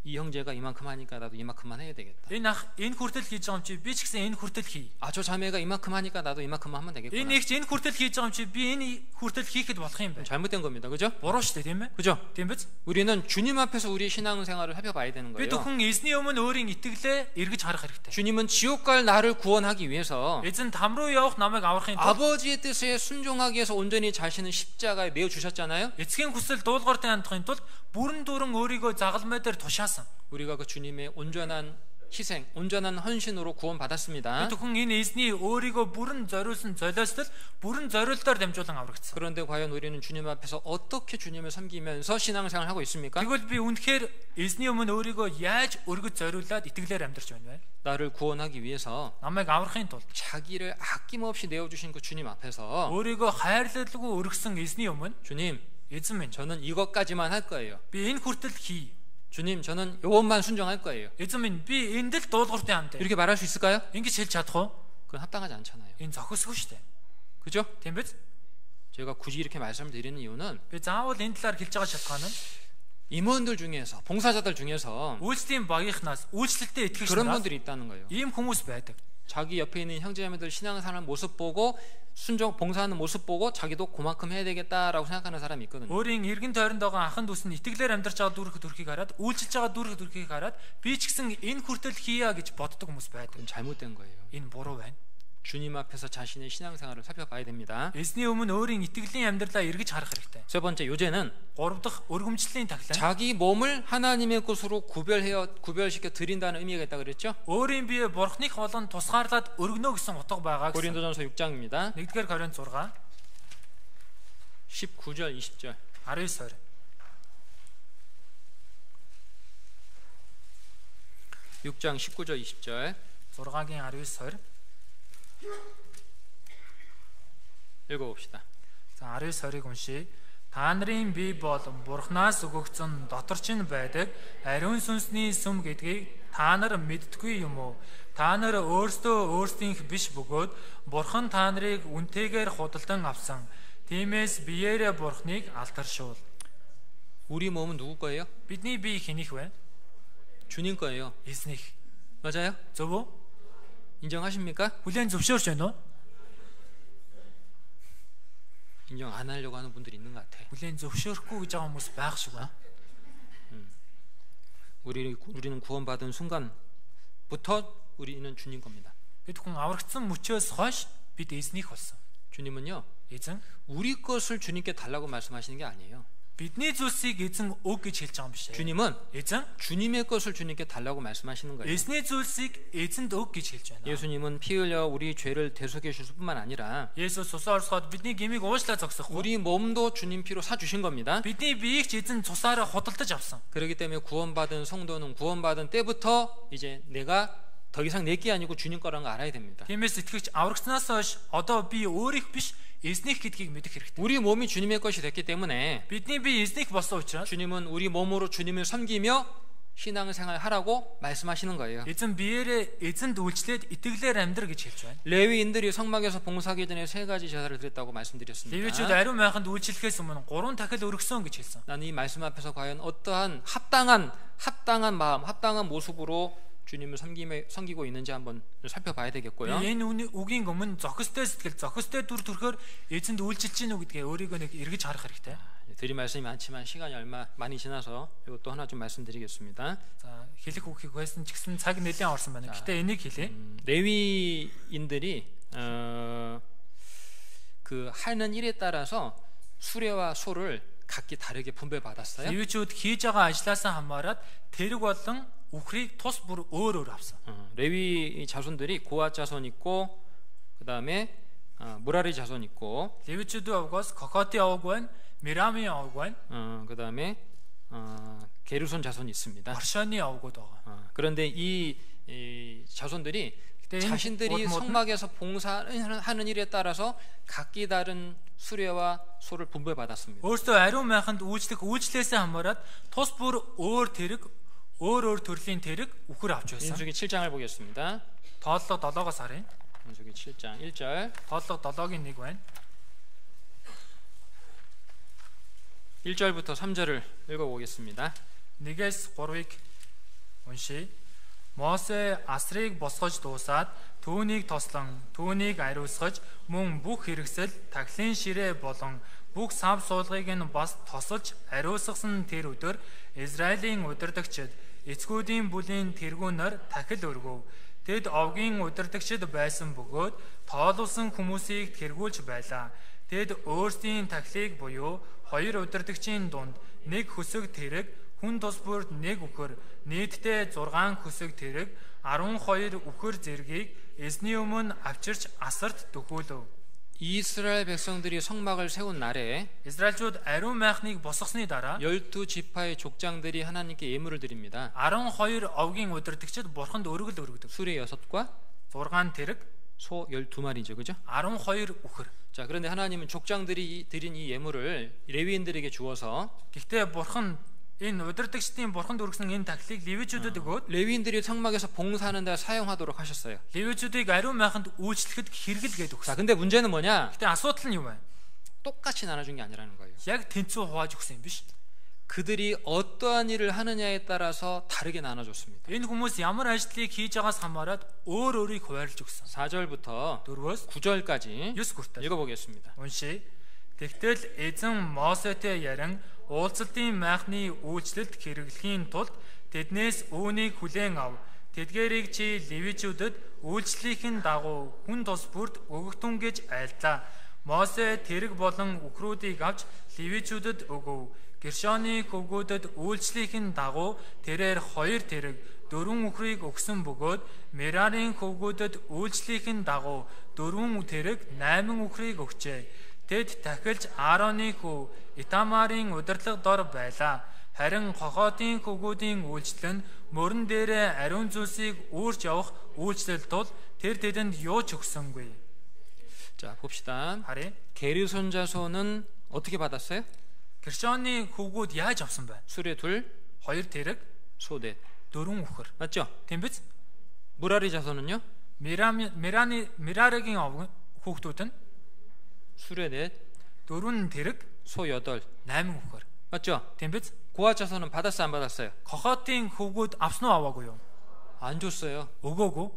이 형제가 이만큼 하니까 나도 이만큼만 해야 되겠다. энэ ах энэ хүртэл хийж байгаа юм чи би ч гэсэн энэ хүртэл хий. 아, 저 자매가 이만큼 하니까 나도 이만큼만 하면 되겠구나. энэ нэгч энэ хүртэл хийж байгаа юм чи би энэ хүртэл хийхэд болох юм байна. 잘못된 겁니다. 그죠? буруу шүү дээ тийм ээ. 그죠? тийм биз? 우리는 주님 앞에서 우리의 신앙생활을 살펴봐야 되는 бид 거예요. хүн эзний өмнө өөрийн итгэлээ эргэж харах хэрэгтэй. 주님은 지옥 갈 나를 구원하기 위해서 эзэн там руу явах намайг аврахын тулд 아버지의 뜻에 순종하기 위해서 온전히 자신을 십자가에 내어 주셨잖아요. эцгийн хүсэл дуулууртын хандхын тулд бүрэн дүрэн өөрийгөө загалмай дээр тушаасан. 우리가 그 주님의 온전한 희생, 온전한 헌신으로 구원받았습니다. бид хүн энэ эзний өөрийгөө бүрэн зориулсан золиослол бүрэн зориултаар дамжуулан аврагдсан. 그런데 과연 우리는 주님 앞에서 어떻게 주님을 섬기면서 신앙생활을 하고 있습니까? тэгвэл би үнэхээр эзний өмнө өөрийгөө яаж өргөж зориулаад итгэлээр амьдарч байна вэ? 나를 구원하기 위해서 намайг аврахын тулд 자기를 아낌없이 내어주신 그 주님 앞에서 өөрийгөө хайрлалгүй өргөсөн эзний өмнө 주님, эзэн минь 저는 이것까지만 할 거예요. би энэ хүртэл хий. 주님, 저는 요것만 순종할 거예요. эзэн минь би энд л дуулууртын хамт. 이렇게 말할 수 있을까요? ингэж хэлж чадах уу? 그건 합당하지 않잖아요. энэ зохисгүй шүү дээ. 그죠? тийм биз? 제가 굳이 이렇게 말씀을 드리는 이유는 би заавал энэ талаар хэлж байгаа шалтгаан нь 임원들 중에서, 봉사자들 중에서 үйлчлэлийн багийнхнаас үйлчлэлтэд итгэгч 그런 нараас 분들이 있다는 거예요. ийм хүмүүс байдаг. 자기 옆에 있는 형제자매들 신앙생활하는 모습 보고 순종 봉사하는 모습 보고 자기도 그만큼 해야 되겠다라고 생각하는 사람이 있거든요. өөрийн эргэн тойронд байгаа ахан дүүс нь итгэлээр амьдарч байгаа дүрхийг хараад үйлчилж байгаа дүрхийг хараад би ч гэсэн энэ хүртэл хийя гэж боддог хүмүүс байдаг. 그건 잘못된 거예요. энэ буруу байна. 주님 앞에서 자신의 신앙생활을 살펴봐야 됩니다. эзний өмнө өөрийн итгэлийн амьдралаа эргэж харах хэрэгтэй. 세 번째 요제는 3 дахь өргөмжлөлийн тахилан 자기 몸을 하나님의 것으로 구별시켜 드린다는 의미가 있다 그랬죠? өөрийн бие бурхныг болон тусгаарлаад өргөнө гэсэн утга байгаа гэсэн. 고린도전서 6장입니다. 1-р Коринт 6 19절 20절. 19-р 6장 19절 20절 6-гийн 19-р 읽어봅시다. за 19-ыг уншия. Та нарын бие бол Бурханаас өгөгдсөн доторчин байдаг ариун сүнсний сүм гэдгийг та нар мэддэггүй юм уу? Та нар өөрсдөө өөрсдийнх биш бөгөөд Бурхан та нарыг үнтэйгээр худалдан авсан. Тиймээс биеэрээ Бурханыг алдаршуул. 우리 몸은 누구 거예요? бидний бие хэнийх вэ? 주님 거예요. эзних. 맞아요? зөв үү? 인정하십니까? хүлээн зөвшөөрч байна уу? 인정 안 하려고 하는 분들이 있는 것 같아. хүлээн зөвшөөрөхгүй гэж байгаа хүмүүс байх шиг байна. 우리는 구원받은 순간부터 우리는 주님 겁니다. бид хүн аврагдсан мөчөөс хойш бид эзних болсон. 주님은요, эзэн 우리 것을 주님께 달라고 말씀하시는 게 아니에요. Бидний зүйлсийг эзэн өг гэж хэлж байгаа юм биш ээ. 주님은 Эзэн 주님의 것을 주님께 달라고 말씀하시는 거예요. эзний зүйлсийг эзэнд өг гэж хэлж байна. 예수님은 피 흘려 우리 죄를 대속해 주실 뿐만 아니라 Есүс цусаар орсоход бидний гмийг уушлаа зогсохгүй. 우리 몸도 주님 피로 사 주신 겁니다. Бидний биеийг ч эзэн цусаараа худалдаж авсан. 그렇기 때문에 구원받은 성도는 구원받은 때부터 이제 내가 더 이상 내 게 아니고 주님 거라는 거 알아야 됩니다. Тиймээс итгэгч аврагцнаас хойш одоо би өөрийнх биш эзнийх гэдгийг мэдэх хэрэгтэй. 우리 몸이 주님의 것이 됐기 때문에 Бидний бие эзнийх болсон учраас 주님은 우리 몸으로 주님을 섬기며 신앙생활 하라고 말씀하시는 거예요. эзэн биеэрээ эзэнд үйлчлээд итгэлээр амьдр гэж хэлж байна. 레위인들이 성막에서 봉사하기 전에 세 가지 제사를 드렸다고 Левичүүд 말씀드렸습니다. ариун майханд үйлчлэхээс өмнө 3 дахил өргөсөн гэж хэлсэн. 나는 이 말씀 앞에서 과연 어떠한 합당한 마음, 합당한 모습으로 주님을 섬기고 있는지 한번 살펴봐야 되겠고요. Энэ үгийн өмнө зохистой сэтгэл, зохистой дүр төрхөөр эзэнд үйлчилж гин үү гэдгээ өөрийгөө нэг эргэж харах хэрэгтэй. 드릴 말씀이 많지만 시간이 얼마 많이 지나서 이것도 하나 좀 말씀드리겠습니다. За хэлэх үгийг байсан ч гэсэн цаг нэлээд орсон байна. Гэтэ энийг хэлье. 레위인들이 그 하는 일에 따라서 수레와 소를 각기 다르게 분배받았어요. Левичүүд хийж байгаа ажлаасаа хамаарат тэрэг болон үхрийг тус бүр өөр өөр авсан. 레위 자손들이 고아 자손 있고 그다음에 무라리 자손 있고 Левичүүд авгоос Кокоти аваг байна, Мирами аваг байна, 그다음에 게르손 자손이 있습니다. Маршоны авагуд байгаа. 그런데 이 자손들이 자신들이 성막에서 봉사하는 일에 따라서 각기 다른 수레와 소를 분배받았습니다. Өөртөө ариун майханд үйлчлэх үйлчлээсээ хамаарат тус бүр өөр тэрэг, өөр төрлийн тэрэг үхэр авч байсан. 민수기 7장을 보겠습니다. Тооллого 7-оос харъя. 민수기 7장 1절. Тооллого 7-гийн 1 байна. 1절부터 3절을 읽어보겠습니다. 1-ээс 3-ыг уншийе. Мосе асрыг босгож дуусаад түүнийг тослон түүнийг ариусгаж мөн бүх хэрэгсэл таглын ширээ болон бүх сав суулгыг нь бас тосолж ариусгасан тэр өдөр Израилийн удирдагчид эцгүүдийн бүлийн тэргүүнээр тахил өргөв. Тэд овгийн удирдагчид байсан бөгөөд тоолуулсан хүмүүсийг тэргүүлж байлаа. Тэд өөрсдийн тахлыг буюу хоёр удирдагчийн дунд нэг хөсөг тэрэг, хүн тус бүрд нэг үхэр, нийтдээ 6 хөсөг тэрэг, 12 үхэр зэргийг эзний өмнө авчирч асарт дөхүүлв. 이스라엘 백성들이 성막을 세운 날에 Израильчууд ариун майхныг босгосны дараа 12지파의 족장들이 하나님께 예물을 드립니다. 12 овгийн удирдагчид бурханд өргөл өргөдөг. 수레 6과 6 тэрэг, 소 12마리죠. 그죠? 12 үхэр. 자, 그런데 하나님은 족장들이 드린 이 예물을 레위인들에게 주어서 Гэхдээ бурхан энэ удирдагчдын бурханд өргөсөн энэ тахлыг левичүүдэд өгөөд 레위인들이 성막에서 봉사하는 데 사용하도록 하셨어요. левичүүдийг ариун майханд үйлчлэхэд хэрэгэлгээд 자, өгсөн. 근데 문제는 뭐냐? Гэхдээ асуудал нь юу вэ? 똑같이 나눠준 게 아니라는 거예요. Яг тэнцүү хувааж өгсөн юм биш. 그들이 어떠한 일을 하느냐에 따라서 다르게 나눠줬습니다. Энэ хүмүүс ямар ажлыг хийж байгаас хамаарат өөр өөрийг хуваарлж өгсөн. 4절부터 4-өөс 9절까지 9 хүртэл 읽어보겠습니다. уншийе. Тэгтэл эзэн Мосетэй ярин уулзалтын майхны үйлчлэлд хэрэглэхийн тулд тэднээс үүнийг хүлээн ав. Тэдгээрийг чи левичүүдэд үйлчлэхийн дагуу хүн тус бүрд өгөхтүн гэж айллаа. Мосе тэрэг болон үхрүүдийг авч левичүүдэд өгөв. Гершоны хөвгүүдэд үйлчлэхийн дагуу тэрээр 2 тэрэг, 4 үхрийг өгсөн бөгөөд Мерарын хөвгүүдэд үйлчлэхийн дагуу 4 тэрэг, 8 үхрийг өгчээ. Тэд тахилж Аароны хүү Итамарын удирдлага дор байлаа. Харин Кохотын хөвгүүдийн үйлчлэл нь мөрөн дээрээ ариун зүйлсийг үүрч явах үйлчлэл тул тэр тэдэнд юу ч өгсөнгүй. 자, 봅시다. харъя. 게르손 자손은 어떻게 받았어요? Гершоны хөвгүүд яаж авсан бэ? 수레 2, 2 тэрэг, 소 4. 4 үхэр. 맞죠? Тийм биз? 무라리 자손은요? Мераригийн хүүхдүүд нь 수레 4, 4 тэрэг, 소 8. 8 үхэр. 맞죠? Тийм биз? 고아 자손은 받았어요, 안 받았어요? Кохотын хөвгүүд авсан уу аваагүй юу? 안 줬어요. Өгөөгүй.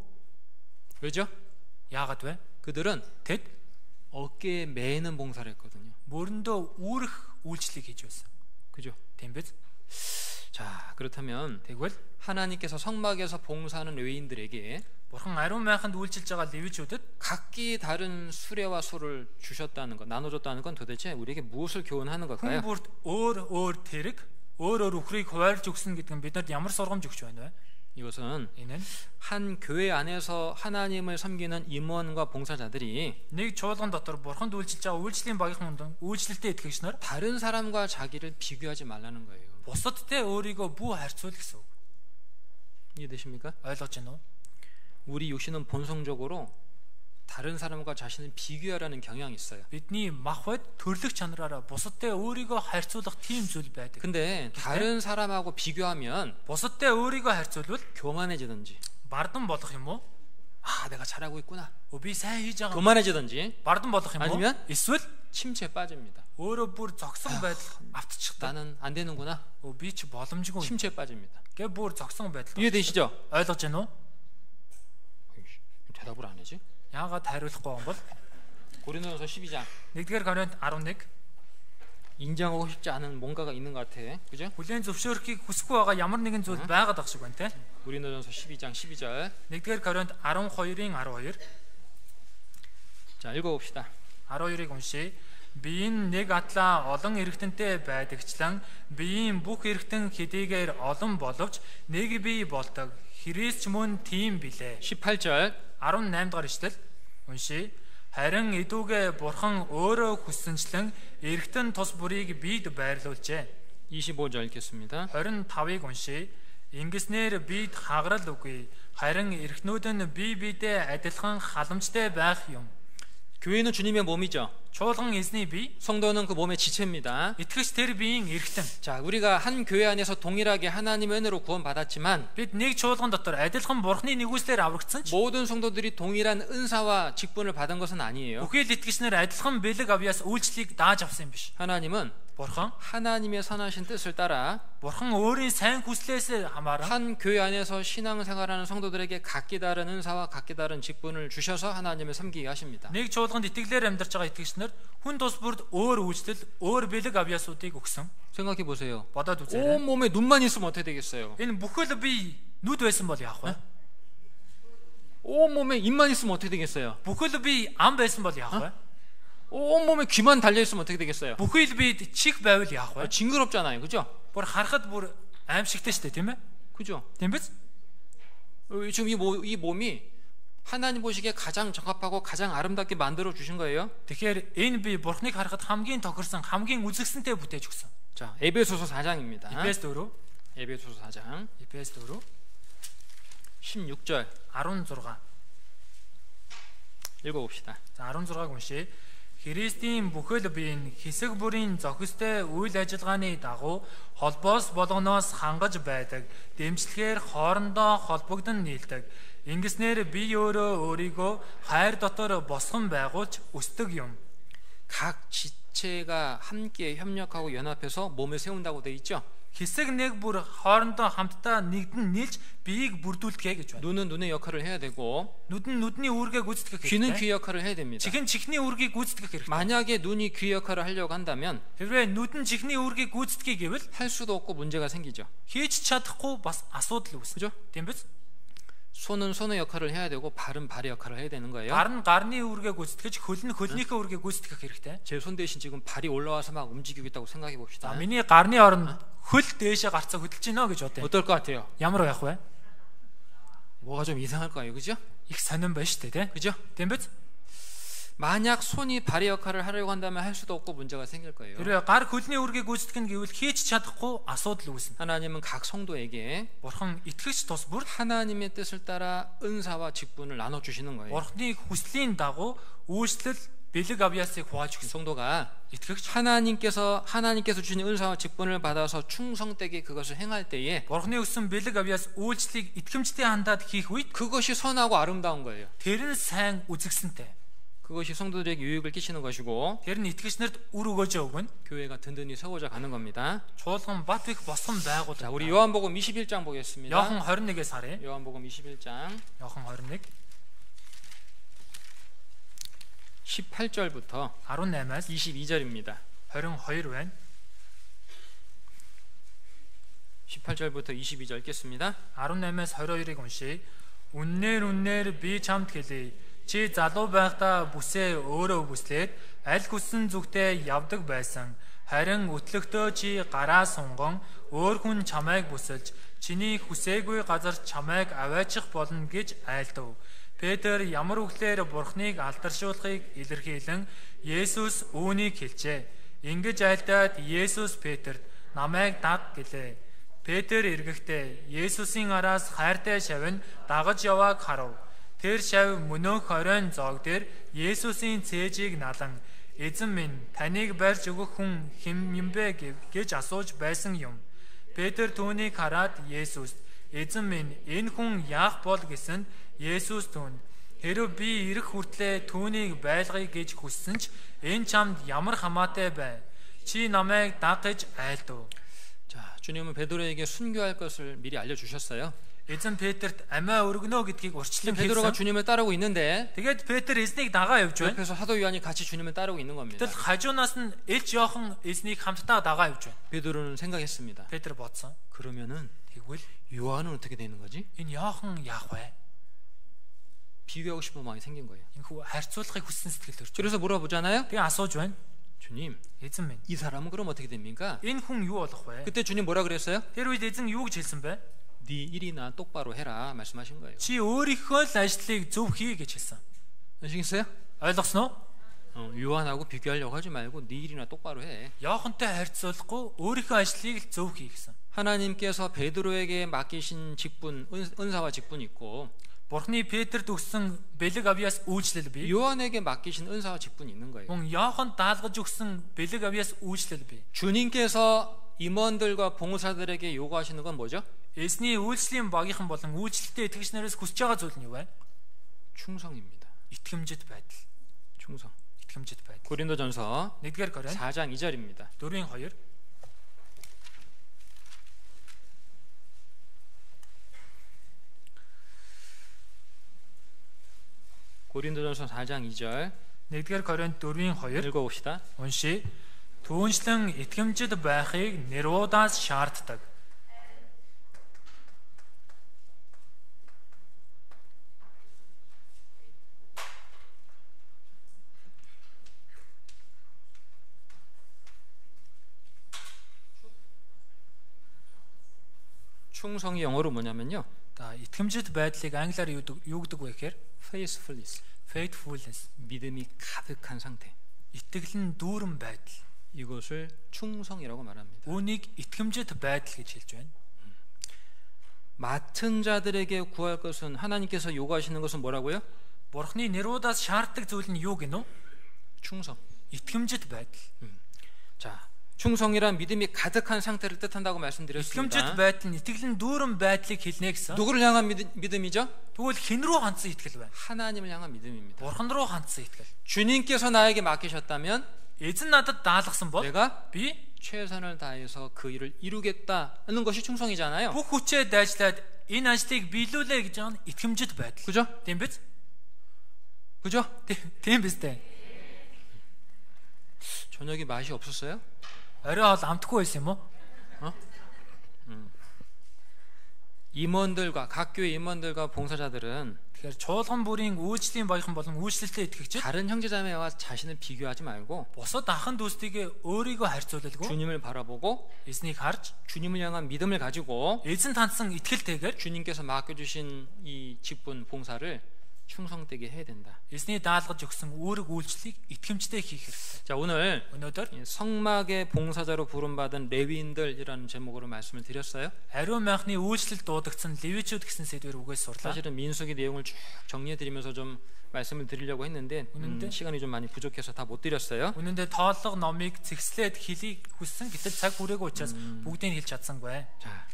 왜죠? Яагаад вэ? 그들은 Тэд 어깨에 매는 봉사를 했거든요. мөрөндөө үүрэх үйлчлэг хийж байсан. 그죠? Тийм биз? 자, 그렇다면 Тэгвэл 하나님께서 성막에서 봉사하는 레위인들에게 Бурхан ариун байханд үйлчилж байгаа левичүүдэд 각기 다른 수레와 소를 주셨다는 것, 나눠줬다는 건 도대체 우리에게 무엇을 교훈하는 хүн 걸까요? бүрт өөр тэрэг, өөр үхрийг хуваарлж өгсөн гэдэг нь бидэнд ямар сургамж өгч байна вэ? 이것은 Энэ нь 한 교회 안에서 하나님을 섬기는 임원과 봉사자들이 нэг чуулган дотор бурханд үйлчилж байгаа үйлчлэлийн багийнхан үйлчлэлтэд итгэгч нар 다른 사람과 자기를 비교하지 말라는 거예요. бусадтай өөрийгөө бүү харьцуул гэсэн үг. 이해되십니까? Ойлгож байна уу? 우리 육신은 본성적으로 다른 사람과 자신을 비교하라는 경향이 있어요. Бидний махбод төрлөх чанараараа бусадтай өөрийгөө харьцуулах тийм зүйл байдаг. 근데 다른 사람하고 비교하면 Бусадтай өөрийгөө харьцуулбал 교만해지든지 бардан болох юм уу? 아, 내가 잘하고 있구나. Би сайн хийж байгаа. 교만해지든지 Бардан болох юм уу? 아니면 Эсвэл 침체에 빠집니다. өөрөө бүр зогсон байдал автчихдаг. 나는 안 되는구나. Би ч боломжгүй. 침체에 빠집니다. гэ бүр зогсон байдал. 이해되시죠? Ойлгож байна уу? 대답을 안 하지? Яагаад хариулахгүй юм бол? 고린도전서 12장 1-р Коринт 11 인정하고 싶지 않은 뭔가가 있는 것 같아. 그죠? хүлээн зөвшөөрөхийг хүсэхгүй байгаа ямар нэгэн зүйл байгаад ах шиг байна те. 고린도전서 12장 12절. 1-р Коринт 12-ийн 12. 자, 읽어봅시다. 12-ыг уншия. Биеийн нэг атлаа олон эргэтэнтэй байдагчлан биеийн бүх эргэтэн хэдийгээр олон боловч нэг бие болдог. Христ ч мөн тийм билээ. 18절 18 дахь ишлэл уншия. Харин идүүгээ бурхан өөрөө хүссэнчлэн эргэтэн тус бүрийг бид байрлуулжээ. 25절 읽겠습니다. 25-ыг уншия. Ингэснээр бид хагарал үгүй. Харин эргэтнүүд нь бие биедээ адилхан халамжтай байх юм. 교회는 주님의 몸이죠. Чуулган эзний бие, 성도는 그 몸의 지체입니다. итгэгч тэр биеийн эргэтэн. 자, 우리가 한 교회 안에서 동일하게 하나님의 은혜로 구원받았지만 Бид нэг чуулган дотор адилхан бурхны нэгүслээр аврагдсан ч 모든 성도들이 동일한 은사와 직분을 받은 것은 아니에요. бүхэл итгэгч нар адилхан бэлэг авьяас үйлчлэлийг дааж авсан юм биш. 하나님은 Бурхан 하나님의 선하신 뜻을 따라 Бурхан өөрийн сайн хүслээс хамааран 한 교회 안에서 신앙생활하는 성도들에게 각기 다른 은사와 각기 다른 직분을 주셔서 하나님을 섬기게 하십니다. нэг чуулганд итгэлээр амьдарч байгаа итгэгч нар хүн тус бүрд өөр үйлчлэл, өөр бэлэг авьяасуудыг өгсөн. 생각해 보세요. Бодоод үзээрэй. 온 몸에 눈만 있으면 어떻게 되겠어요? Энэ бүхэл бие нүд байсан бол яах вэ? 온 몸에 입만 있으면 어떻게 되겠어요? Бүхэл бие ам байсан бол яах вэ? 온 몸에 귀만 달려 있으면 어떻게 되겠어요? Бүхэл биед чих байвал яах вэ? 징그럽잖아요, 그죠? Бүр харахад бүр аимшигтэй шүү дээ, тийм ээ? 그죠? Тийм биз? 지금 이 몸이 하나님 보시기에 가장 적합하고 가장 아름답게 만들어 주신 거예요. Тэгэхээр энэ бие бурхныг харахад хамгийн тохирсон, хамгийн үзэгсэнтэй бүтээж өгсөн. 자, 에베소서 4장입니다. Эфес 4, 에베소서 4장 Эфес 4, 16절 16. 읽어봅시다. За 16-г уншия. Христийн бүхэл бие нь хэсэг бүрийн зохистой үйл ажиллагааны дагуу холбоос болгоноос хангаж байдаг. Дэмжлэгээр хоорондоо холбогдсон нийлдэг. Ингэснээр би өөрөө өөрийгөө хайр дотор босгон байгуулж өсдөг юм. 각 지체가 함께 협력하고 연합해서 몸을 세운다고 돼 있죠. Хэсэг нэг бүр хоорондоо хамтдаа нэгдэн нийлж биеийг бүрдүүлдэгэ гэж байна. 눈은 눈의 역할을 해야 되고 Нүд нь нүдний үүргээ гүйцэтгэх 귀는 хэрэгтэй. 귀 역할을 해야 됩니다. Чих нь чихний үүргийг гүйцэтгэх хэрэгтэй. 만약에 눈이 귀 역할을 하려고 한다면 Хэрвээ нүд нь чихний үүргийг гүйцэтгэе гэвэл 할 수도 없고 문제가 생기죠. хийж чадахгүй бас асуудал үүснэ. 그죠? Тийм биз? 손은 손의 역할을 해야 되고 발은 발의 역할을 해야 되는 거예요. Гар нь гарны үүргээ гүйцэтгэж, хөл нь хөлнийхээ үүргээ гүйцэтгэх хэрэгтэй. 제 손 대신 지금 발이 올라와서 막 움직이고 있다고 생각해 봅시다. За миний гарны оронд хөл дээшээ гарцаа хөдөлж байна гэж бодъё. 어떨 것 같아요? Ямар байх вэ? 뭐가 좀 이상할 거예요, 그죠? Их сонирн байна шүү дээ, 그죠? тийм биз? 만약 손이 발의 역할을 하려고 한다면 할 수도 없고 문제가 생길 거예요. Хэрвээ гар хөлний үүргээ гүйцэтгэх гэвэл хийж чадахгүй асуудал үүснэ. 하나님은 각 성도에게 Бурхан итгэгч тус бүр 하나님의 뜻을 따라 은사와 직분을 나눠 주시는 거예요. Бурханы хүслийн дагуу үйлчлэл бэлэг авьяасыг хувааж өгсөн. 성도가 Итгэгч 하나님께서 주신 은사와 직분을 받아서 충성되게 그것을 행할 때에 Бурханы өссөн бэлэг авьяас үйлчлэлийг итгэмжтэй хандаад хийх үед 그것이 선하고 아름다운 거예요. тэр нь сайн үзэгсэнтэй. 그것이 성도들에게 유익을 끼치는 것이고 Тэр нь итгэгч нарт үр өгөөж өгнө. 교회가 든든히 세워져 가는 겁니다. Чуулган бат их босгон байгуулдаг. 자, 우리 요한복음 21장 보겠습니다. Иохан 21-ээс харъя. 요한복음 21장 Иохан 21 18절부터 18-аас 22절입니다. 22 байна. 18절부터 22절 읽겠습니다. 18-аас 22-ыг уншийе. Үннээр би чамд хэлье. Чи залуу байхдаа бүсээ өөрөө бүслээд аль хүссэн зүгтээ явдаг байсан. Харин өтлөгтөө чи гараа сунгон өөр хүн чамайг бүсэлж чиний хүсээгүй газар чамайг аваачих болно гэж айлдав. Петр ямар үглээр Бурхныг алдаршуулахыг илэрхийлэн Есүс үүнийг хэлжээ. Ингэж айлдаад Есүс Петрт намайг даг гэлээ. Петр эргэхдээ Есүсийн араас хайртай шав нь дагаж явааг харав. Тэр шав мөнөөх хоройн зоог дээр Есүсийн цээжийг налан "Эзэн минь, таныг барьж өгөх хүн хэн юм бэ?" гэж асууж байсан юм. Петр түүнийг хараад Есүст "Эзэн минь, энэ хүн яах бол?" гэсэнд Есүс түүнд "Хэрэв би ирэх хүртлээр түүнийг байлгая гэж хүссэн ч энэ чамд ямар хамаатай бай. Чи намайг даг гэж айлдав." 자, 주님은 베드로에게 순교할 것을 미리 알려주셨어요. Эзэн Петрт амиа өргөнө гэдгийг урьдчилан 베드로가 хэлсэн. 주님을 따르고 있는데 Тэгээд Петр эзнийг дагаа явж байна. 옆에서 사도 요한이 같이 주님을 따르고 있는 겁니다. Тэгэл хажуунаас нь Элч Йохан эзнийг хамтдаа дагаа явж байна. 베드로는 생각했습니다. Петр бодсон. 그러면은 Тэгвэл 요한은 어떻게 되는 거지? энэ Йохан яах вэ? 비교하고 싶은 마음이 생긴 거예요. Энэхүү харьцуулахыг хүссэн сэтгэл төрж. 그래서 물어보잖아요. Тэгээ асууж байна. 주님, Эзэн минь, 이 사람은 그럼 어떻게 됩니까? энэ хүн юу болох вэ? 그때 주님 뭐라 그랬어요? Тэр үед эзэн юу гэж хэлсэн бэ? 네 일이나 똑바로 해라 말씀하신 거예요. Чи өөрийнхөө л ажлыг зөв хий гэж хэлсэн. 아시겠어요? Ойлгосноо? 요한하고 비교하려고 하지 말고 네 일이나 똑바로 해. Йохантай харьцуулахгүй өөрийнхөө ажлыг л зөв хий гэсэн. 하나님께서 베드로에게 맡기신 직분, 은사와 직분이 있고 Бурхны Петрт өгсөн бэлэг авьяас үйлчлэл бий. 요한에게 맡기신 은사와 직분이 있는 거예요. Мөн Йохан даалгаж өгсөн бэлэг авьяас үйлчлэл бий. 주님께서 임원들과 봉사들에게 요구하시는 건 뭐죠? Эзний үйлслийн багийнхан болон үйлчлэлтэй итгэгч нараас хүсэж байгаа зүйл нь юу вэ? 충성입니다. Итгэмжит байдал. 충성. Итгэмжит байдал. 고린도전서 1-р Коринт 4장 2절입니다. 4-2. 고린도전서 4장 2절 1-р Коринт 4-2 읽어봅시다. уншия. Түүнчлэн итгэмжит байхыг Нерудаас шаарддаг. 충성이 영어로 뭐냐면요. За итгэмжит байдлыг англиар юу гэдэг вэ гэхээр faithfulness. faithfulness. 믿음이 가득한 상태. Итгэл нь дүүрэн байдал. 이것을 충성이라고 말합니다. Үүнийг итгэмжит байдал гэж хэлж байна. 맡은 자들에게 구할 것은 하나님께서 요구하시는 것은 뭐라고요? Бурхны Нерудаас шаарддаг зүйл нь юу гинөө? 충성. 이тгэмжит байдал. 자, 충성이란 믿음이 가득한 상태를 뜻한다고 말씀드렸습니다. 이тгэмжит байдал нь итгэл нь дүүрэн байдлыг хэлнэ гэсэн. 누구를 향한 믿음이죠? Тэгвэл хэн рүү хандсан итгэл вэ? 하나님을 향한 믿음입니다. Бурхан руу хандсан итгэл. 주님께서 나에게 맡기셨다면 Эзэн надад даалгасан бол 내가 би 최선을 다해서 그 일을 이루겠다는 것이 충성이잖아요. бүх хүчээ дайжлаад энэ ажлыг биелүүлээ гэж байгаа нь итгэмжит байдал. 그죠? Тийм биз? 그죠? Тийм биз дээ. 저녁이 맛이 없었어요? Орой хоол амтгүй байсан юм уу? 임원들과 각 교회 임원들과 봉사자들은 Тэгэхээр чуулган бүрийн үйлчлэлийн багийнхан болон үйлчлэлтэй итгэгчид 다른 형제자매와 자신을 비교하지 말고 бусад ахын дүүстэйгээ өөрийгөө харьцуулалгүй 주님을 바라보고 эзнийг харж 주님을 향한 믿음을 가지고 эзэн тандсан итгэлтэйгээр 주님께서 맡겨주신 이 직분 봉사를 충성되게 해야 된다. эзний даалгаж өгсөн үүрэг үйлчлэлийг итгэмжтэй хийх хэрэгтэй. 자, 오늘 Өнөөдөр 성막의 봉사자로 부름받은 레위인들이라는 제목으로 말씀을 드렸어요. ариун майхны үйлчлэл дуудагдсан левичүүд гэсэн сэдвээр үгээс сурлаа. 사실은 민수기 내용을 쭉 정리해드리면서 좀 말씀을 드리려고 했는데 시간이 좀 많이 부족해서 다 못 드렸어요. Үнэндээ тооллого номыг зэгслээд хэлийг хүссэн гэтэл цаг хүрээгүй учраас бүгдийг хэлж чадсангүй. 자,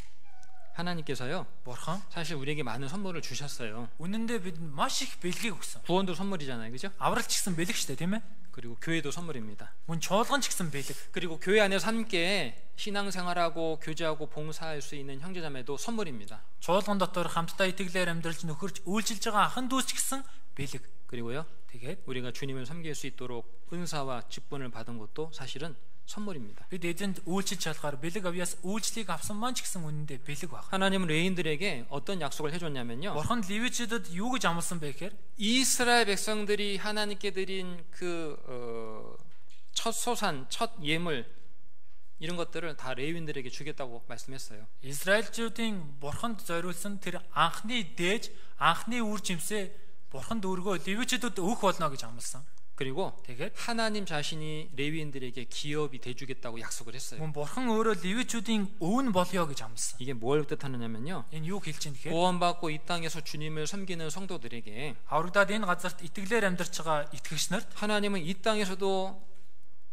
하나님께서요, Бурхан 사실 우리에게 많은 선물을 주셨어요. үнэндээ бид маш их бэлгийг өгсөн. 구원도 선물이잖아요, 그죠? Аврал ч гэсэн бэлэг штэ тийм ээ. 그리고 교회도 선물입니다. Мөн чуулган ч гэсэн бэлэг. 그리고 교회 안에서 함께 신앙생활하고 교제하고 봉사할 수 있는 형제자매도 선물입니다. Чуулган дотор хамтдаа итгэлээр амьдралж нөхөрч үйлчилж байгаа ахын дүүс ч гэсэн бэлэг. 그리고요, Тэгээд 우리가 주님을 섬길 수 있도록 은사와 직분을 받은 것도 사실은 선물입니다. Бид эзэнд үйлчлж чадхаар бэлэг авьяас үйлчлийг авсан маань ч гэсэн үнэндээ бэлэг баг. 하나님은 레위인들에게 어떤 약속을 해줬냐면요. Бурхан левичүүдэд юу гэж амласан бэ гэхээр 이스라엘 백성들이 하나님께 드린 첫 소산, 첫 예물 이런 것들을 다 레위인들에게 주겠다고 말씀했어요. Израильчүүдийн бурханд зориулсан тэр анхны дээж, анхны үр жимсээ бурханд өргөө левичүүдэд өгөх болно гэж амласан. 그리고 Тэгээд 하나님 자신이 레위인들에게 기업이 돼주겠다고 약속을 했어요. мөн бурхан өөрөө левичүүдийн өвн болёо гэж амласан. 이게 뭘 뜻하느냐면요. Энэ юу хэлж байна гэхээр 구원받고 이 땅에서 주님을 섬기는 성도들에게 аврагдаад энэ газарт итгэлээр амьдарч байгаа итгэгч нарт 하나님은 이 땅에서도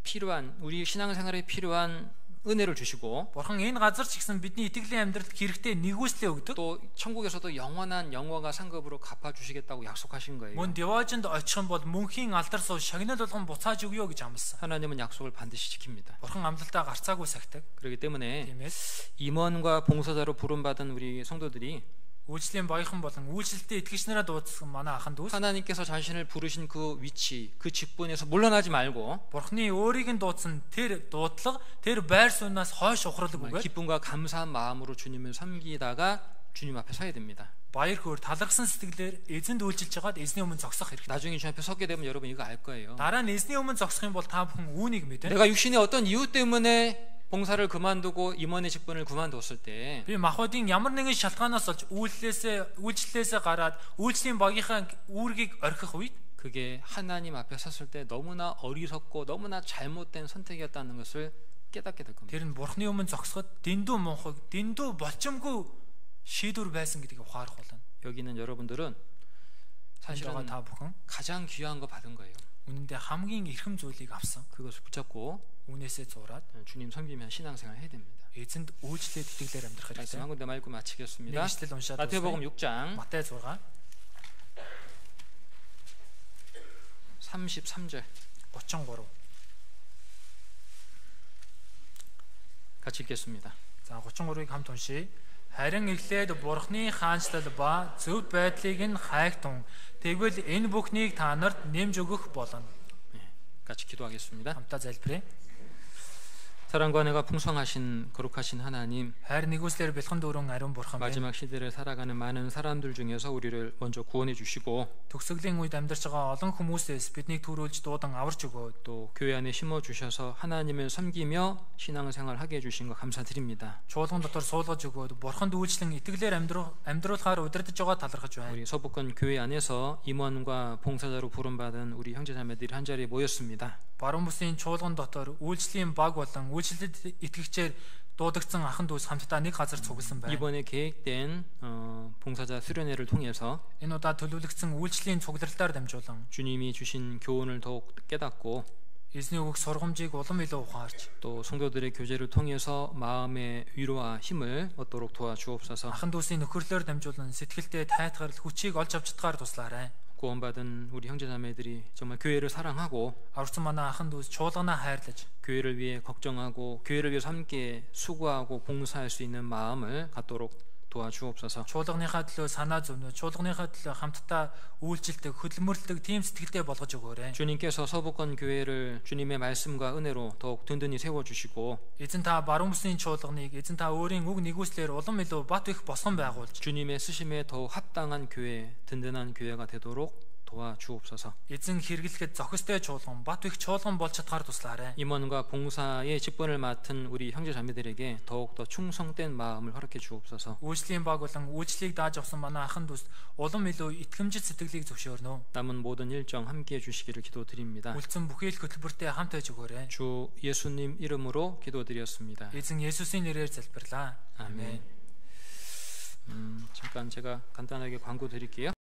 필요한 우리 신앙생활에 필요한 은혜를 주시고 бурхан энэ газар ч гэсэн бидний итгэлийн амьдралд хэрэгтэй нэгүслээ өгдөг. 또 천국에서도 영원한 영화가 상급으로 갚아주시겠다고 약속하신 거예요. Мөн деважинд очих юм бол мөнхийн алдар суу шагнал болгон буцааж өгөө гэж амласан. 하나님은 약속을 반드시 지킵니다. бурхан амлалтаа гарцаагүй сахдаг. 그렇기 때문에 тиймээс 임원과 봉사자로 부름받은 우리 성도들이 үйлчлэлийн баяхан болон үйлчлэлтэй итгэгч нараа дуудсан манай ахын дүүс 하나님께서 자신을 부르신 그 위치, 그 직분에서 물러나지 말고 бурхны өөрийг нь дуудсан тэр дуудлага, тэр байр сууриас хойш ухралг үгээд 기쁨과 감사한 마음으로 주님을 섬기다가 주님 앞에 서야 됩니다. баяр хөөр талархсан сэтгэлээр эзэнд үйлчилж хагаад эзний өмнө зогсох хэрэгтэй. 나중에 주님 앞에 서게 되면 여러분 이거 알 거예요. дараа нь эзний өмнө зогсох юм бол та бүхэн үүнийг мэднэ. 내가 육신의 어떤 이유 때문에 봉사를 그만두고 임원의 직분을 그만뒀을 때 Би махбодын ямар нэгэн шалтгаанаас олж үйлчлэлээсээ гараад үйлчлэлийн багийнхаа үүргийг орхих үед 그게 하나님 앞에 섰을 때 너무나 어리석고 너무나 잘못된 선택이었다는 것을 깨닫게 될 겁니다. тэр нь бурхны өмнө зогсоход дэндүү мунхаг, дэндүү болчомгүй шийдвэр байсан гэдгийг ухаарах болно. 여기는 여러분들은 사실은 다 бүхэн 가장 귀한 거 받은 거예요. үнэндээ хамгийн эрхэм зүйлийг авсан. 그것을 붙잡고 Үнээсээ зураад 주님 섬기면 신앙생활 해야 됩니다. эзэнд үйлчлээд итгэлээр амьдрах 말씀 хэрэгтэй. 한 군데 말고 마치겠습니다. Нэгшлэл уншаад 마태복음 6장 Матай 6 33절 33. 같이 읽겠습니다. За 33-ыг хамт уншийе. Харин эхлээд Бурхны хаанчлал ба зөв байдлыг нь хайхтун. Тэгвэл энэ бүхнийг та нарт нэмж өгөх болно. 같이 기도하겠습니다. Хамтаа залбирая. 사랑과 은혜가 풍성하신 거룩하신 하나님, Хайр нэгүслэр бэлхэн дүүрэн ариун бурхан байна. 마지막 시대를 살아가는 많은 사람들 중에서 우리를 먼저 구원해 주시고 Төгсгөлийн үед амьдарч байгаа олон хүмүүсээс биднийг төрүүлж дуудан аварч өгөөд 또 교회 안에 심어 주셔서 하나님을 섬기며 신앙생활 하게 해 주신 거 감사드립니다. чуулган дотор суулгаж өгөөд бурханд үйлчлэн итгэлээр амьдруулахаар удирдах байгаа талархаж байна. 우리 서북권 교회 안에서 임원과 봉사자로 부름받은 우리 형제자매들이 한 자리에 모였습니다. Баруун бүсийн чуулган дотор үйлчлэлийн баг болон үйлчлэлд итгэгчээр дуудагдсан ахын дүүс хамтдаа нэг газар цугласан байна. 이번에 계획된 봉사자 수련회를 통해서 Энэ удаа төлөвлөгдсөн үйлчлэлийн цугларалтаар дамжуулан 주님이 주신 교훈을 더욱 깨닫고 эзний өгөх сургамжийг улам илүү ухаарч 또 성도들의 교제를 통해서 마음의 위로와 힘을 얻도록 도와주옵소서. ахын дүүсийн нөхөрлөөр дамжуулан сэтгэлдээ тайтгарл хүчийг олж авч чадгаар туслаарай. 구원받은 우리 형제자매들이 정말 교회를 사랑하고 Аварсан манай ахын дүүс чуулганаа хайрлаж 교회를 위해 걱정하고 교회를 위해서 함께 수고하고 봉사할 수 있는 마음을 갖도록 도와주옵소서. чуулганыхаа төлөө санаа зовнө, чуулганыхаа төлөө хамтдаа үйлчлдэг, хөдөлмөрлөдөг тийм сэтгэлдээ болгож өгөөрэй. 주님께서 서북권 교회를 주님의 말씀과 은혜로 더욱 든든히 세워주시고 Эзэн та баруун бүсийн чуулганыг эзэн та өөрийн үг нэгүслэр улам илүү бат их босгон байгуулж 주님의 쓰심에 더욱 합당한 교회, 든든한 교회가 되도록 도와주옵소서. эзэн хэрэглэхэд зохистой чуулган, бат их чуулган болж чадгаар туслаарай. 임원과 봉사의 직분을 맡은 우리 형제자매들에게 더욱더 충성된 마음을 허락해 주옵소서. Үйлчлэлийн баг болон үйлчлэлийг дааж авсан манай ахын дүүс улам илүү итгэмжит сэтгэлийг зөвшөөрнө. 남은 모든 일정 함께 해 주시기를 기도드립니다. Үлдсэн бүхий л хөтөлбөртэй хамт байж өгөөрэй. 주 예수님 이름으로 기도드렸습니다. Эзэн Есүсийн нэрээр залбирлаа. 아멘. 잠깐 제가 간단하게 광고 드릴게요.